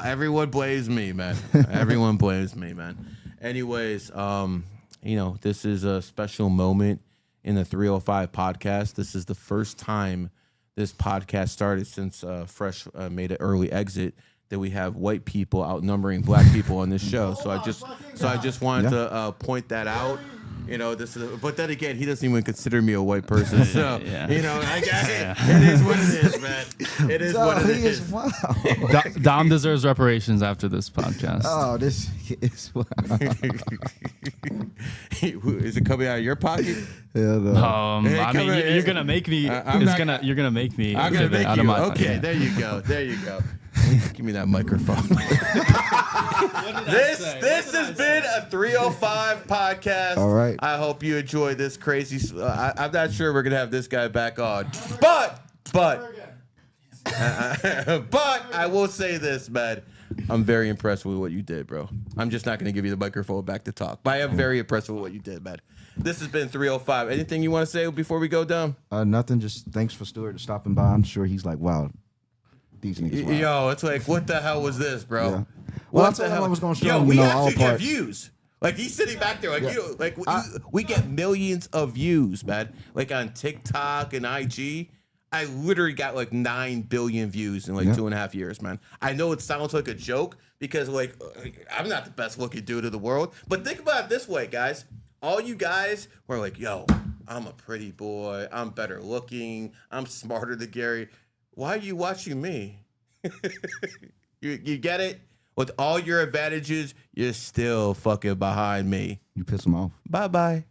Everyone blames me, man. Everyone blames me, man. Anyways, you know, this is a special moment in the 305 podcast. This is the first time this podcast started since Fresh made an early exit that we have white people outnumbering black people on this show. So I just wanted to point that out. You know, this is, but then again, he doesn't even consider me a white person. So, you know, I got it. It is what it is, man. It is what it is. Wow. Dom deserves reparations after this podcast. Oh, this is wow. Is it coming out of your pocket? Hell no. I mean, you're gonna make me. You're gonna make me. I'm gonna make out you. Of my Okay, there you go. There you go. Give me that microphone. This has been a 305 podcast. All right. I hope you enjoyed this crazy. I'm not sure we're gonna have this guy back on, but I will say this, man. I'm very impressed with what you did, bro. I'm just not gonna give you the microphone back to talk, but I am very impressed with what you did, man. This has been 305. Anything you want to say before we go down? Nothing. Just thanks for Stuart stopping by. I'm sure he's like, wow. These niggas wild. Yo, it's like, what the hell was this, bro? Yeah. Well, I told him I was going to show him, we all actually get parts. views. Like, he's sitting back there, like, we get millions of views, man. Like, on TikTok and IG, I literally got, like, 9 billion views in, like, 2.5 years, man. I know it sounds like a joke because, like, I'm not the best-looking dude in the world. But think about it this way, guys. All you guys were like, yo, I'm a pretty boy. I'm better looking. I'm smarter than Gary. Why are you watching me? you get it? With all your advantages, you're still fucking behind me. You piss him off. Bye-bye.